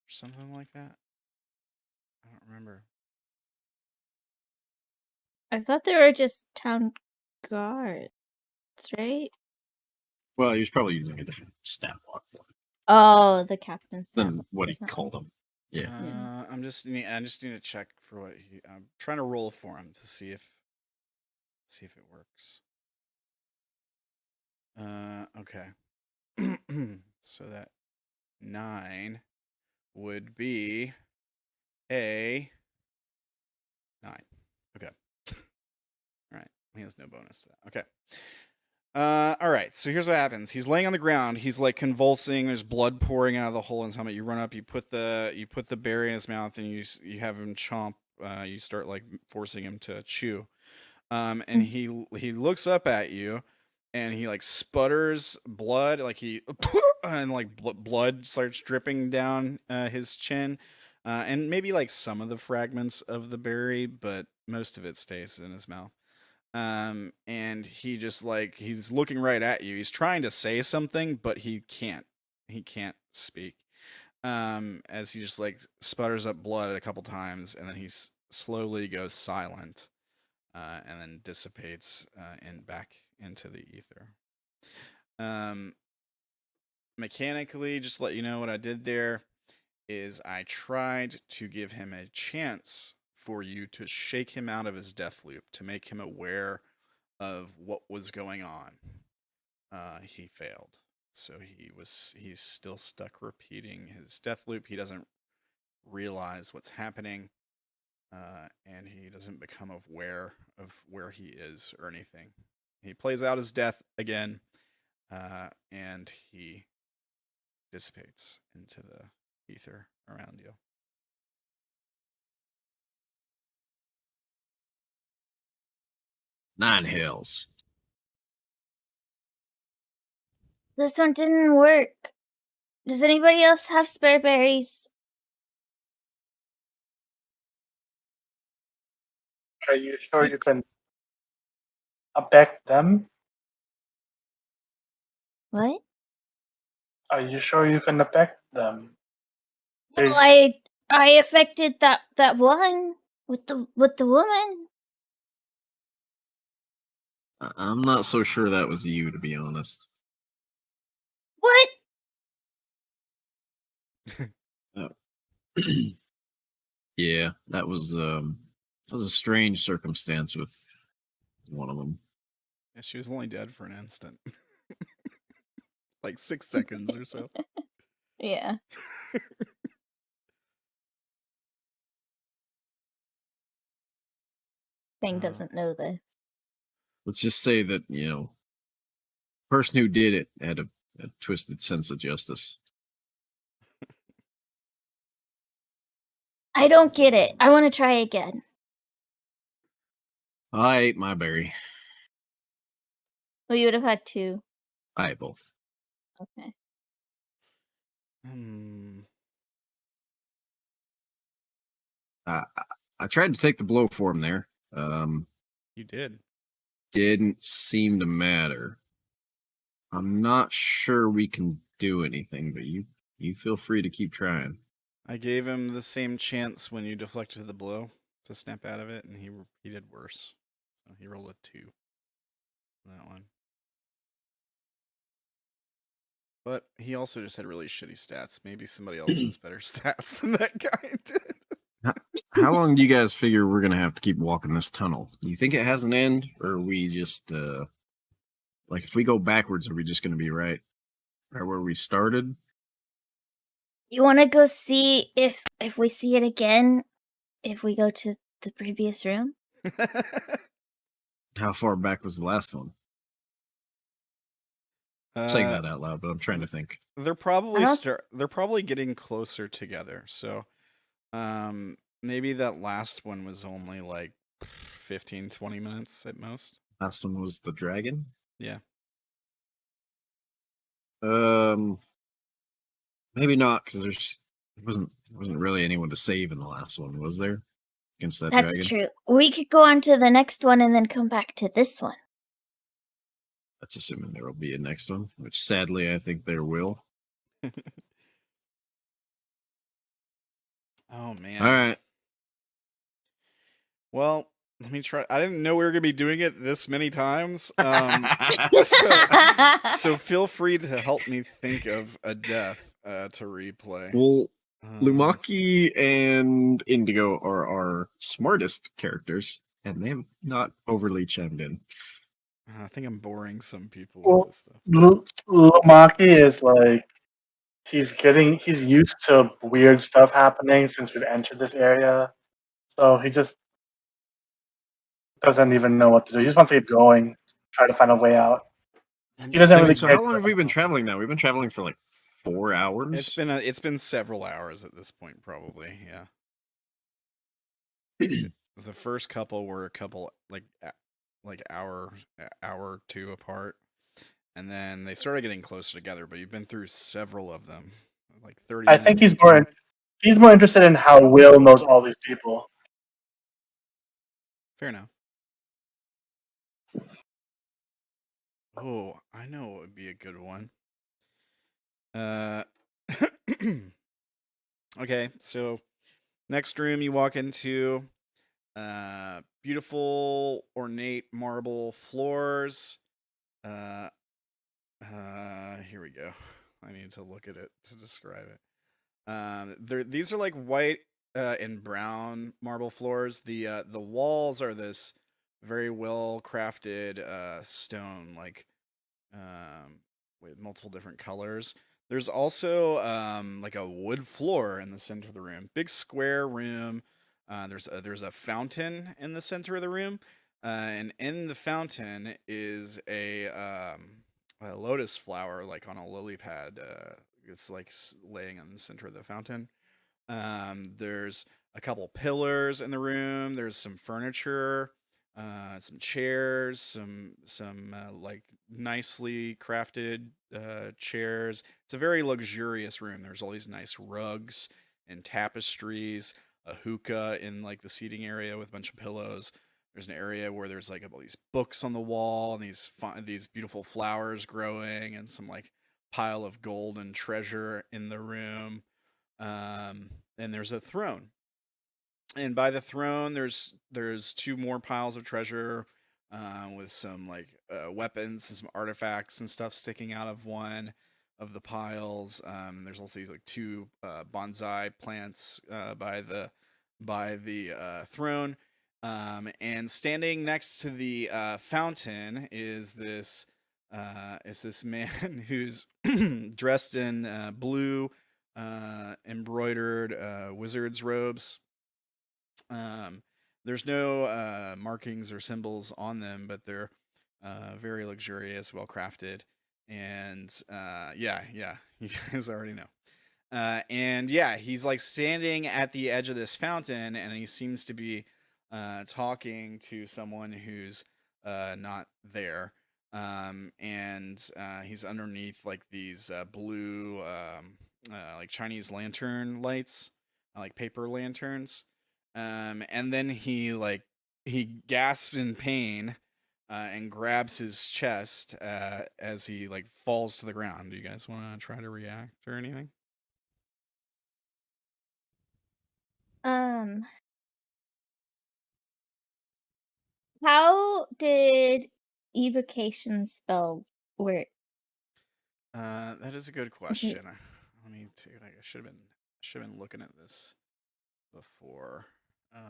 Or something like that. I don't remember. I thought they were just town guards, right? Well, he was probably using a different stat block for it Oh, the captain's than what he That's not- called them. Yeah. I just need to check for what I'm trying to roll for him to see if it works. Okay. So that 9 would be a 9. Okay. All right. He has no bonus to that. Okay. All right. So here's what happens. He's laying on the ground. He's like convulsing. There's blood pouring out of the hole in his helmet. You run up. You put the berry in his mouth, and you have him chomp. You start like forcing him to chew. And he looks up at you, and he like sputters blood, like he and like blood starts dripping down his chin, and maybe like some of the fragments of the berry, but most of it stays in his mouth. And he just like he's looking right at you. He's trying to say something, but he can't. He can't speak. As he just like sputters up blood a couple times, and then he slowly goes silent. And then dissipates back into the ether. Mechanically, just to let you know what I did there is I tried to give him a chance for you to shake him out of his death loop, to make him aware of what was going on. He failed. So he's still stuck repeating his death loop. He doesn't realize what's happening. And he doesn't become aware of where he is or anything. He plays out his death again, and he dissipates into the ether around you. Nine hills. This one didn't work. Does anybody else have spare berries? Are you sure you can affect them? What? Are you sure you can affect them? Well, I affected that one with the woman. I'm not so sure that was you, to be honest. What? Yeah, that was a strange circumstance with one of them. Yeah, she was only dead for an instant. Like 6 seconds or so. Yeah. Fang doesn't know this. Let's just say that, the person who did it had a twisted sense of justice. I don't get it. I want to try again. I ate my berry. Well, you would have had 2. I ate both. Okay. I tried to take the blow for him there. You did. Didn't seem to matter. I'm not sure we can do anything, but you feel free to keep trying. I gave him the same chance when you deflected the blow to snap out of it, and he did worse. So he rolled a 2 on that one. But he also just had really shitty stats. Maybe somebody else has better stats than that guy did. How long do you guys figure we're gonna have to keep walking this tunnel? Do you think it has an end, or are we just like if we go backwards, are we just gonna be right where we started? You want to go see if we see it again? If we go to the previous room? How far back was the last one? Saying that out loud, but I'm trying to think. They're probably they're probably getting closer together. So maybe that last one was only like 15, 20 minutes at most. Last one was the dragon? Yeah. Maybe not, because there wasn't really anyone to save in the last one, was there? Against that dragon? That's true. We could go on to the next one and then come back to this one. That's assuming there will be a next one, which sadly I think there will. Oh man. All right. Well, let me try. I didn't know we were gonna be doing it this many times. So feel free to help me think of a death to replay. Well, Lumaki and Indigo are our smartest characters, and they have not overly chimed in. I think I'm boring some people Well, with this stuff. Lumaki is like he's used to weird stuff happening since we've entered this area, so he just doesn't even know what to do. He just wants to keep going, try to find a way out. He doesn't really. So how long have we been traveling now? We've been traveling for like 4 hours. It's been several hours at this point, probably. Yeah. The first couple were a couple like hour or 2 apart, and then they started getting closer together. But you've been through several of them, like 30. I think he's more interested in how Will knows all these people. Fair enough. Oh, I know it would be a good one. Okay, so next room you walk into, beautiful ornate marble floors. Here we go. I need to look at it to describe it. These are like white and brown marble floors. The walls are this very well crafted stone, like with multiple different colors. There's also like a wood floor in the center of the room. Big square room. There's a fountain in the center of the room, and in the fountain is a lotus flower, like on a lily pad. It's like laying in the center of the fountain. There's a couple pillars in the room. There's some furniture. some chairs, some like nicely crafted chairs. It's a very luxurious room. There's all these nice rugs and tapestries, a hookah in like the seating area with a bunch of pillows. There's an area where there's like all these books on the wall and these beautiful flowers growing and some like pile of gold and treasure in the room. And there's a throne, and by the throne there's two more piles of treasure, with some like weapons and some artifacts and stuff sticking out of one of the piles. And there's also these like two bonsai plants by the throne. And standing next to the fountain is this man who's dressed in blue embroidered wizard's robes. There's no markings or symbols on them, but they're very luxurious, well crafted, and yeah, you guys already know. And yeah, he's like standing at the edge of this fountain, and he seems to be talking to someone who's not there. And he's underneath like these blue like Chinese lantern lights, like paper lanterns. And then he gasps in pain and grabs his chest as he like falls to the ground. Do you guys want to try to react or anything? How did evocation spells work? That is a good question. Let me take. I should have been looking at this before. Here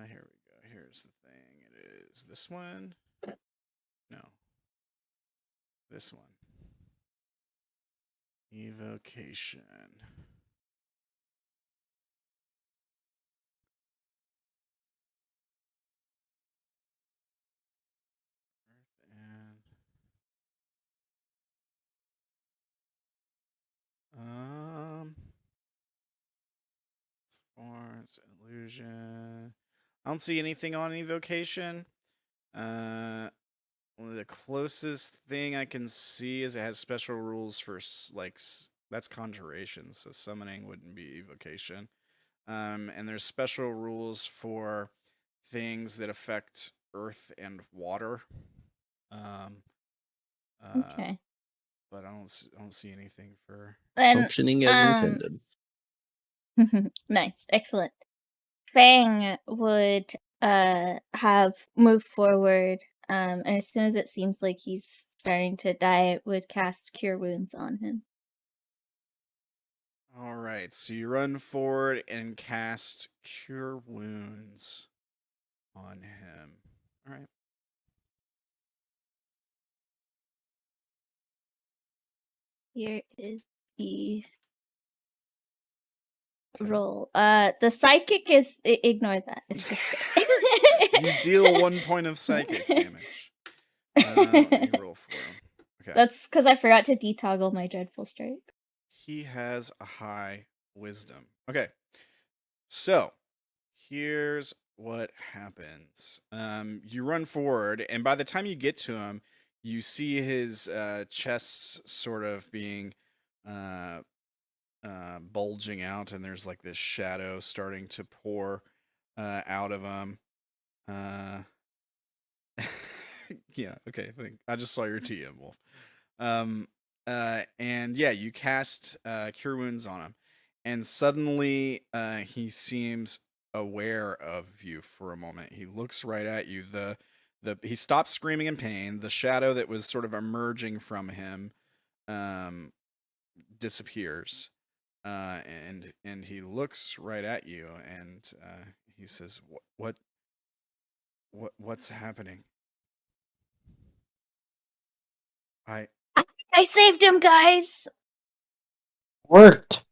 we go. Here's the thing. It is this one. No. This one. Evocation. Force, illusion. I don't see anything on evocation. The closest thing I can see is it has special rules for that's conjuration, so summoning wouldn't be evocation. And there's special rules for things that affect earth and water. Okay. But I don't see anything for Functioning as intended. Nice, excellent. Fang would have moved forward, and as soon as it seems like he's starting to die, it would cast Cure Wounds on him. All right, so you run forward and cast Cure Wounds on him. All right. Here is the roll. The psychic is ignore that. It's just you deal 1 point of psychic damage. Let me roll for him. Okay. That's because I forgot to detoggle my dreadful strike. He has a high wisdom. Okay. So here's what happens. You run forward, and by the time you get to him, you see his chest sort of being bulging out, and there's like this shadow starting to pour out of him. Yeah, okay. I just saw your TM, Wolf. And yeah, you cast Cure Wounds on him, and suddenly he seems aware of you for a moment. He looks right at you. He stops screaming in pain. The shadow that was sort of emerging from him disappears. And he looks right at you, and he says, "What's happening?" I saved him, guys. Worked.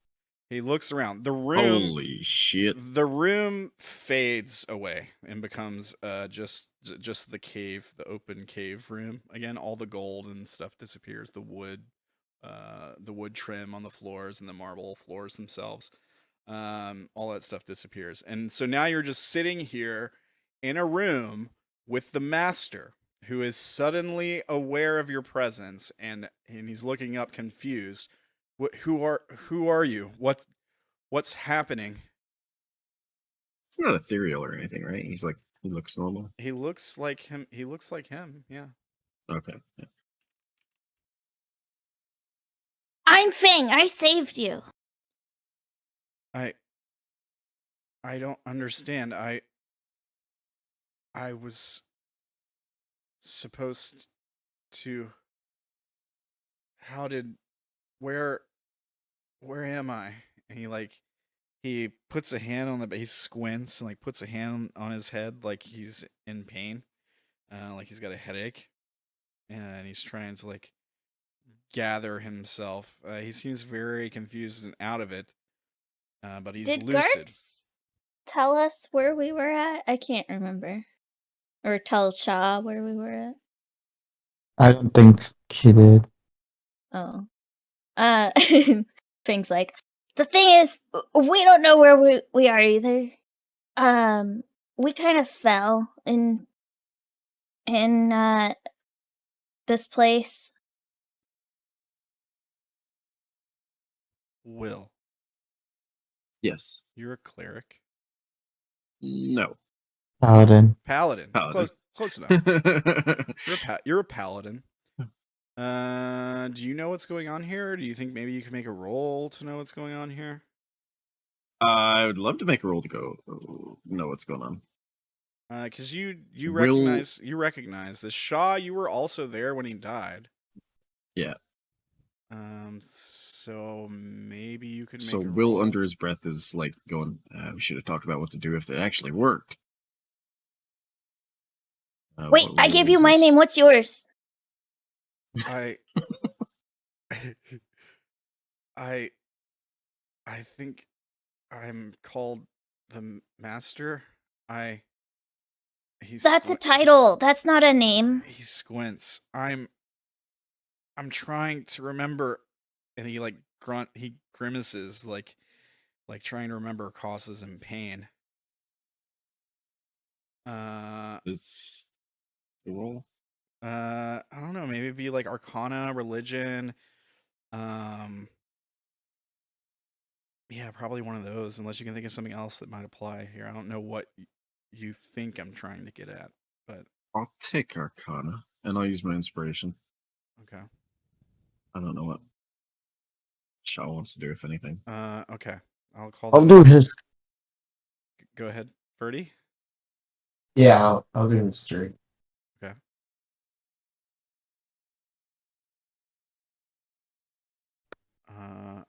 He looks around. The room. Holy shit. The room fades away and becomes just the cave, the open cave room. Again, all the gold and stuff disappears. The wood trim on the floors and the marble floors themselves. all that stuff disappears. And so now you're just sitting here in a room with the master, who is suddenly aware of your presence, and he's looking up confused. Who are you? What's happening? It's not ethereal or anything, right? He looks normal. He looks like him. He looks like him. Yeah. Okay. Yeah. I'm Fang. I saved you. I don't understand. I was supposed to. Where am I? And he puts a hand on he squints and puts a hand on his head like he's in pain, like he's got a headache, and he's trying to gather himself. He seems very confused and out of it, but he's Did lucid. guards tell us where we were at? I can't remember. Or tell Sha'ah where we were at? I don't think he did. Oh. Fang's like, the thing is, we don't know where we are either. We kind of fell in this place. Will, Yes. you're a cleric? No. Paladin. Paladin. Paladin. Close enough. You're a paladin. Do you know what's going on here? Or do you think maybe you can make a roll to know what's going on here? I would love to make a roll to go know what's going on. Because you Will- recognize this Sha'ah. You were also there when he died. Yeah. So maybe you could. So make a Will, roll. under his breath, is going, we should have talked about what to do if it actually worked. Wait, what I gave roll you is my this? name. What's yours? I think I'm called the Master. That's a title. That's not a name. He squints. I'm trying to remember, and he he grimaces like trying to remember causes him pain. Is the roll? I don't know, maybe it'd be Arcana, religion. Yeah, probably one of those, unless you can think of something else that might apply here. I don't know what you think I'm trying to get at, but I'll take Arcana, and I'll use my inspiration. okay. I don't know what Sha'ah wants to do, if anything. Okay. I'll do his. Go ahead, Ferdy. Yeah, I'll do history. Okay.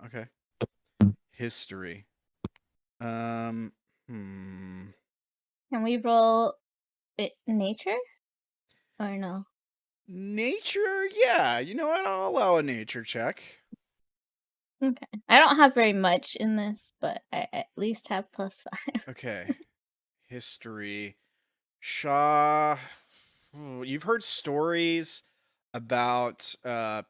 Okay. History. Can we roll it nature? Or no? Nature? Yeah, you know what? I'll allow a nature check. Okay. I don't have very much in this, but I at least have +5. Okay. History. Sha'ah. You've heard stories about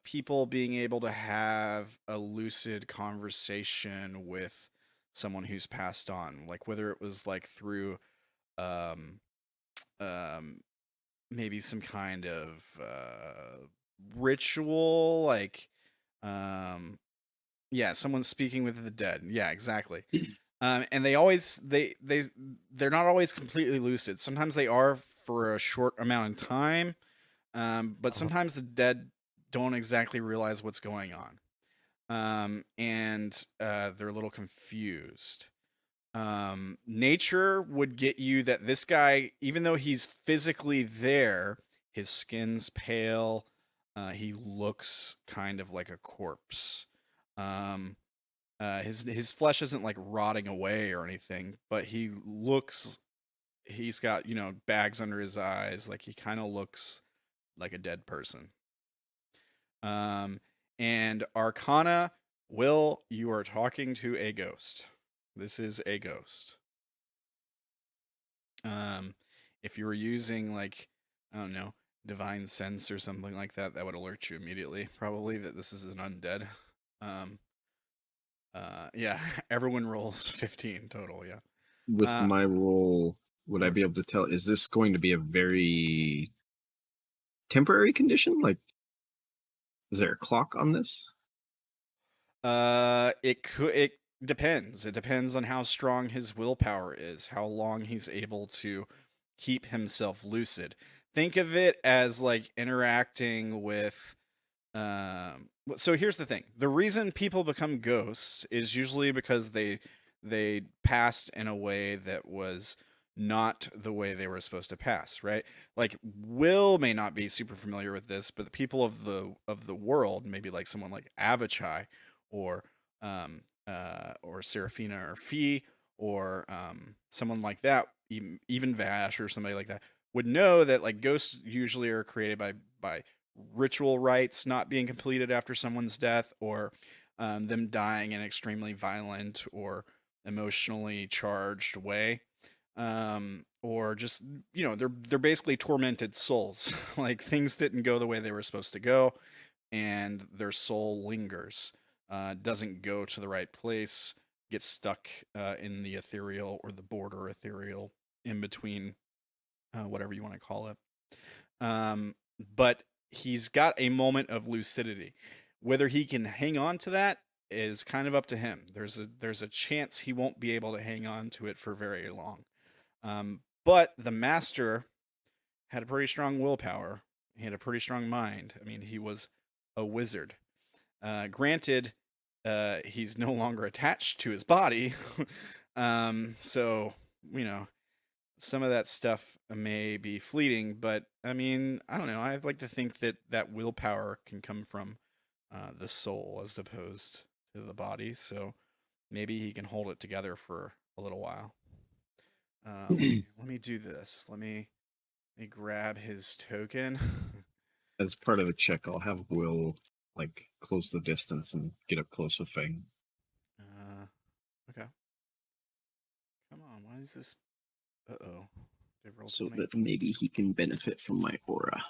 people being able to have a lucid conversation with someone who's passed on, whether it was through maybe some kind of ritual, yeah, someone speaking with the dead. Yeah, exactly. And they're not always completely lucid. Sometimes they are for a short amount of time, but sometimes the dead don't exactly realize what's going on, and they're a little confused. Nature would get you that this guy, even though he's physically there, his skin's pale. He looks kind of like a corpse. His flesh isn't rotting away or anything, but he's got, bags under his eyes. He kind of looks like a dead person. And Arcana, Will, you are talking to a ghost. This is a ghost. If you were using I don't know, divine sense or something like that, that would alert you immediately, probably, that this is an undead. Yeah, everyone rolls 15 total. Yeah. With Uh, my roll, would I be able to tell? Is this going to be a very temporary condition? Like, is there a clock on this? it depends. It depends on how strong his willpower is, how long he's able to keep himself lucid. Think of it as like interacting with so here's the thing. The reason people become ghosts is usually because they passed in a way that was not the way they were supposed to pass, right? Like Will may not be super familiar with this, but the people of the world, maybe like someone like Avachai or Seraphina or Fee or someone like that, even Vash or somebody like that, would know that like ghosts usually are created by ritual rites not being completed after someone's death, or them dying in an extremely violent or emotionally charged way, or just they're basically tormented souls. Like things didn't go the way they were supposed to go, and their soul lingers, doesn't go to the right place, gets stuck in the ethereal or the border ethereal, in between, whatever you want to call it. But he's got a moment of lucidity. Whether he can hang on to that is kind of up to him. There's a chance he won't be able to hang on to it for very long. But the master had a pretty strong willpower. He had a pretty strong mind. I mean, he was a wizard. Granted, he's no longer attached to his body. So, some of that stuff may be fleeting, but I mean, I don't know. I'd like to think that willpower can come from the soul as opposed to the body. So maybe he can hold it together for a little while. Let me do this. Let me grab his token. As part of the check, I'll have Will like close the distance and get up close with Fang. Okay. Come on. Why is this? Uh-oh. So that maybe he can benefit from my aura.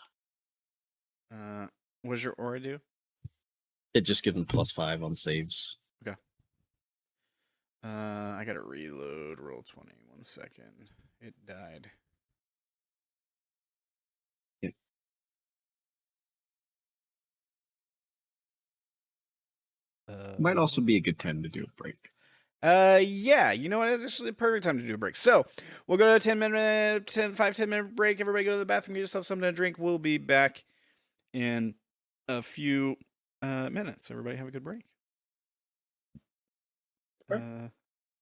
What does your aura do? It just gives him +5 on saves. Okay. I gotta reload roll 20. 1 second. It died. Yep. Might also be a good time to do a break. Yeah, you know what? It's actually a perfect time to do a break. So we'll go to a 10 minute break. Everybody go to the bathroom, get yourself something to drink. We'll be back in a few minutes. Everybody have a good break.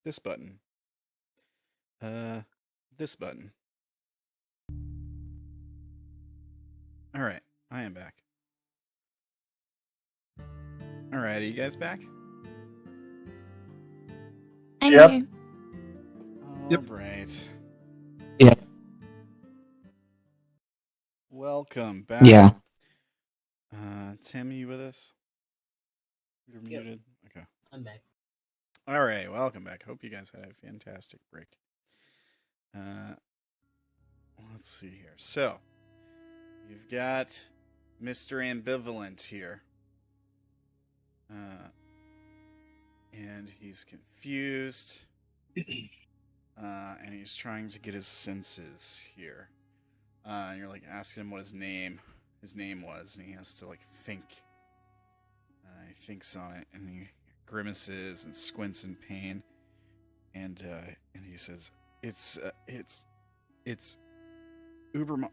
This button. This button. All right, I am back. All right, are you guys back? I'm Yep. here. All right. Yeah. Welcome back. Yeah. Tim, are you with us? You're Yep. muted. Okay. I'm back. All right, welcome back. Hope you guys had a fantastic break. Let's see here. So, you've got Mr. Ambivalent here. And he's confused. And he's trying to get his senses here. And you're like asking him what his name was, and he has to like think. He thinks on it, and he grimaces and squints in pain, and he says, "It's Uberma,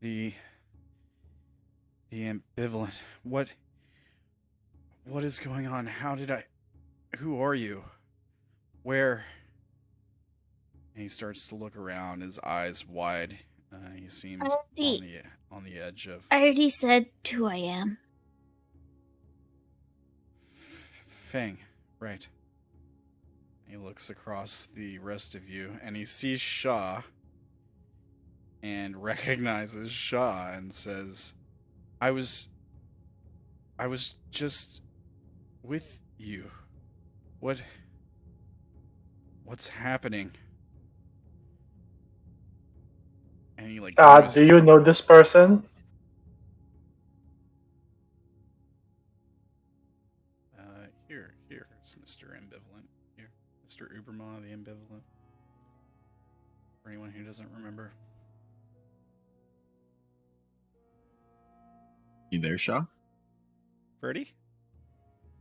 the ambivalent. What is going on? Who are you? Where?" And he starts to look around, his eyes wide. He seems on the edge of. I already said who I am. Fang, right. He looks across the rest of you, and he sees Sha'ah, and recognizes Sha'ah, and says, I was just with you. What's happening?" And he like Do you know this person? is Mr. Ambivalent here. Mr. Uberma the Ambivalent. For anyone who doesn't remember. You there, Sha'ah? Birdie?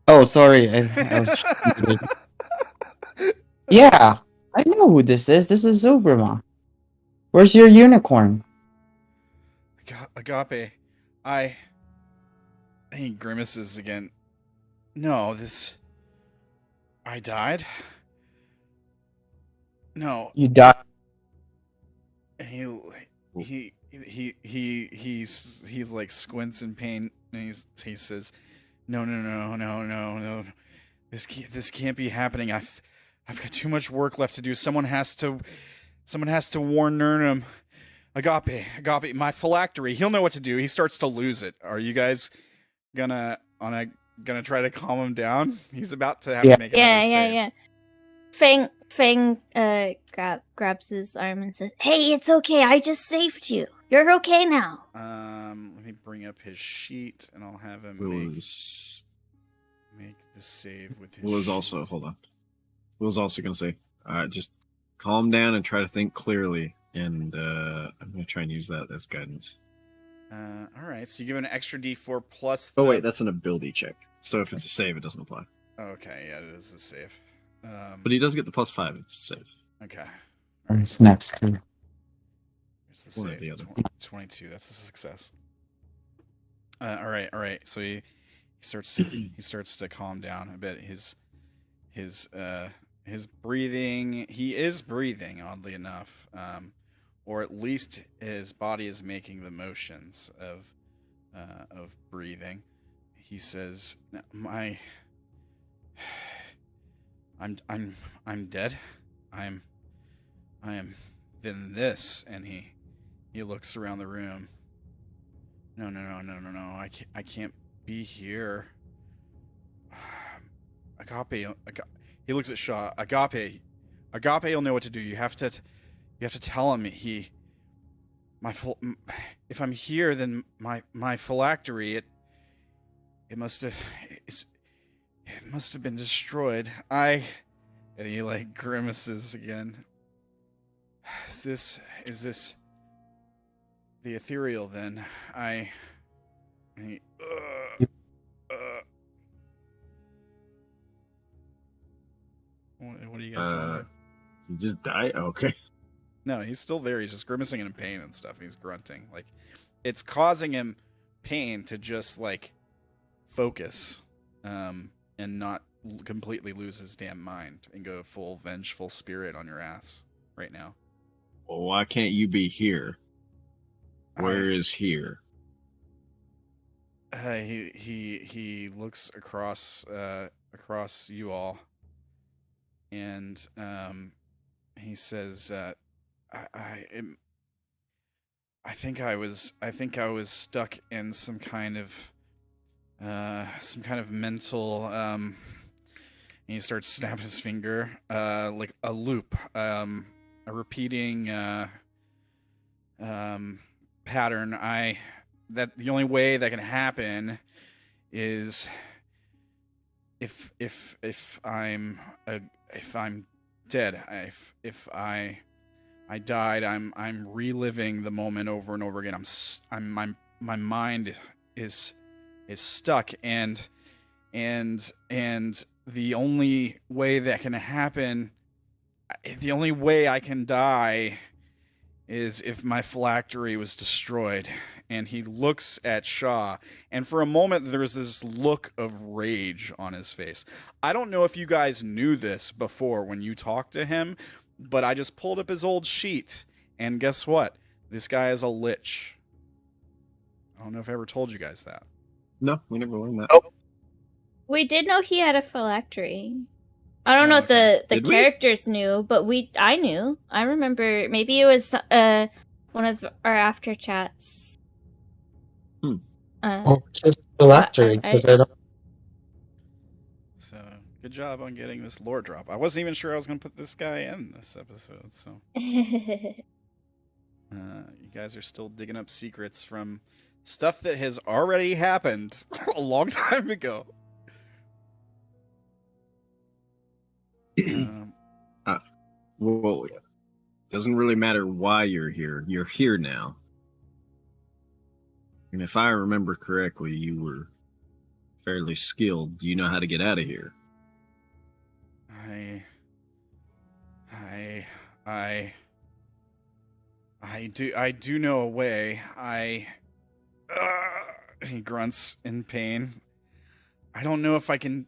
Oh, sorry. I was. Yeah, I know who this is. This is Zubrama. Where's your unicorn? Agape. He grimaces again. No, I died? No. You died. He's like squints in pain, and he says, no. This can't be happening. I've got too much work left to do. Someone has to warn Nurnum. Agape, my phylactery. He'll know what to do. He starts to lose it. Are you guys gonna try to calm him down? He's about to have to make another save. Yeah. Fang grabs his arm and says, "Hey, it's okay. I just saved you. You're okay now." Let me bring up his sheet, and I'll have him make the save with his. Was also hold on. Was also gonna say, just calm down and try to think clearly, and I'm gonna try and use that as guidance. All right. So you give an extra D4 plus. Oh wait, that's an ability check. So if it's a save, it doesn't apply. Okay, yeah, it is a save. But he does get the +5. It's a save. Okay. It's next to. Here's the One or save. the other. 22. That's a success. All right. So he starts to calm down a bit. His breathing. He is breathing, oddly enough, or at least his body is making the motions of breathing. He says, I'm dead. I am then this," and he looks around the room. No. I can't be here. Agape. He looks at Sha'ah. Agape, you'll know what to do. You have to tell him if I'm here, then my phylactery it must have been destroyed. And he like grimaces again. Is this the ethereal then? What do you guys want? He just died? Okay. No, he's still there. He's just grimacing in pain and stuff. He's grunting. Like, it's causing him pain to just like focus, and not completely lose his damn mind and go full vengeful spirit on your ass right now. Well, why can't you be here? Where is here? He looks across you all, and he says, I think I was stuck in some kind of mental. And he starts snapping his finger, like a loop, a repeating pattern. That the only way that can happen is if I'm dead. If I died, I'm reliving the moment over and over again. My mind is stuck, and the only way that can happen, the only way I can die is if my phylactery was destroyed. And he looks at Sha'ah, and for a moment there's this look of rage on his face. I don't know if you guys knew this before when you talked to him, but I just pulled up his old sheet, and guess what? This guy is a lich. I don't know if I ever told you guys that. No, we never learned that. Oh. We did know he had a phylactery. I don't know if okay. the Did we? characters knew, but I knew. I remember. Maybe it was one of our after chats. Oh, just phylactery, because I don't. So, good job on getting this lore drop. I wasn't even sure I was going to put this guy in this episode, so... you guys are still digging up secrets from stuff that has already happened a long time ago. Well, doesn't really matter why you're here. You're here now. And if I remember correctly, you were fairly skilled. Do you know how to get out of here? I do know a way. He grunts in pain. I don't know if I can.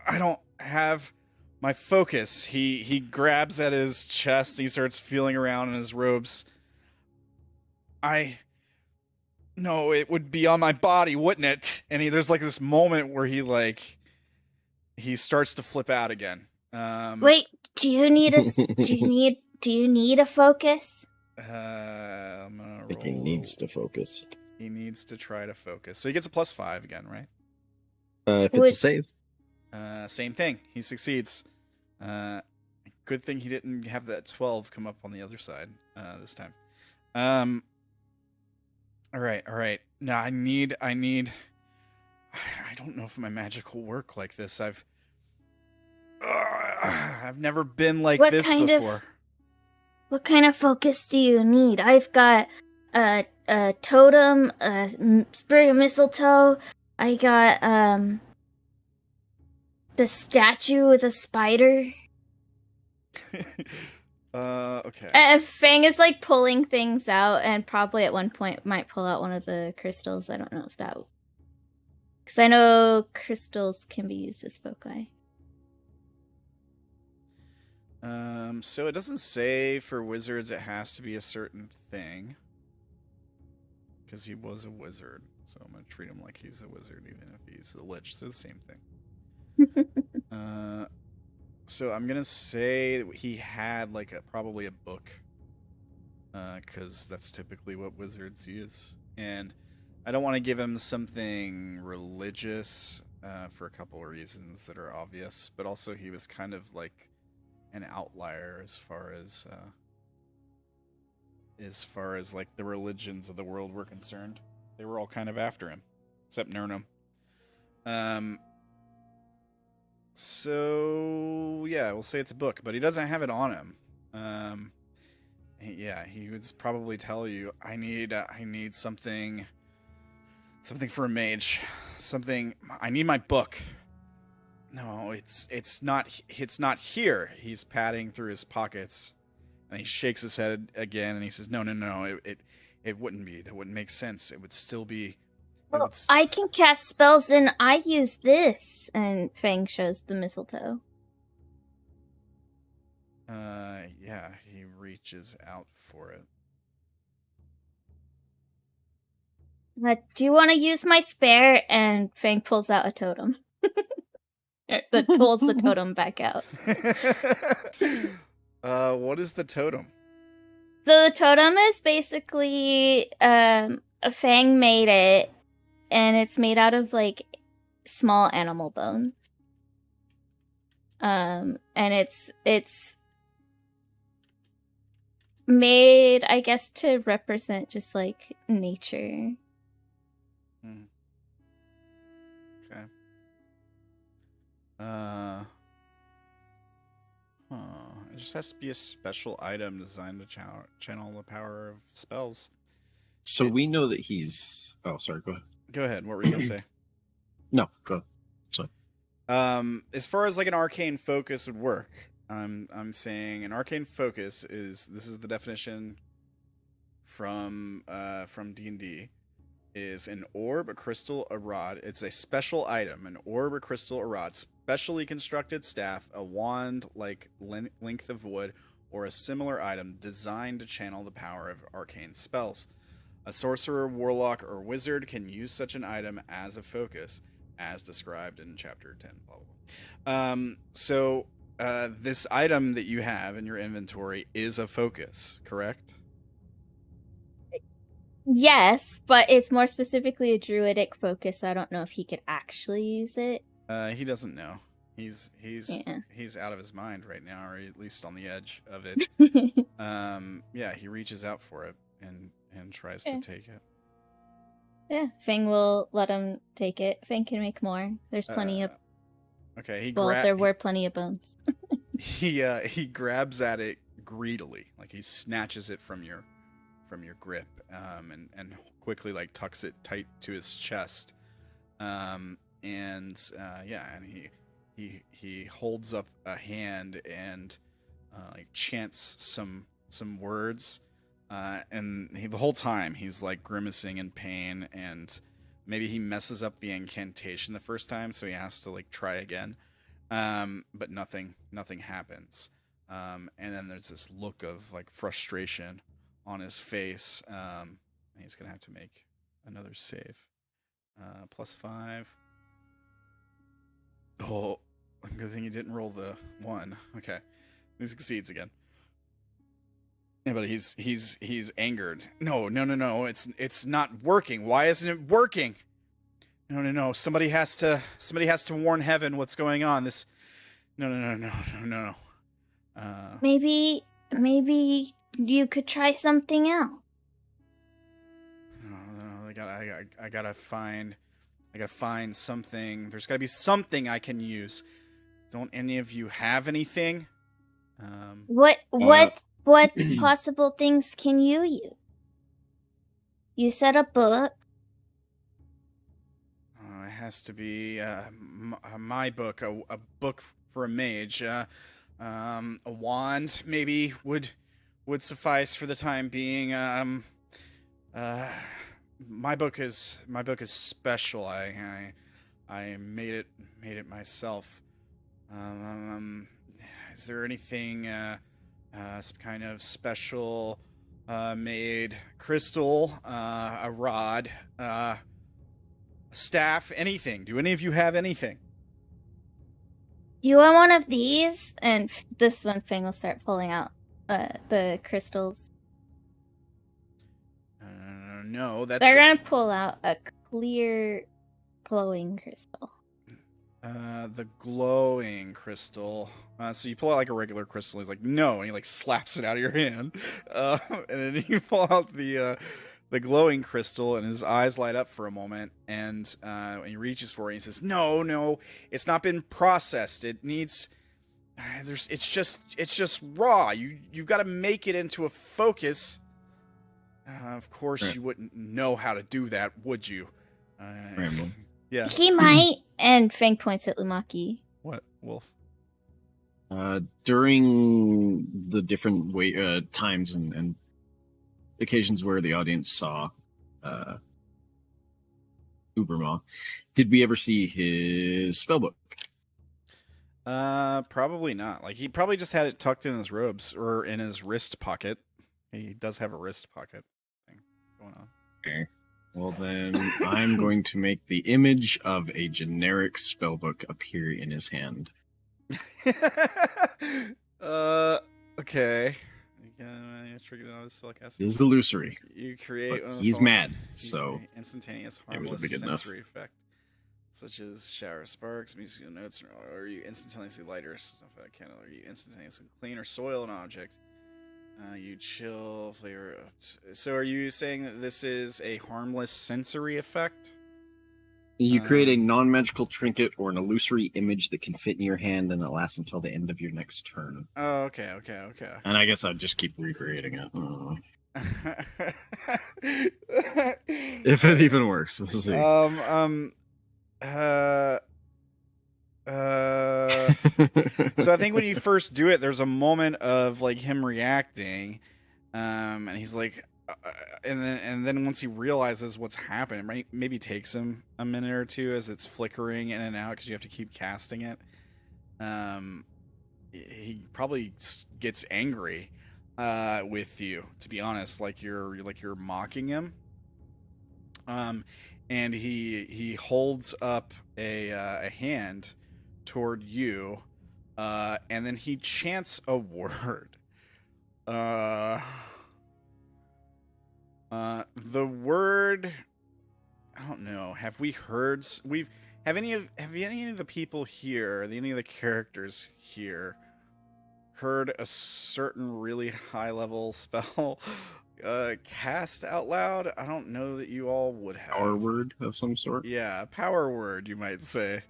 I don't have my focus. He grabs at his chest. He starts feeling around in his robes. No, it would be on my body, wouldn't it? And there's like this moment where he starts to flip out again. Wait, do you need a focus? I'm gonna I think he roll. needs to focus. He needs to try to focus. So he gets a +5 again, right? If it's a save. Same thing. He succeeds. Good thing he didn't have that 12 come up on the other side this time. All right. Now I don't know if my magic will work like this. I've never been like this before. What kind of focus do you need? I've got a totem, a sprig of mistletoe. I got the statue with a spider. Okay. Fang is like pulling things out, and probably at one point might pull out one of the crystals. I don't know if that, because I know crystals can be used as foci. So it doesn't say for wizards it has to be a certain thing. Because he was a wizard. So I'm going to treat him like he's a wizard, even if he's a lich. So the same thing. So I'm going to say that he had like probably a book. Because that's typically what wizards use. And I don't want to give him something religious for a couple of reasons that are obvious. But also he was kind of like an outlier as far as like the religions of the world were concerned. They were all kind of after him, except Nurnum. So yeah, we'll say it's a book, but he doesn't have it on him. He would probably tell you, I need something for a mage, I need my book. No, it's not here. He's patting through his pockets, and he shakes his head again, and he says, "No, it wouldn't be. That wouldn't make sense. It would still be." Well, I can cast spells, and I use this. And Fang shows the mistletoe. Yeah, he reaches out for it. Do you want to use my spare? And Fang pulls out a totem. That pulls the totem back out. What is the totem? So the totem is basically a Fang made it, and it's made out of like small animal bones. And it's made, I guess, to represent just like nature. Okay. It just has to be a special item designed to channel the power of spells. So we know that he's. Oh, sorry. Go ahead. Go ahead. What were you gonna say? No, go. Sorry. As far as like an arcane focus would work, I'm saying an arcane focus is, this is the definition from D&D, is an orb, a crystal, a rod. It's a special item, an orb, a crystal, a rod, specially constructed staff, a wand like length of wood, or a similar item designed to channel the power of arcane spells. A sorcerer, warlock, or wizard can use such an item as a focus, as described in chapter 10, blah, blah, blah. So this item that you have in your inventory is a focus, correct? Yes, but it's more specifically a druidic focus. I don't know if he could actually use it. He doesn't know. He's out of his mind right now, or at least on the edge of it. Yeah, he reaches out for it and tries to take it. Yeah, Fang will let him take it. Fang can make more. There's plenty of Okay, he Well, there were plenty of bones. he grabs at it greedily, like he snatches it from your grip, and quickly like tucks it tight to his chest, and he holds up a hand and like chants some words, and the whole time he's like grimacing in pain, and maybe he messes up the incantation the first time, so he has to like try again. But nothing happens. And then there's this look of like frustration on his face. And he's gonna have to make another save. +5. Oh, good thing he didn't roll the 1. Okay, he succeeds again. Yeah, but he's angered. No, it's not working. Why isn't it working? No. Somebody has to warn heaven what's going on. This. No. Maybe you could try something else. No. I gotta find something. There's gotta be something I can use. Don't any of you have anything? What possible things can you use? You said a book. It has to be my book, a book for a mage. A wand maybe would suffice for the time being. My book is special. I made it myself. Is there anything some kind of special made crystal, a rod, a staff, anything? Do any of you have anything? Do you want one of these? And this one, Fang will start pulling out the crystals. No, that's... They're gonna pull out a clear, glowing crystal. The glowing crystal. So you pull out like a regular crystal. He's like, no, and he like slaps it out of your hand. And then you pull out the glowing crystal, and his eyes light up for a moment. And when he reaches for it, he says, "No, it's not been processed. It needs. It's just raw. You've got to make it into a focus. Of course, Right. You wouldn't know how to do that, would you?" Rambling. Yeah. He might. And Fang points at Lumaki. What, Wolf? During the different times and occasions where the audience saw Uberma, did we ever see his spellbook? Probably not. Like, he probably just had it tucked in his robes or in his wrist pocket. He does have a wrist pocket thing going on. Okay. Well, then I'm going to make the image of a generic spellbook appear in his hand. Okay. It is illusory. You create. But he's mad, so instantaneous it was harmless big enough. sensory effect, such as shower sparks, musical notes, or you instantaneously light or stuff like that, or you instantaneously clean or soil an object. You chill flavor. So, are you saying that this is a harmless sensory effect? you create a non-magical trinket or an illusory image that can fit in your hand, and it lasts until the end of your next turn. Oh, okay. And I guess I'd just keep recreating it. If it even works, we'll see. So I think when you first do it, there's a moment of like him reacting, and he's like, and then once he realizes what's happened, it might maybe takes him a minute or two as it's flickering in and out because you have to keep casting it. He probably gets angry with you, to be honest, like you're mocking him. And he holds up a hand toward you, and then he chants a word. The word, I don't know. Have we heard? Have any of the people here, any of the characters here, heard a certain really high level spell cast out loud? I don't know that you all would have. Power word of some sort? Yeah, power word, you might say.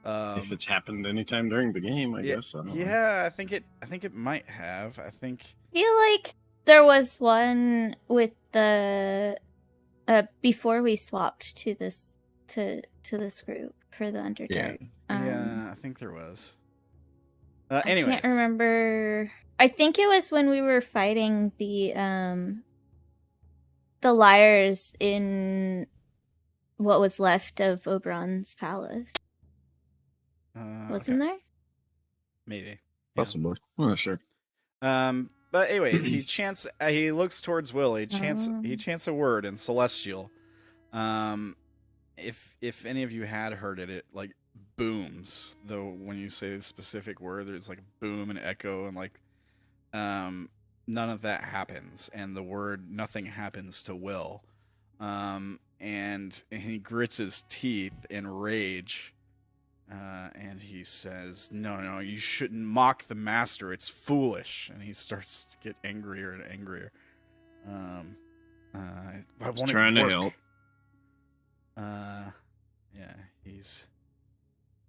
If it's happened anytime during the game, I guess. I don't know. Yeah, I think it might have. I think I feel like there was one with the before we swapped to this group for the Underdark. yeah, I think there was. I Anyways, can't remember. I think it was when we were fighting the liars in what was left of Oberon's palace. Wasn't there? Maybe. Yeah. Possibly. Oh, sure. But anyways, he looks towards Will. He chants a word in Celestial. If any of you had heard it, it like booms. Though when you say the specific word, there's like boom and echo, and like none of that happens. And the word nothing happens to Will. And he grits his teeth in rage. And he says, no, you shouldn't mock the master. It's foolish. And he starts to get angrier and angrier. I He's trying to help. Yeah,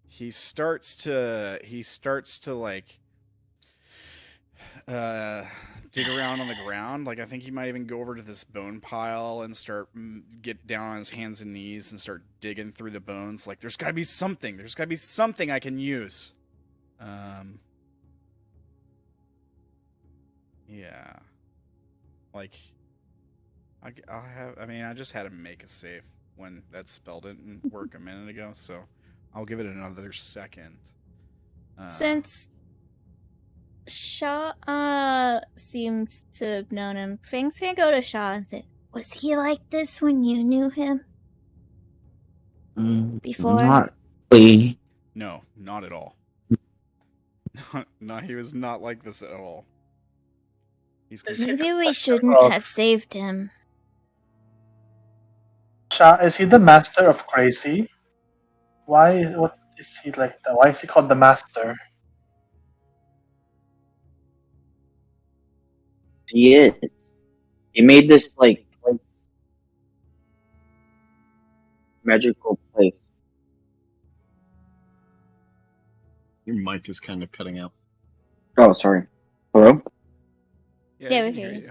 he starts to like dig around on the ground. Like I think he might even go over to this bone pile and start get down on his hands and knees and start digging through the bones. Like there's got to be something. There's got to be something I can use. Yeah. Like I just had him make a save when that spell didn't work a minute ago, so I'll give it another second. Since Sha'ah seems to have known him, Fang's gonna go to Sha'ah and say, was he like this when you knew him? Before? Not really. No, not at all. No, he was not like this at all. Maybe we shouldn't have saved him. Is he the master of crazy? What is he like that? Why is he called the master? He is. He made this like magical place. Your mic is kind of cutting out. Oh, sorry. Hello? Yeah, we we can hear you.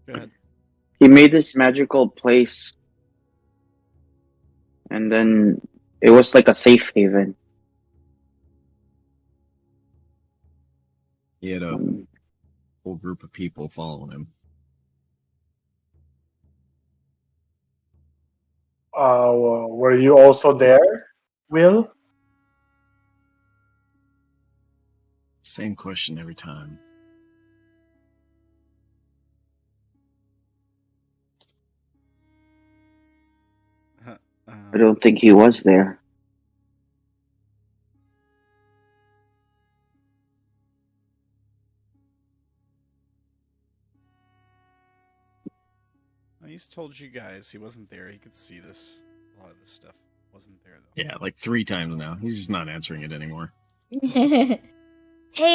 Go ahead. He made this magical place, and then it was like a safe haven. He had a whole group of people following him. Were you also there, Will? Same question every time. I don't think he was there. He's told you guys he wasn't there. He could see this. A lot of this stuff wasn't there, though. Yeah, like 3 times now. He's just not answering it anymore. Hey,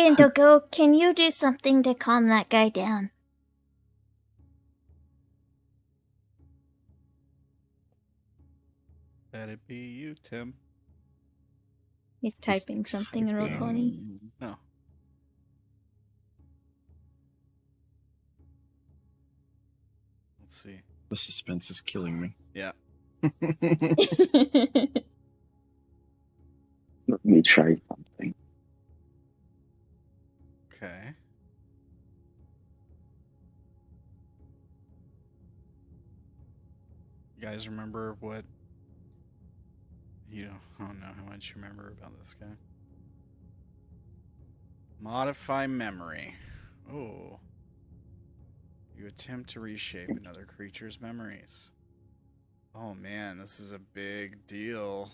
Indigo, can you do something to calm that guy down? Let it be you, Tim. He's typing something in Roll20. No. Let's see. The suspense is killing me. Yeah. Let me try something. Okay. You guys remember what? I don't know how much you remember about this guy. Modify memory. Oh. You attempt to reshape another creature's memories. Oh man, this is a big deal,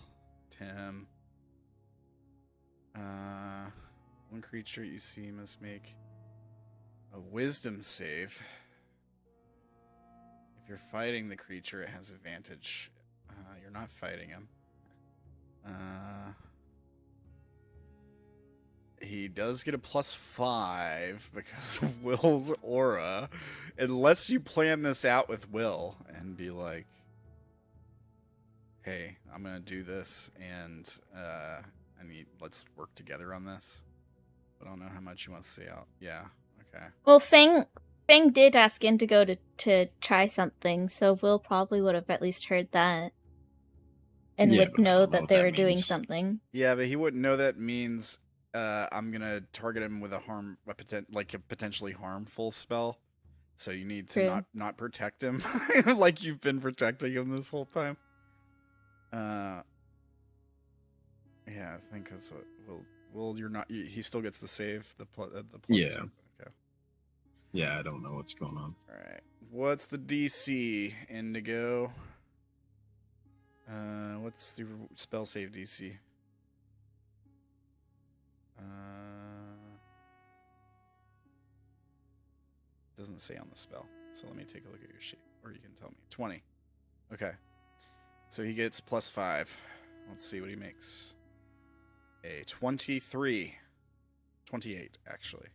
Tim. One creature you see must make a wisdom save. If you're fighting the creature, it has advantage. You're not fighting him. He does get a +5 because of Will's aura. Unless you plan this out with Will and be like, hey, I'm gonna do this, and let's work together on this. But I don't know how much you want to say out. Yeah. Okay. Well, Fang did ask Indigo to try something, so Will probably would have at least heard that. And Yeah, would but I know don't know that what they that were doing means. something. Yeah, but he wouldn't know that means I'm gonna target him with a potentially harmful spell. So you need to True. not protect him like you've been protecting him this whole time. Yeah, I think that's what Will. You're not. He still gets the save. The plus. Yeah. 2. Okay. Yeah, I don't know what's going on. All right. What's the DC, Indigo? What's the spell save DC? Doesn't say on the spell. So let me take a look at your sheet, or you can tell me. 20. Okay. So he gets +5. Let's see what he makes. A 23. 28, actually.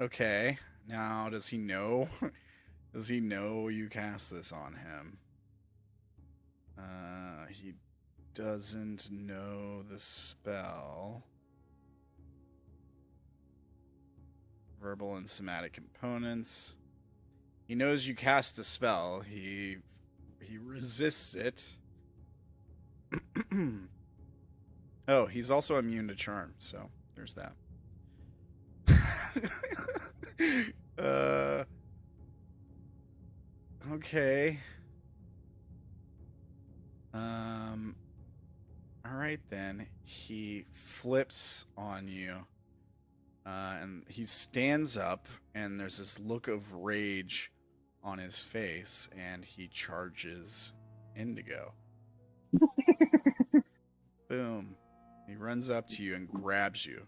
Okay. Now, does he know? Does he know you cast this on him? He doesn't know the spell. Verbal and somatic components. He knows you cast a spell. He resists it. Oh, he's also immune to charm, so there's that. Okay. All right then. He flips on you. And he stands up, and there's this look of rage on his face, and he charges Indigo. Boom. He runs up to you and grabs you.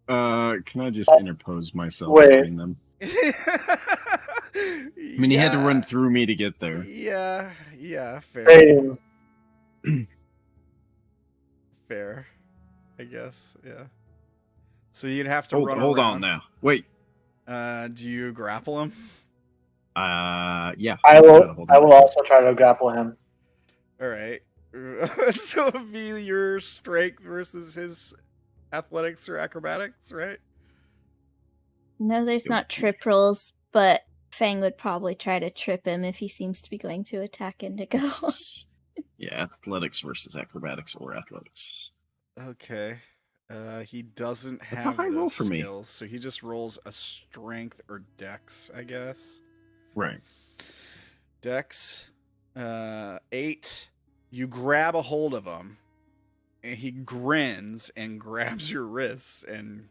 Can I just interpose myself Wait. between them? I mean, he had to run through me to get there. Yeah, fair. Same. Fair, I guess, yeah. So you'd have to Hold run on now. Wait. Do you grapple him? Yeah. I will Hold also try to grapple him. All right. So it'd be your strength versus his athletics or acrobatics, right? No, there's not trip rolls, but Fang would probably try to trip him if he seems to be going to attack Indigo. Yeah, athletics versus acrobatics or athletics. Okay. He doesn't That's a have high roll those for me. skills, so he just rolls a strength or dex, I guess. Right. Dex, 8. You grab a hold of him, and he grins and grabs your wrists and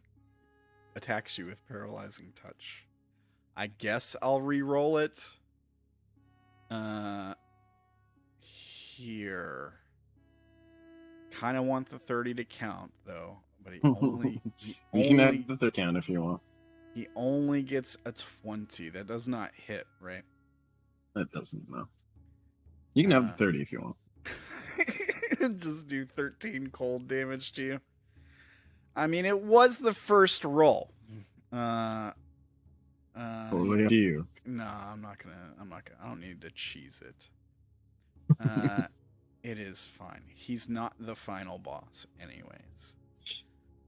attacks you with paralyzing touch. I guess I'll re-roll it. Here. Kind of want the 30 to count, though. But he only... You can have the third count if you want. He only gets a 20. That does not hit, right? That doesn't, no. You can have the 30 if you want. Just do 13 cold damage to you. I mean, it was the first roll. What do you? No, I'm not gonna. I don't need to cheese it. It is fine. He's not the final boss, anyways.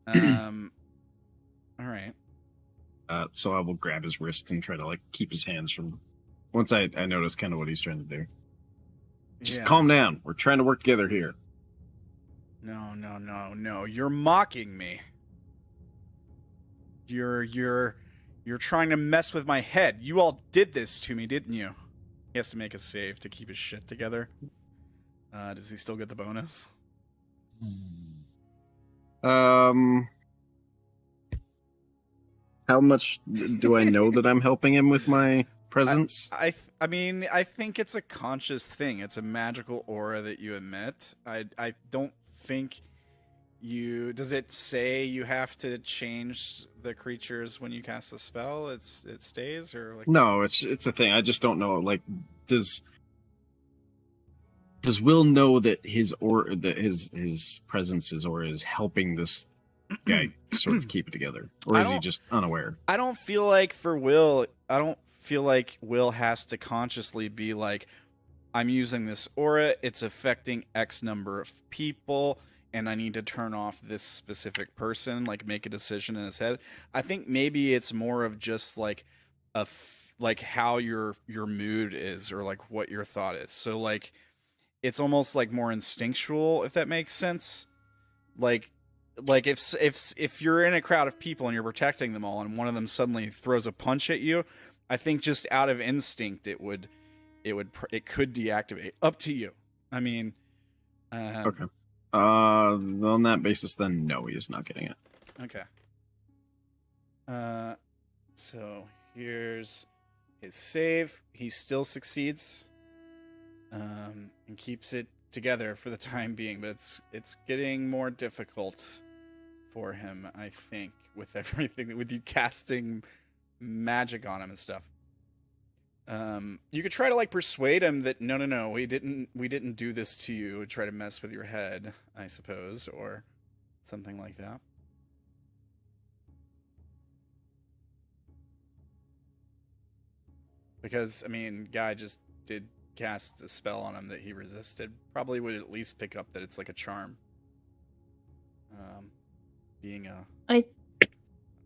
All right. So I will grab his wrist and try to like keep his hands from. Once I notice kind of what he's trying to do. Just calm down. We're trying to work together here. No. You're mocking me. You're trying to mess with my head. You all did this to me, didn't you? He has to make a save to keep his shit together. Does he still get the bonus? How much do I know that I'm helping him with my presence? I mean, I think it's a conscious thing. It's a magical aura that you emit. I don't think you... Does it say you have to change the creatures when you cast the spell? It stays, or like... No, it's a thing. I just don't know. Like, does Will know that his presence is helping this guy sort of keep it together, or I is he don't- just unaware? I don't feel like for Will, I don't feel like Will has to consciously be like, I'm using this aura, it's affecting X number of people, and I need to turn off this specific person, like make a decision in his head. I think maybe it's more of just like like how your mood is, or like what your thought is. So like it's almost like more instinctual, if that makes sense. Like if you're in a crowd of people and you're protecting them all, and one of them suddenly throws a punch at you, I think just out of instinct it could deactivate. Up to you. I mean, Okay. On that basis, then no, he is not getting it. Okay. So here's his save. He still succeeds, and keeps it together for the time being, but it's getting more difficult for him, I think, with everything, with you casting magic on him and stuff. You could try to like persuade him that no, we didn't do this to you, try to mess with your head, I suppose, or something like that. Because, I mean, guy just did cast a spell on him that he resisted. Probably would at least pick up that it's like a charm. Being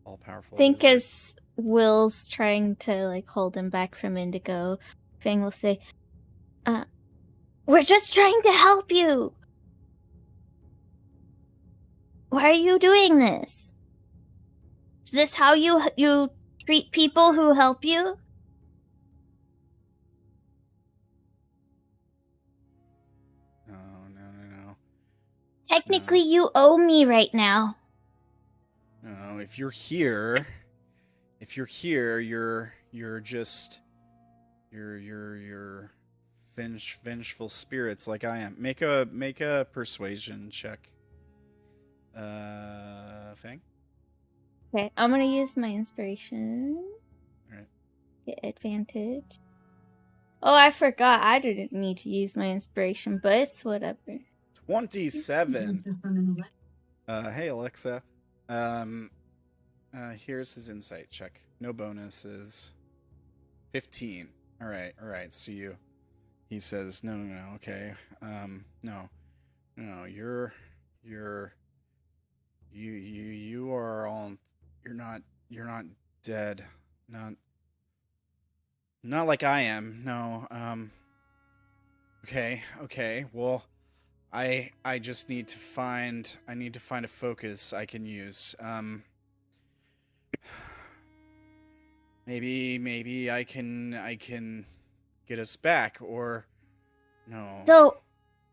all-powerful. I think wizard. as Will's trying to like hold him back from Indigo, Fang will say, we're just trying to help you. Why are you doing this? Is this how you treat people who help you? No. Technically, you owe me right now. No, if you're here, you're just you're vengeful spirits like I am. Make a persuasion check. Fang? Okay, I'm gonna use my inspiration. Alright. Get advantage. Oh, I forgot. I didn't need to use my inspiration, but it's whatever. 27. Hey Alexa. Here's his insight check. No bonuses. 15. All right. So he says, no. Okay. No. You are all. You're not dead. Not like I am. No. Okay. Well, I just need to find a focus I can use. Maybe I can get us back, or no. So,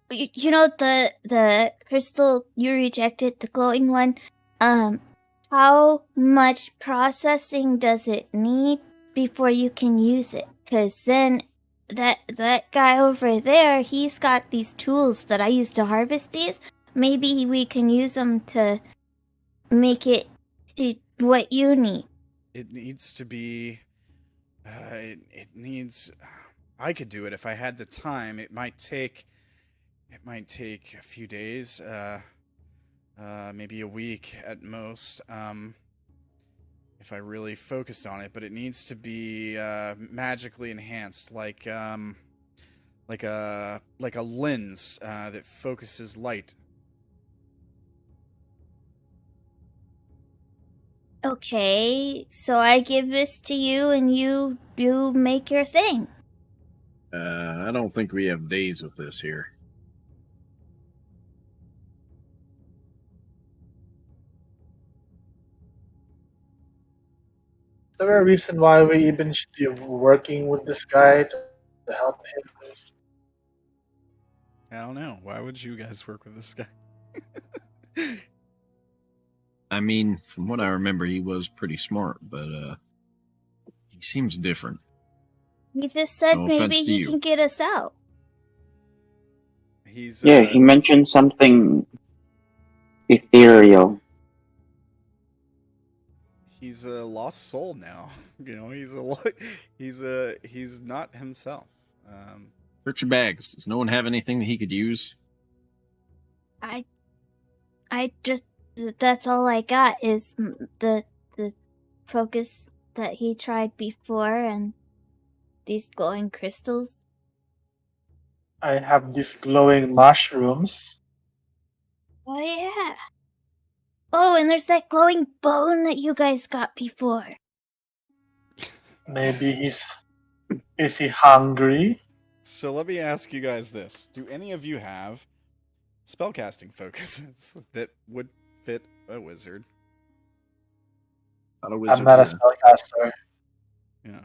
you know the crystal you rejected, the glowing one. How much processing does it need before you can use it? Because then that guy over there, he's got these tools that I use to harvest these. Maybe we can use them to make it to what you need. It needs to be. It needs. I could do it if I had the time. It might take a few days. Maybe a week at most. If I really focused on it, but it needs to be magically enhanced, like a lens that focuses light. Okay, so I give this to you, and you make your thing. I don't think we have days with this here. Is there a reason why we even should be working with this guy to help him? I don't know. Why would you guys work with this guy? I mean, from what I remember, he was pretty smart, but he seems different. He just said No maybe offense to he you. can get us out. He's Yeah, he mentioned something ethereal. He's a lost soul now. You know, he's not himself. Search your bags. Does no one have anything that he could use? I just That's all I got is the focus that he tried before and these glowing crystals. I have these glowing mushrooms. Oh yeah. Oh, and there's that glowing bone that you guys got before. Maybe is he hungry? So let me ask you guys this. Do any of you have spellcasting focuses that would fit a wizard? Not a I'm wizard not a here. spellcaster. Yeah.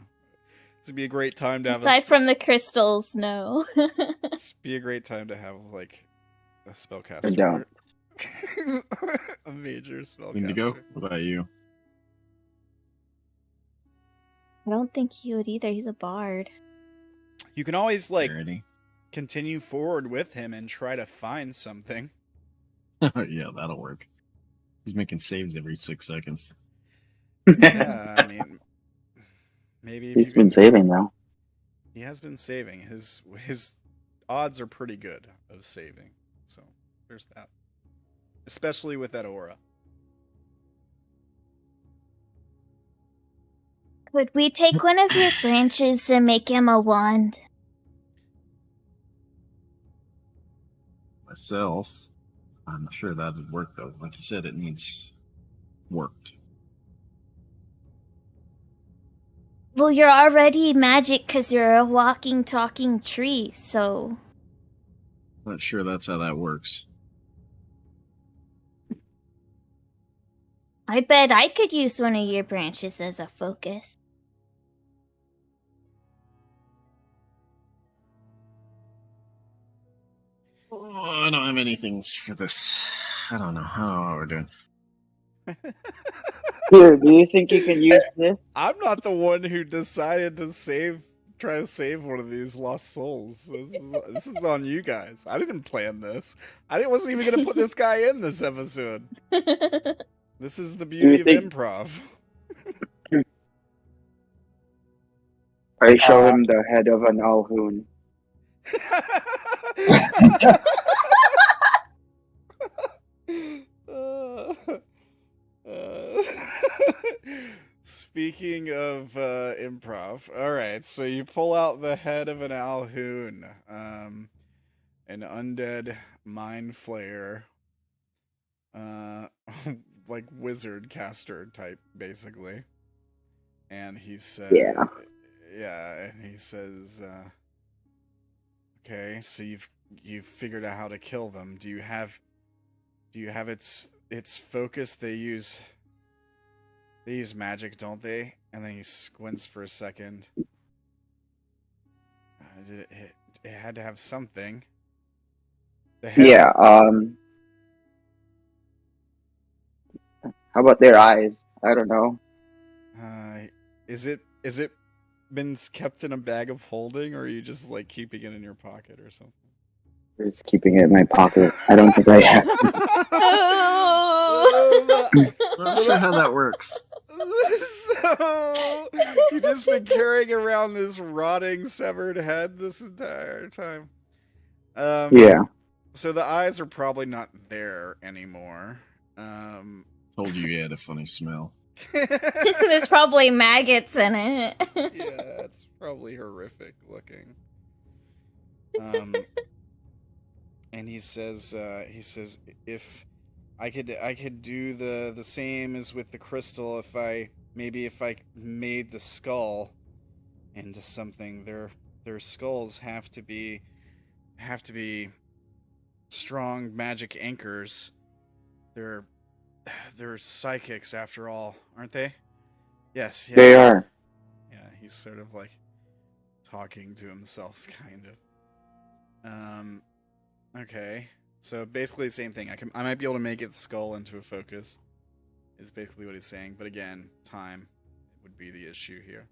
This would be a great time to have Aside from the crystals, no. This would be a great time to have like a I spellcaster. don't. A major spellcaster. Indigo, what about you? I don't think he would either. He's a bard. You can always like Alrighty. continue forward with him and try to find something. Yeah, that'll work. He's making saves every 6 seconds. Yeah, I mean, maybe if He's you been can- saving now. He has been saving. His odds are pretty good of saving. So there's that. Especially with that aura. Could we take one of your branches and make him a wand? Myself, I'm not sure that would work though. Like you said, it needs worked. Well, you're already magic because you're a walking, talking tree, so... Not sure that's how that works. I bet I could use one of your branches as a focus. Oh, I don't have anything for this. I don't know how we're doing. Here, do you think you can use this? I'm not the one who decided to try to save one of these lost souls. This is on you guys. I didn't plan this. Wasn't even gonna put this guy in this episode. This is the beauty of think- improv. I show him the head of an Alhoon. Speaking of improv, all right. So you pull out the head of an Alhoon, an undead mind flayer, like wizard caster type, basically. And he says, Yeah. yeah, and he says, okay, so you've figured out how to kill them. Do you have its focus? They use magic, don't they? And then he squints for a second. It had to have something. The head. Yeah, how about their eyes? I don't know. Is it been kept in a bag of holding, or are you just like keeping it in your pocket or something? Just keeping it in my pocket. I don't think I have. Not sure how that works. So you've just been carrying around this rotting severed head this entire time. Yeah. So the eyes are probably not there anymore. Told you he had a funny smell. There's probably maggots in it. Yeah, it's probably horrific looking. And he says if I could do the same as with the crystal if I made the skull into something. Their skulls have to be strong magic anchors. They're psychics after all, aren't they? Yes. They are. Yeah, he's sort of like talking to himself, kind of. Okay. So basically the same thing. I might be able to make its skull into a focus. Is basically what he's saying. But again, time would be the issue here.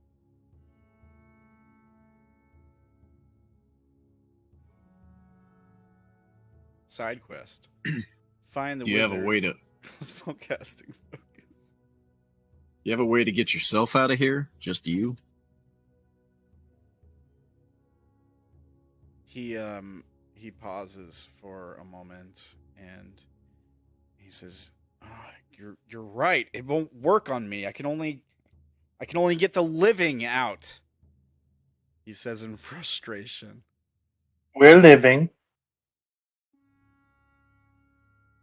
Side quest. Find the You wizard. have a way to. Spellcasting focus. You have a way to get yourself out of here? Just you? He pauses for a moment and he says, You're right. It won't work on me. I can only get the living out. He says in frustration. We're living.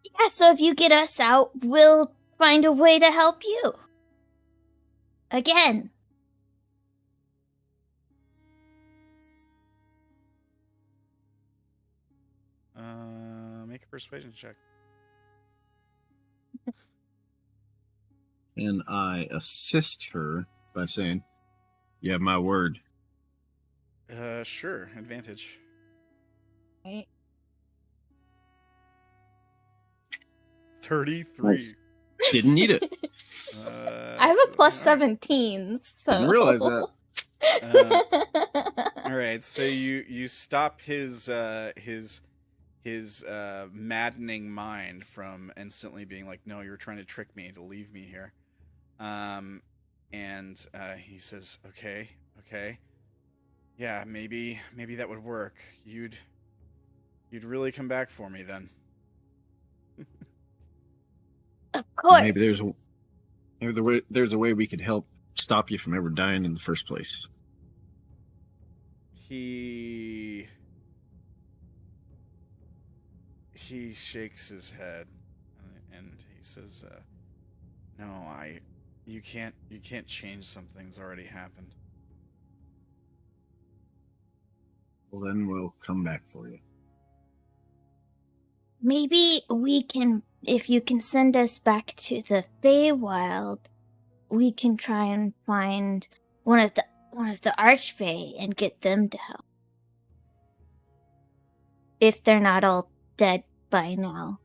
Yeah, so if you get us out, we'll find a way to help you. Again. Make a persuasion check. And I assist her by saying, "You have my word." Sure. Advantage. Right. 33. Didn't need it. I have a plus all right. 17, so... Didn't realize that. All right, so you stop his maddening mind from instantly being like, no, you're trying to trick me to leave me here. And he says, okay, yeah, maybe that would work. You'd really come back for me then. Of course. Maybe there's a way we could help stop you from ever dying in the first place. He shakes his head and he says, no, you can't change something's already happened. Well, then we'll come back for you. Maybe we can, if you can send us back to the Feywild, we can try and find one of the Archfey and get them to help. If they're not all dead by now.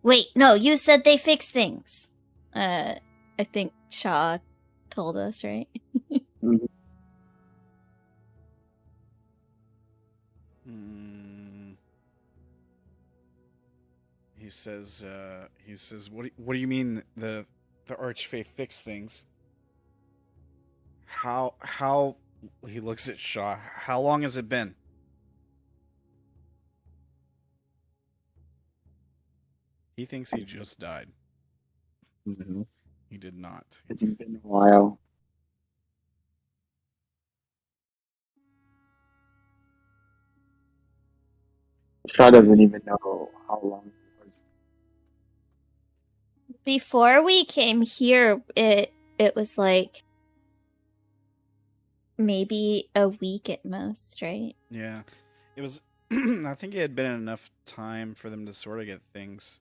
Wait, no, you said they fix things. I think Sha'ah told us, right? He says, what do you mean the Archfey fix things? How he looks at Sha'ah. How long has it been? He thinks he just died. Mm-hmm. He did not. It's been a while. Shaw doesn't even know how long it was. Before we came here, it was like maybe a week at most, right? Yeah. It was I think it had been enough time for them to sort of get things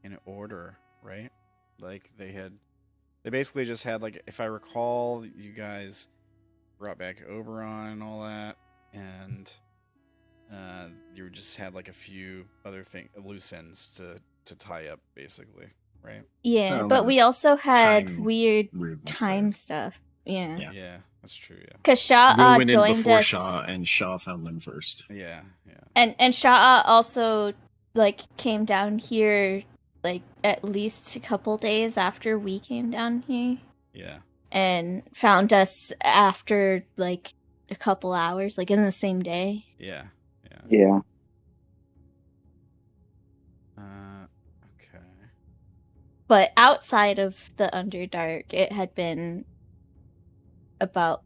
in order, right? Like they basically just had, like, if I recall, you guys brought back Oberon and all that, and you just had like a few other loose ends to tie up, basically, right? Yeah, Well, but we also had time weird weirdness time there. stuff. Yeah. Yeah, that's true. Yeah, Because Will Sha'ah went in joined before us. Shaw, and Shaw found them first. yeah. And Sha'ah also came down here at least a couple days after we came down here. Yeah. And found us after a couple hours, in the same day. Yeah. Yeah. Okay. But outside of the Underdark, it had been about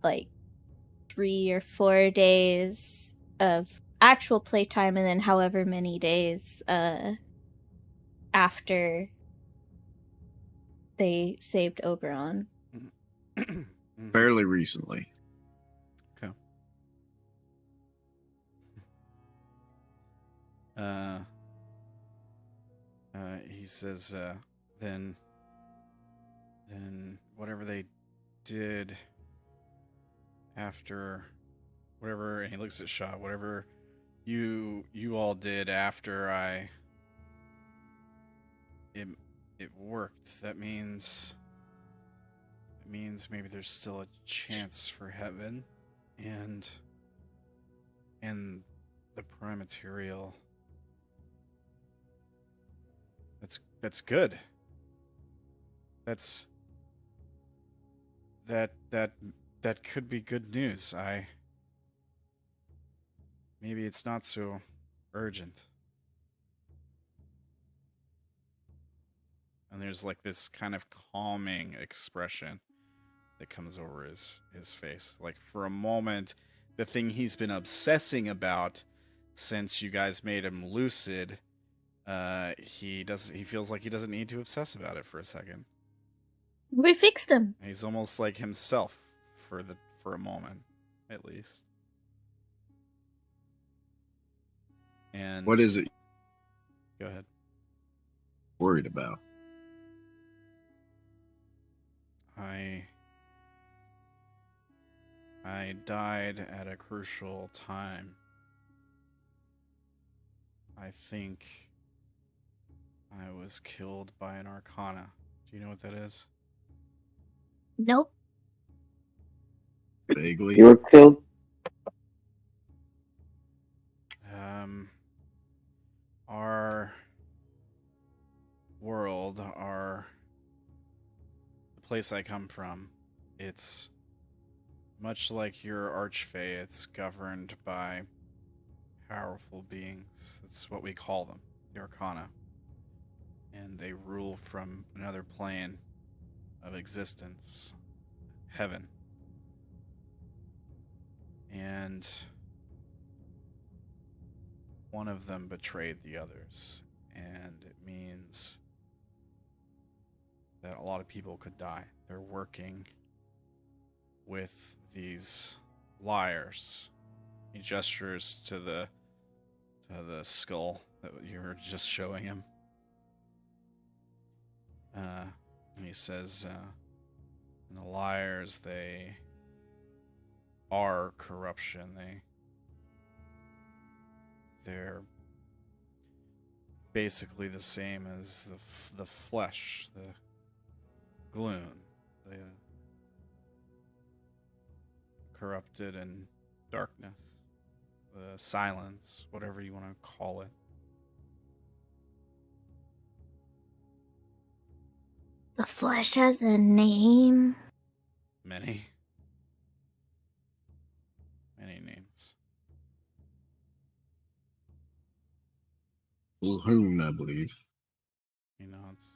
3 or 4 days of actual playtime, and then however many days after they saved Oberon. Fairly recently. Okay. He says, then whatever they did after, whatever, and he looks at Sha'ah, whatever you all did after it worked, that means maybe there's still a chance for heaven and the prime material. That's good. That could be good news. Maybe it's not so urgent. And there's like this kind of calming expression that comes over his face. Like for a moment, the thing he's been obsessing about since you guys made him lucid, he feels like he doesn't need to obsess about it for a second. We fixed him. He's almost like himself for a moment, at least. And What is it Go ahead. worried about? I died at a crucial time. I think I was killed by an arcana. Do you know what that is? Nope. Vaguely. You were killed. Our world, the place I come from, it's much like your archfey. It's governed by powerful beings. That's what we call them, the Arcana. And they rule from another plane of existence, heaven. And one of them betrayed the others, and it means that a lot of people could die. They're working with these liars. He gestures to the skull that you were just showing him. And he says, the liars, they are corruption. They're basically the same as the flesh, the gloom, the corrupted in darkness, the silence, whatever you want to call it. The flesh has a name. Many names. Ulhoon, I believe. He nods.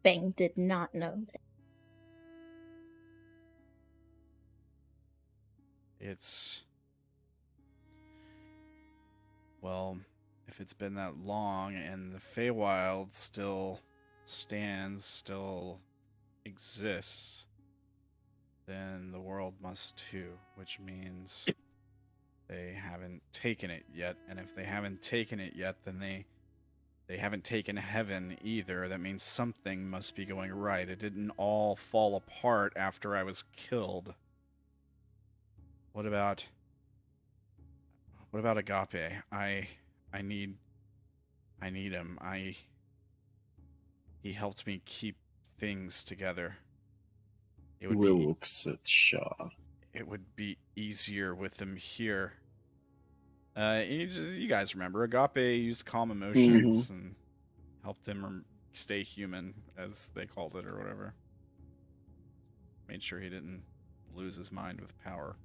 Fang did not know that. It's... Well, if it's been that long and the Feywild still stands, still exists, then the world must too, which means they haven't taken it yet. And if they haven't taken it yet, then they haven't taken heaven either. That means something must be going right. It didn't all fall apart after I was killed. What about Agape? I need him. He helped me keep things together. It would Will be looks at Sha'ah. it would be easier with him here. You guys remember Agape used calm emotions and helped him stay human, as they called it, or whatever. Made sure he didn't lose his mind with power.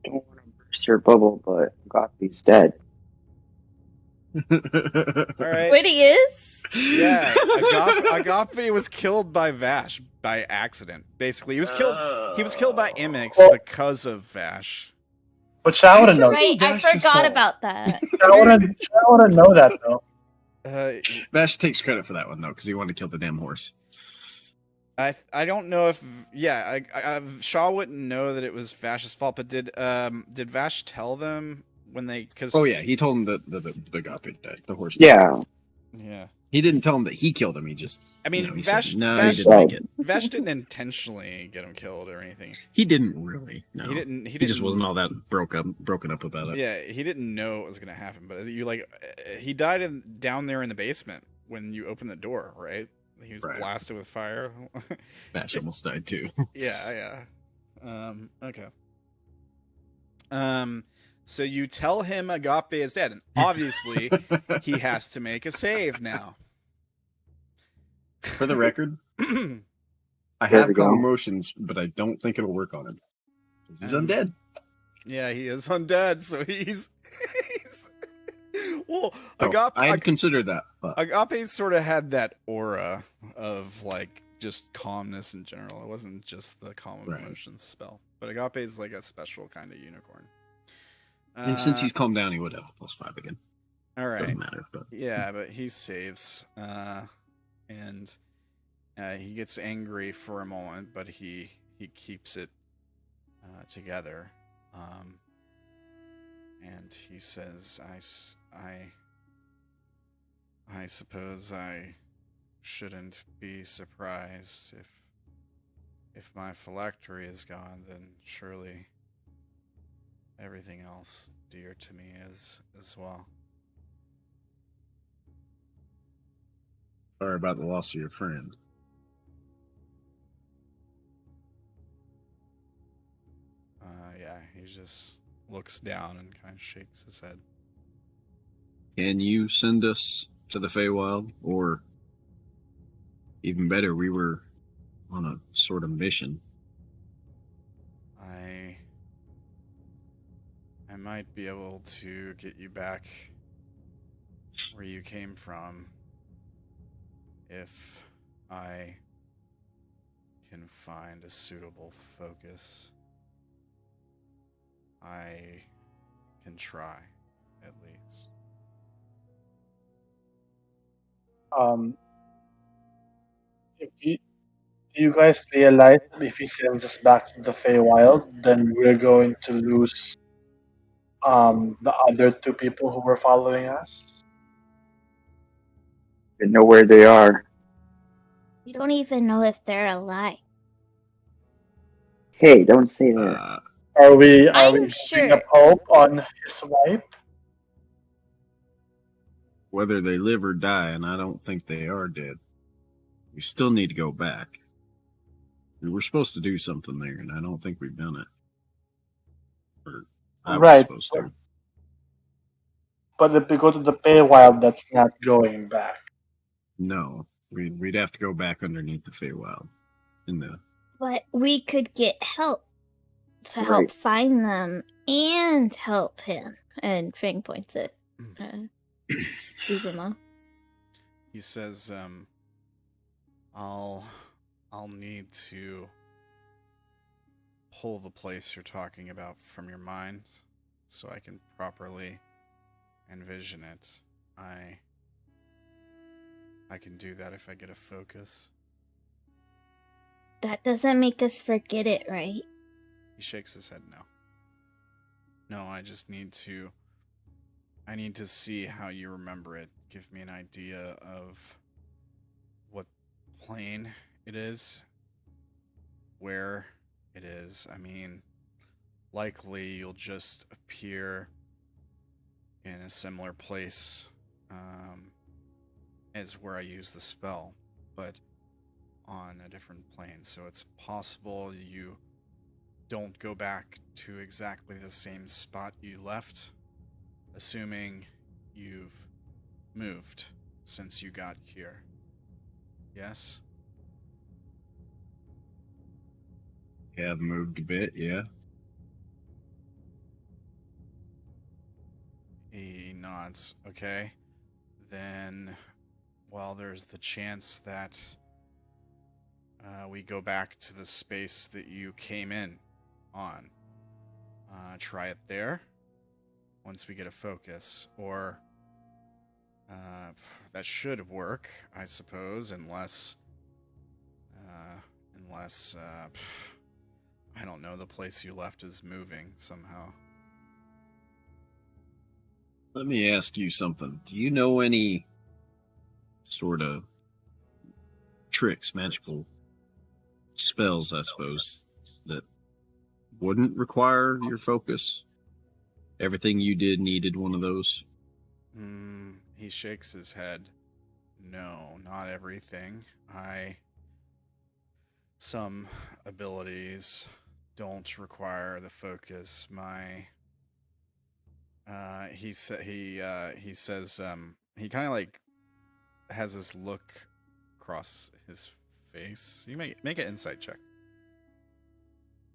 Don't want to burst your bubble, but Agape's dead. All right. Wait, he is? Yeah, Agape was killed by Vash by accident. Basically, he was killed by Imix because of Vash. But Sha'ah wouldn't know. Right, I Vash's forgot fault. about that. Sha'ah wouldn't know that though. Vash takes credit for that one though, because he wanted to kill the damn horse. I don't know if Sha'ah wouldn't know that it was Vash's fault, but did Vash tell them when they? Because Oh yeah, he told him that the Agape died, the horse. Yeah. yeah. He didn't tell him that he killed him. He just, I mean, he Vash- said, no, Vash- he didn't make it. Vash didn't intentionally get him killed or anything. He didn't really. No, He didn't. He just wasn't all that broken up about it. Yeah, he didn't know it was gonna happen. But he died down there in the basement when you opened the door, right? He was Right. blasted with fire. Vash almost died too. Yeah. Okay. So you tell him Agape is dead, and obviously he has to make a save now. For the record, I There have we calm go. emotions, but I don't think it'll work on him. He's undead. Yeah, he is undead, so he's Well, Oh, I had considered that, but Agape sort of had that aura of like just calmness in general. It wasn't just the calm Right. emotions spell, but Agape is like a special kind of unicorn. and since he's calmed down, he would have +5 again. all right, Doesn't matter, but yeah, but he saves, and he gets angry for a moment, but he keeps it together, and he says, I suppose I shouldn't be surprised if my phylactery is gone, then surely everything else dear to me is as well. sorry about the loss of your friend. Yeah, he just looks down and kind of shakes his head. Can you send us to the Feywild? Or, even better, we were on a sort of mission. I might be able to get you back where you came from if I can find a suitable focus. I can try, at least. If you, do you guys realize that if he sends us back to the Feywild, then we're going to lose the other two people who were following us? You know where they are. We don't even know if they're alive. Hey, don't say that. Are we I'm giving sure. up hope on his wife? Whether they live or die, and I don't think they are dead, we still need to go back. We were supposed to do something there, and I don't think we've done it. Or I was Right. supposed to. But if we go to the Feywild, that's not going back. No, we'd have to go back underneath the Feywild. In the But we could get help to Right. help find them and help him. And Fang points at Uberma. He says, I'll need to pull the place you're talking about from your mind so I can properly envision it. I can do that if I get a focus. That doesn't make us forget it, right? He shakes his head no. No, I just need to see how you remember it. Give me an idea of what plane it is, where it is. I mean, likely you'll just appear in a similar place as where I use the spell, but on a different plane. So it's possible you don't go back to exactly the same spot you left, assuming you've moved since you got here. Yes? have moved a bit, yeah. He nods. Okay. Then, well, there's the chance that we go back to the space that you came in on. Try it there once we get a focus. Or that should work, I suppose, unless I don't know, the place you left is moving somehow. Let me ask you something. Do you know any sort of tricks, magical spells, I suppose, that wouldn't require your focus? Everything you did needed one of those? He shakes his head. No, not everything. Some abilities don't require the focus. He says he kind of like has this look across his face. You make an insight check.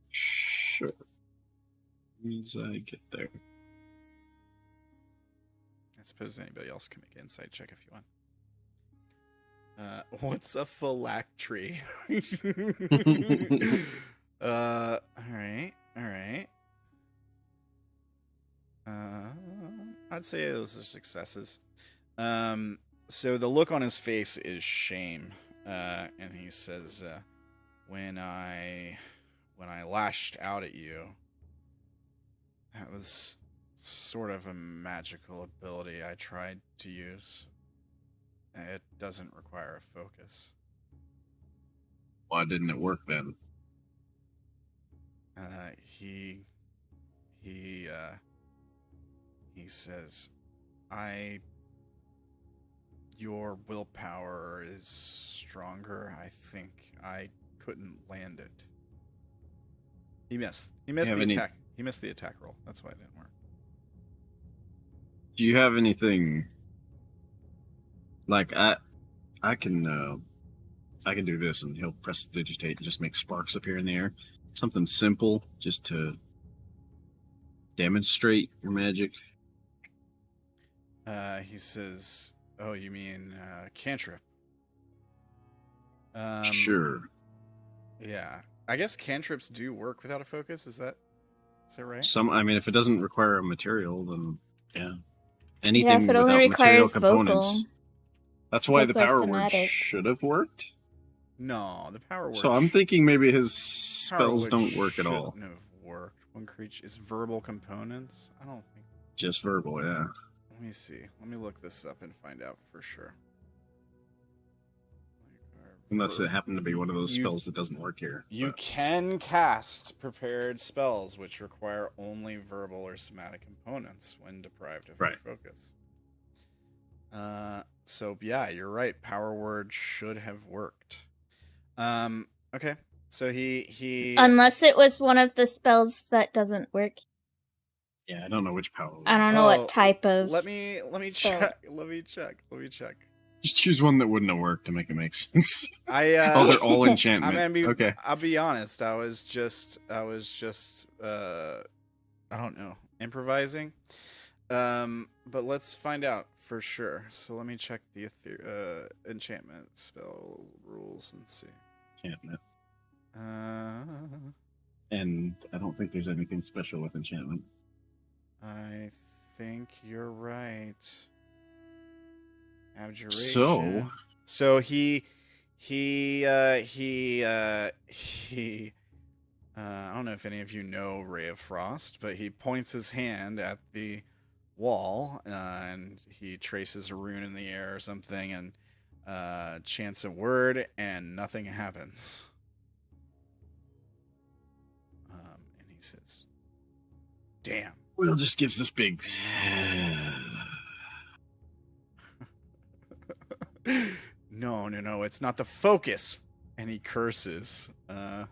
Sure. As I get there. I suppose anybody else can make an insight check if you want. What's a phylactery? All right. I'd say those are successes. So the look on his face is shame, and he says, "When I lashed out at you, that was sort of a magical ability I tried to use. It doesn't require a focus." Why didn't it work then? He says, your willpower is stronger. I think I couldn't land it. He missed the attack. He missed the attack roll. That's why it didn't work. Do you have anything like I can do this, and he'll press digitate and just make sparks appear in the air. Something simple just to demonstrate your magic. He says, "Oh, you mean cantrip?" Sure. Yeah, I guess cantrips do work without a focus. Is that right? I mean, if it doesn't require a material, then yeah, anything if it without only material requires components. vocal. That's why the Vocal or power word somatic. should have worked. No, the power word. So I'm thinking maybe his power spells word don't work at all. shouldn't have worked. One creature. It's verbal components. I don't think. Just verbal, yeah. Let me see. Let me look this up and find out for sure. Unless it happened to be one of those spells that doesn't work here. You can cast prepared spells which require only verbal or somatic components when deprived of your focus. So yeah, you're right. Power word should have worked. Okay. So he Unless it was one of the spells that doesn't work. Yeah, I don't know which power word. I don't know what type of. Let me spell. check. Let me check. Just choose one that wouldn't have worked to make it make sense. They're all enchantment. okay. I'll be honest. I was just I don't know, improvising. But let's find out for sure. So let me check the enchantment spell rules and see. Enchantment. And I don't think there's anything special with enchantment. I think you're right. Abjuration. So he I don't know if any of you know Ray of Frost, but he points his hand at the wall and he traces a rune in the air or something and chants a word and nothing happens. And he says, "Damn." Will just gives this big. No, it's not the focus. And he curses. No,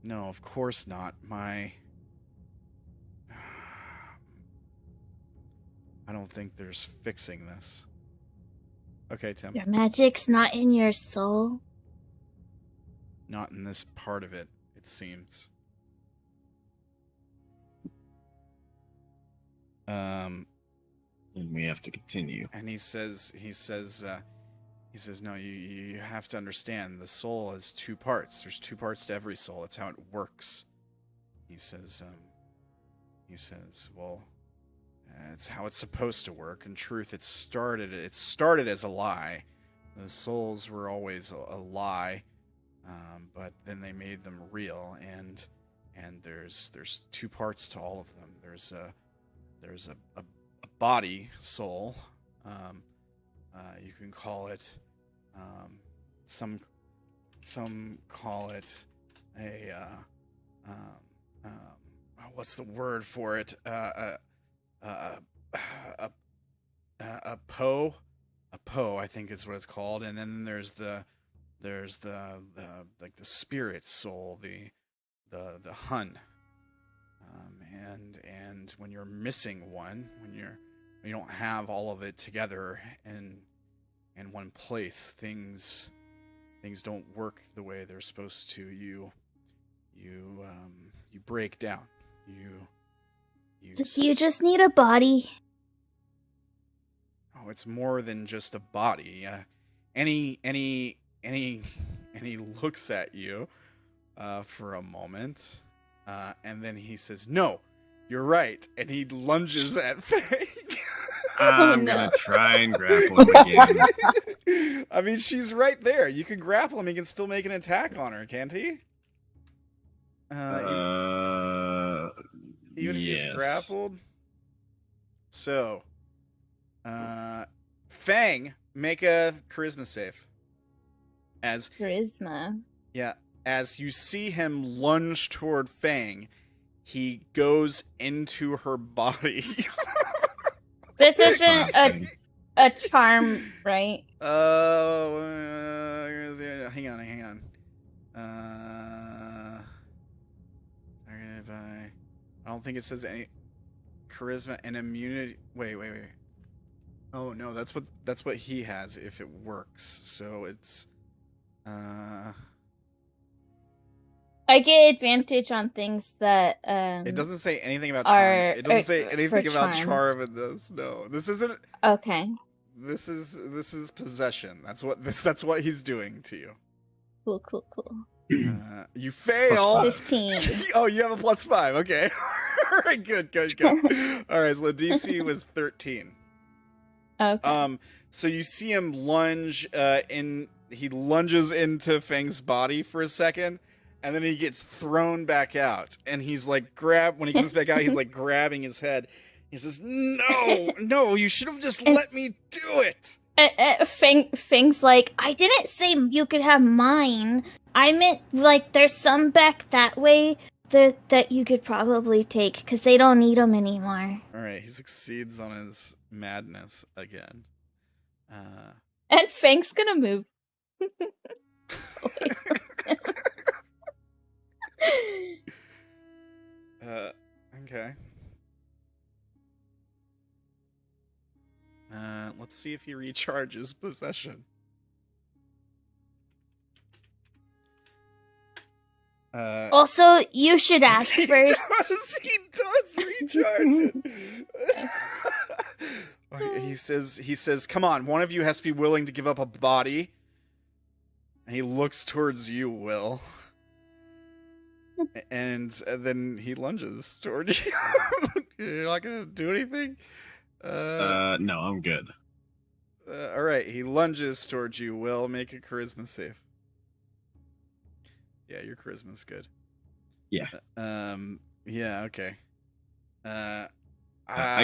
of course not. I don't think there's fixing this. Okay, Tim. Your magic's not in your soul. Not in this part of it, it seems. And we have to continue. And he says, no, you have to understand the soul has two parts. There's two parts to every soul. That's how it works. He says, well, it's how it's supposed to work. In truth, it started as a lie. The souls were always a lie, but then they made them real. And there's two parts to all of them. There's a body soul. You can call it. Some call it what's the word for it? A po, I think is what it's called. And then there's the like the spirit soul, the hun. And when you're missing one, when you don't have all of it together in one place, things don't work the way they're supposed to. You break down. So do you just need a body? it's more than just a body. And he looks at you for a moment, and then he says, "No, you're right," and he lunges at Fang. I'm gonna try and grapple him again. I mean, she's right there. You can grapple him. He can still make an attack on her, can't he? Even if he's grappled. So, Fang, make a charisma save. Charisma. Yeah, as you see him lunge toward Fang, he goes into her body. This isn't a charm, right? Hang on. Targeted by... I don't think it says any charisma and immunity. Wait. Oh no, that's what he has if it works. So it's I get advantage on things that it doesn't say anything about charm. It doesn't say anything about charm in this. No. This isn't Okay. This is possession. That's what he's doing to you. Cool. You fail. 15. Oh, you have a +5. Okay. All right. Good. All right. So the DC was 13. Okay. So you see him lunge. He lunges into Fang's body for a second, and then he gets thrown back out. And he's like when he comes back out, he's like grabbing his head. He says, "No, you should have just let me do it." Fang's like, I didn't say you could have mine. I meant, like, there's some back that way that you could probably take, because they don't need them anymore. Alright, he succeeds on his madness again. And Fang's gonna move. Okay. Let's see if he recharges possession. Also, you should ask He first. He does recharge it. He says, "Come on, one of you has to be willing to give up a body." And he looks towards you, Will. And then he lunges toward you. You're not gonna do anything? No, I'm good. Alright, he lunges towards you, Will. Make a charisma save. Yeah, your charisma's good. Yeah. Yeah, okay. I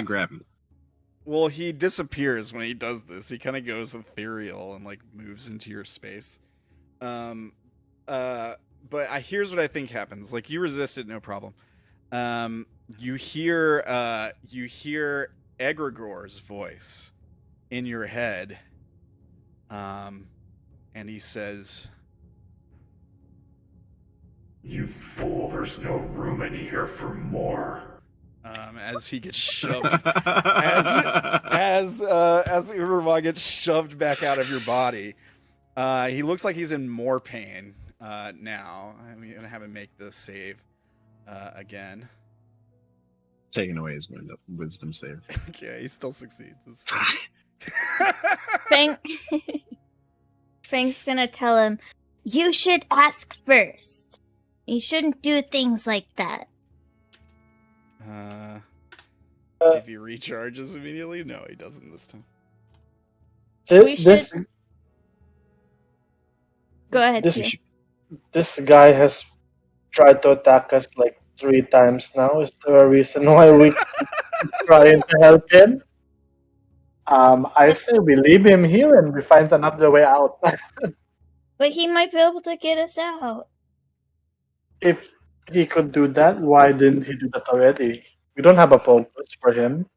grab him. Well, he disappears when he does this. He kind of goes ethereal and, like, moves into your space. But here's what I think happens. Like, you resist it, no problem. You hear Egregor's voice in your head. And he says, "You fool, there's no room in here for more." As he gets shoved, as Uberma gets shoved back out of your body. He looks like he's in more pain now. I'm gonna have him make the save again. Taking away his wisdom save. Yeah, he still succeeds. Fang's gonna tell him, you should ask first. You shouldn't do things like that. See if he recharges immediately. No, he doesn't this time. Go ahead, This guy has tried to attack us like 3 times now. Is there a reason why we keep trying to help him? I say we leave him here and we find another way out. But he might be able to get us out. If he could do that, why didn't he do that already? We don't have a focus for him.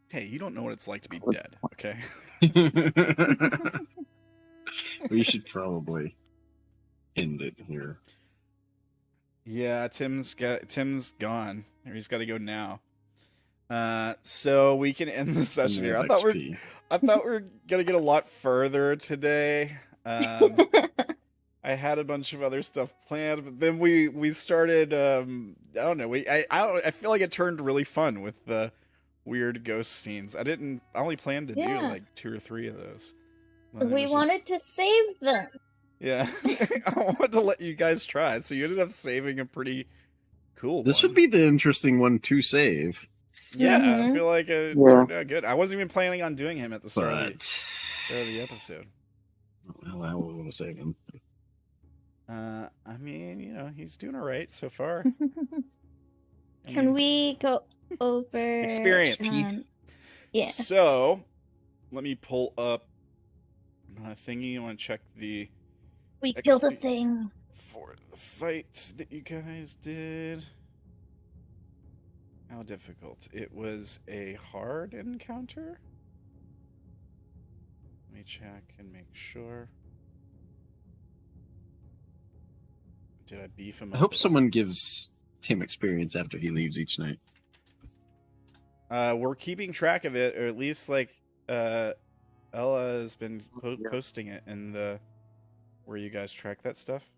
Hey, you don't know what it's like to be dead, okay? We should probably end it here. Yeah, Tim's gone. Or he's got to go now. So we can end the session here. I thought we were gonna get a lot further today. I had a bunch of other stuff planned, but then we started. I don't know. I feel like it turned really fun with the weird ghost scenes. I only planned to do Yeah. like 2 or 3 of those. But it We was wanted to save them. Yeah. I wanted to let you guys try, so you ended up saving a pretty cool This one. would be the interesting one to save. Yeah, I Mhm. feel like it Yeah. turned out good. I wasn't even planning on doing him at the start of But the episode. well, I will want to save him. I mean, he's doing all right so far. I Can mean, we go over Experience. yeah. So, let me pull up my thingy. I want to check the We killed a XP thing. for the fights that you guys did. How difficult? It was a hard encounter? Let me check and make sure. Did I beef him up? I hope at all? someone gives Tim experience after he leaves each night. We're keeping track of it, or at least Ella has been posting it in the where you guys track that stuff.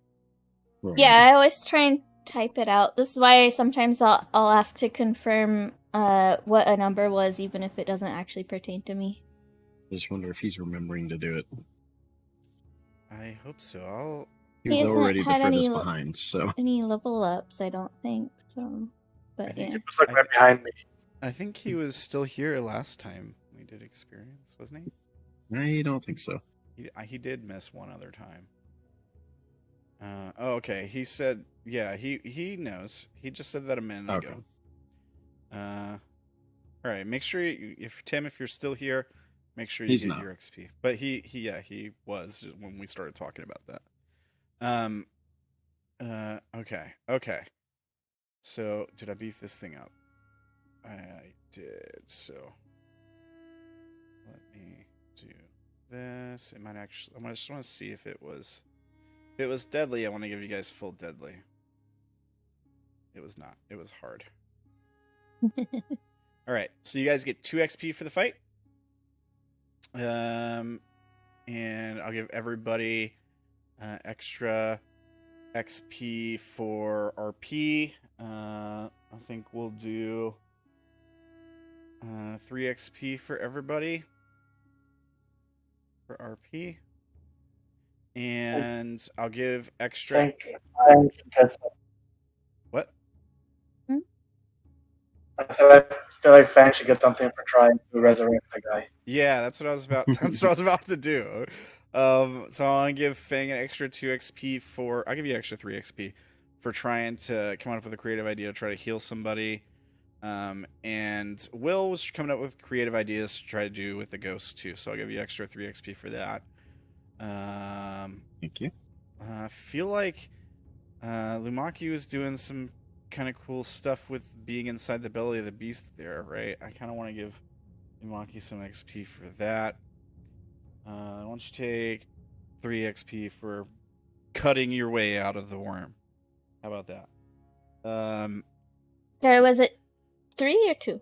Yeah, I always try and type it out. This is why sometimes I'll ask to confirm what a number was, even if it doesn't actually pertain to me. I just wonder if he's remembering to do it. I hope so. He was hasn't already the had any furthest behind, so Any level ups, I don't think so. I But think yeah. It was like right behind me. I think he was still here last time we did experience, wasn't he? I don't think so. He did miss one other time. Oh, okay. He said, yeah, he knows. He just said that a minute Okay. ago. All right. Make sure if you're still here, make sure you He's get not. your XP. But he was when we started talking about that. Okay. So did I beef this thing up? I did. So let me do this. It might actually. I just want to see if it was. If it was deadly, I want to give you guys full deadly. It was not. It was hard. All right. So you guys get 2 XP for the fight. And I'll give everybody extra XP for RP. I think we'll do 3 XP for everybody for RP. And I'll give extra. Thank you. I get some. What? I said I feel like Fang should get something for trying to resurrect the guy. Yeah, that's what I was about. That's what I was about to do. So I'll give Fang an extra 2 XP for. I'll give you extra 3 XP for trying to come up with a creative idea to try to heal somebody. And Will was coming up with creative ideas to try to do with the ghosts too. So I'll give you extra 3 XP for that. Thank you. I feel like Lumaki was doing some kind of cool stuff with being inside the belly of the beast there, right? I kind of want to give Lumaki some XP for that. Why don't you take 3 XP for cutting your way out of the worm? How about that? Sorry, was it 3 or 2?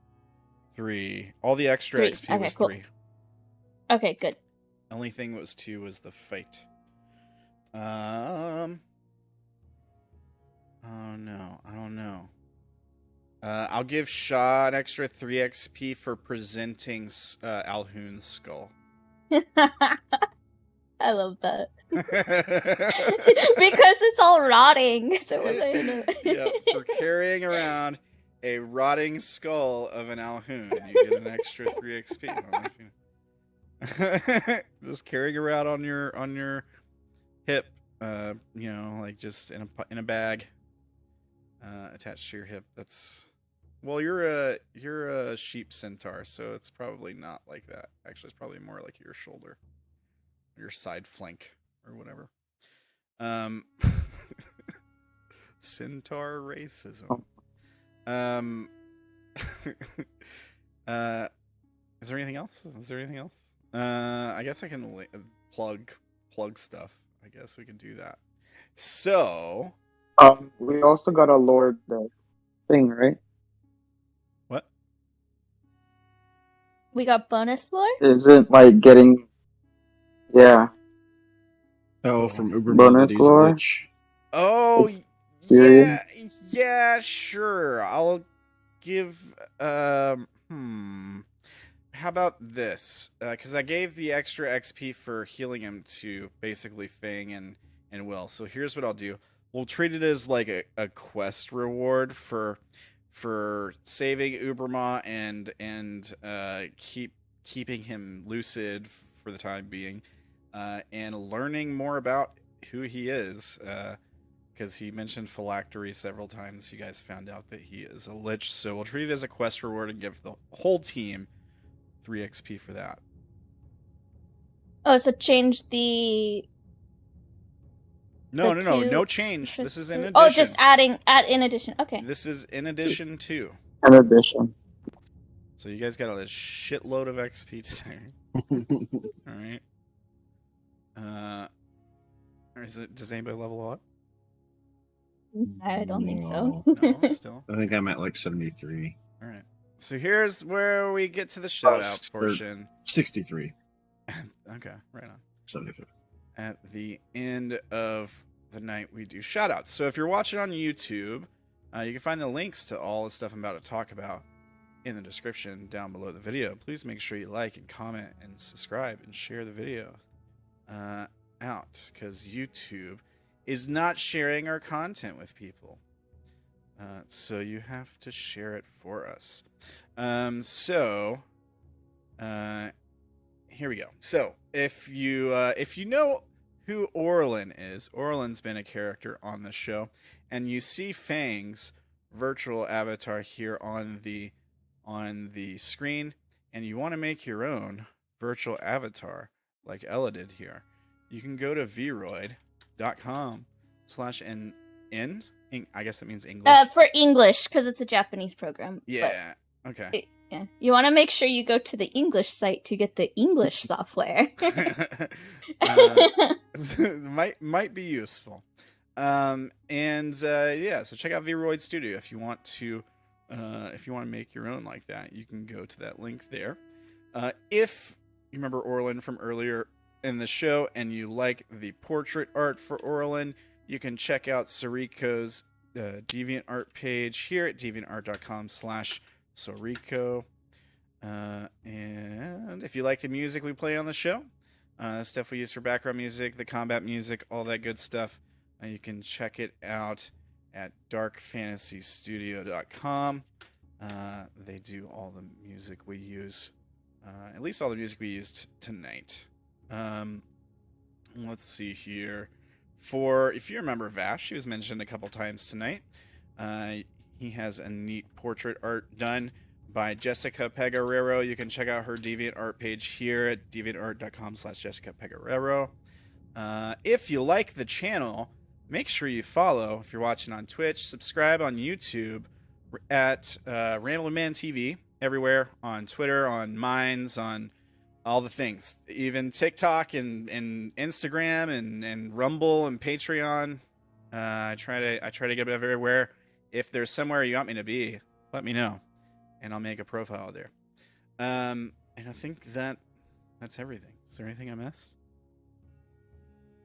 3. All the extra 3. XP Okay, was cool. 3. Okay, good. Only thing that was 2 was the fight. Oh no, I don't know. I'll give Sha'ah an extra 3 XP for presenting Alhoon's skull. I love that. Because it's all rotting. So Yeah, for carrying around a rotting skull of an Alhoon, you get an extra 3 XP. I don't know if you... just carrying around on your hip, like just in a bag, attached to your hip. That's you're a sheep centaur, so it's probably not like that. Actually, it's probably more like your shoulder, your side flank, or whatever. Centaur racism. Is there anything else? I guess I can plug stuff. I guess we can do that. So, We also got a Lord thing, right? what? We got bonus lore? Isn't like getting, yeah. Oh, from Uber Bonus Melodies lore? Glitch. Oh, Experience? yeah, sure. give how about this? Because I gave the extra XP for healing him to basically Fang and Will. So here's what I'll do. We'll treat it as like a quest reward for saving Uberma and keeping him lucid for the time being, and learning more about who he is. Because he mentioned phylactery several times. You guys found out that he is a lich. So we'll treat it as a quest reward and give the whole team 3 XP for that. Oh, so change the. No change. This is in addition. Oh, just add in addition. Okay. This is in addition to. In addition. So you guys got a shitload of XP today. All right. Does anybody level up? I don't think so. No, still. I think I'm at like 73. All right. So here's where we get to the shout out portion. 63. Okay, right on. 73. At the end of the night, we do shout outs. So if you're watching on YouTube, you can find the links to all the stuff I'm about to talk about in the description down below the video. Please make sure you like and comment and subscribe and share the video out, because YouTube is not sharing our content with people. So you have to share it for us. Here we go. So if you know who Orilyn is, Orilyn's been a character on the show, and you see Fang's virtual avatar here on the screen, and you want to make your own virtual avatar like Ella did here, you can go to vroid.com/n. I guess that means English. For English, because it's a Japanese program. Yeah. Okay. Yeah. You want to make sure you go to the English site to get the English software. Might be useful. So check out vroid Studio if you want to make your own like that. You can go to that link there. If you remember Orilyn from earlier in the show and you like the portrait art for Orilyn, you can check out Soriko's DeviantArt page here at deviantart.com/Soriko. And if you like the music we play on the show, stuff we use for background music, the combat music, all that good stuff, you can check it out at darkfantasystudio.com. They do all the music we use, at least all the music we used tonight. Let's see here. If you remember Vash, she was mentioned a couple times tonight. He has a neat portrait art done by Jessica Pegarero. You can check out her DeviantArt page here at deviantart.com/Jessica Pegarero. If you like the channel, make sure you follow if you're watching on Twitch. Subscribe on YouTube at Ramblinman TV, everywhere, on Twitter, on Minds, on all the things, even TikTok and Instagram and Rumble and Patreon. I try to get everywhere. If there's somewhere you want me to be, let me know, and I'll make a profile there. And I think that's everything. Is there anything I missed?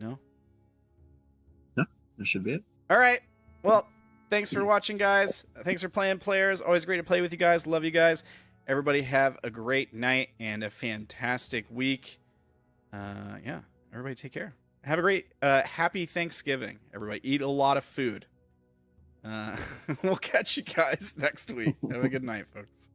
No? No, that should be it. All right. Well, thanks for watching, guys. Thanks for playing, players. Always great to play with you guys. Love you guys. Everybody have a great night and a fantastic week. Everybody take care. Have a great, happy Thanksgiving, everybody. Eat a lot of food. We'll catch you guys next week. Have a good night, folks.